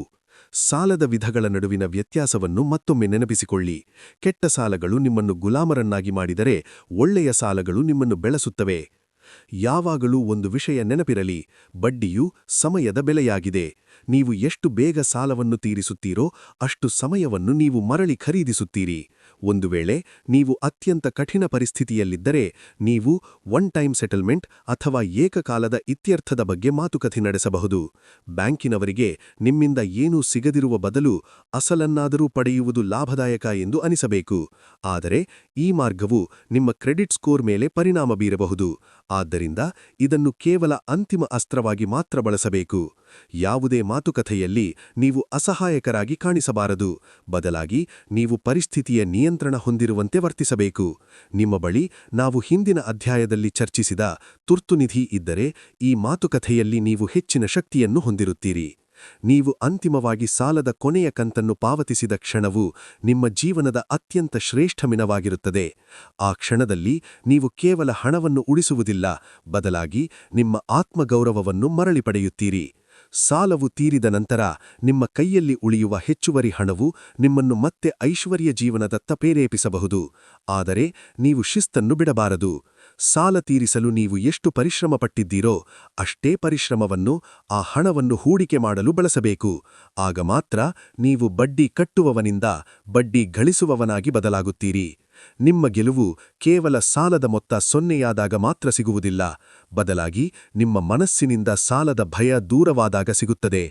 ಸಾಲದ ವಿಧಗಳ ನಡುವಿನ ವ್ಯತ್ಯಾಸವನ್ನು ಮತ್ತೊಮ್ಮೆ ನೆನಪಿಸಿಕೊಳ್ಳಿ. ಕೆಟ್ಟ ಸಾಲಗಳು ನಿಮ್ಮನ್ನು ಗುಲಾಮರನ್ನಾಗಿ ಮಾಡಿದರೆ, ಒಳ್ಳೆಯ ಸಾಲಗಳು ನಿಮ್ಮನ್ನು ಬೆಳೆಸುತ್ತವೆ. ಯಾವಾಗಲೂ ಒಂದು ವಿಷಯ ನೆನಪಿರಲಿ: ಬಡ್ಡಿಯು ಸಮಯದ ಬೆಲೆಯಾಗಿದೆ. ನೀವು ಎಷ್ಟು ಬೇಗ ಸಾಲವನ್ನು ತೀರಿಸುತ್ತೀರೋ ಅಷ್ಟು ಸಮಯವನ್ನು ನೀವು ಮರಳಿ ಖರೀದಿಸುತ್ತೀರಿ. ಒಂದು ವೇಳೆ ನೀವು ಅತ್ಯಂತ ಕಠಿಣ ಪರಿಸ್ಥಿತಿಯಲ್ಲಿದ್ದರೆ, ನೀವು ಒನ್ ಟೈಮ್ ಸೆಟಲ್ಮೆಂಟ್ ಅಥವಾ ಏಕಕಾಲದ ಇತ್ಯರ್ಥದ ಬಗ್ಗೆ ಮಾತುಕತೆ ನಡೆಸಬಹುದು. ಬ್ಯಾಂಕಿನವರಿಗೆ ನಿಮ್ಮಿಂದ ಏನೂ ಸಿಗದಿರುವ ಬದಲು ಅಸಲನ್ನಾದರೂ ಪಡೆಯುವುದು ಲಾಭದಾಯಕ ಎಂದು ಅನಿಸಬೇಕು. ಆದರೆ ಈ ಮಾರ್ಗವು ನಿಮ್ಮ ಕ್ರೆಡಿಟ್ ಸ್ಕೋರ್ ಮೇಲೆ ಪರಿಣಾಮ ಬೀರಬಹುದು. ಆದ್ದರಿಂದ ಇದನ್ನು ಕೇವಲ ಅಂತಿಮ ಅಸ್ತ್ರವಾಗಿ ಮಾತ್ರ ಬಳಸಬೇಕು. ಯಾವುದೇ ಮಾತುಕತೆಯಲ್ಲಿ ನೀವು ಅಸಹಾಯಕರಾಗಿ ಕಾಣಿಸಬಾರದು, ಬದಲಾಗಿ ನೀವು ಪರಿಸ್ಥಿತಿಯ ನಿಯಂತ್ರಣ ಹೊಂದಿರುವಂತೆ ವರ್ತಿಸಬೇಕು. ನಿಮ್ಮ ಬಳಿ ನಾವು ಹಿಂದಿನ ಅಧ್ಯಾಯದಲ್ಲಿ ಚರ್ಚಿಸಿದ ತುರ್ತುನಿಧಿ ಇದ್ದರೆ, ಈ ಮಾತುಕತೆಯಲ್ಲಿ ನೀವು ಹೆಚ್ಚಿನ ಶಕ್ತಿಯನ್ನು ಹೊಂದಿರುತ್ತೀರಿ. ನೀವು ಅಂತಿಮವಾಗಿ ಸಾಲದ ಕೊನೆಯ ಕಂತನ್ನು ಪಾವತಿಸಿದ ಕ್ಷಣವು ನಿಮ್ಮ ಜೀವನದ ಅತ್ಯಂತ ಶ್ರೇಷ್ಠ ಮಿನವಾಗಿರುತ್ತದೆ. ಆ ಕ್ಷಣದಲ್ಲಿ ನೀವು ಕೇವಲ ಹಣವನ್ನು ಉಳಿಸುವುದಿಲ್ಲ, ಬದಲಾಗಿ ನಿಮ್ಮ ಆತ್ಮಗೌರವವನ್ನು ಮರಳಿ ಪಡೆಯುತ್ತೀರಿ. ಸಾಲವು ತೀರಿದ ನಂತರ ನಿಮ್ಮ ಕೈಯಲ್ಲಿ ಉಳಿಯುವ ಹೆಚ್ಚುವರಿ ಹಣವು ನಿಮ್ಮನ್ನು ಮತ್ತೆ ಐಶ್ವರ್ಯ ಜೀವನದತ್ತ ಪ್ರೇರೇಪಿಸಬಹುದು. ಆದರೆ ನೀವು ಶಿಸ್ತನ್ನು ಬಿಡಬಾರದು. ಸಾಲ ತೀರಿಸಲು ನೀವು ಎಷ್ಟು ಪರಿಶ್ರಮ ಪಟ್ಟಿದ್ದೀರೋ ಅಷ್ಟೇ ಪರಿಶ್ರಮವನ್ನು ಆ ಹಣವನ್ನು ಹೂಡಿಕೆ ಮಾಡಲು ಬಳಸಬೇಕು. ಆಗ ಮಾತ್ರ ನೀವು ಬಡ್ಡಿ ಕಟ್ಟುವವನಿಂದ ಬಡ್ಡಿ ಗಳಿಸುವವನಾಗಿ ಬದಲಾಗುತ್ತೀರಿ. ನಿಮ್ಮ ಗೆಲುವು ಕೇವಲ ಸಾಲದ ಮೊತ್ತ ಸೊನ್ನೆಯಾದಾಗ ಮಾತ್ರ ಸಿಗುವುದಿಲ್ಲ, ಬದಲಾಗಿ ನಿಮ್ಮ ಮನಸ್ಸಿನಿಂದ ಸಾಲದ ಭಯ ದೂರವಾದಾಗ ಸಿಗುತ್ತದೆ.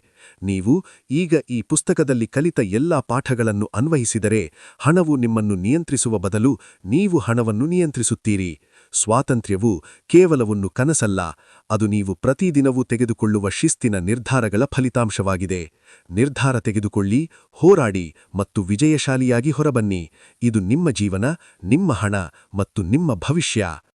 ನೀವು ಈಗ ಈ ಪುಸ್ತಕದಲ್ಲಿ ಕಲಿತ ಎಲ್ಲಾ ಪಾಠಗಳನ್ನು ಅನ್ವಯಿಸಿದರೆ, ಹಣವು ನಿಮ್ಮನ್ನು ನಿಯಂತ್ರಿಸುವ ಬದಲು ನೀವು ಹಣವನ್ನು ನಿಯಂತ್ರಿಸುತ್ತೀರಿ. ಸ್ವಾತಂತ್ರ್ಯವು ಕೇವಲ ಒಂದು ಕನಸಲ್ಲ, ಅದು ನೀವು ಪ್ರತಿದಿನವೂ ತೆಗೆದುಕೊಳ್ಳುವ ಶಿಸ್ತಿನ ನಿರ್ಧಾರಗಳ ಫಲಿತಾಂಶವಾಗಿದೆ. ನಿರ್ಧಾರ ತೆಗೆದುಕೊಳ್ಳಿ, ಹೋರಾಡಿ ಮತ್ತು ವಿಜಯಶಾಲಿಯಾಗಿ ಹೊರಬನ್ನಿ. ಇದು ನಿಮ್ಮ ಜೀವನ, ನಿಮ್ಮ ಹಣ ಮತ್ತು ನಿಮ್ಮ ಭವಿಷ್ಯ.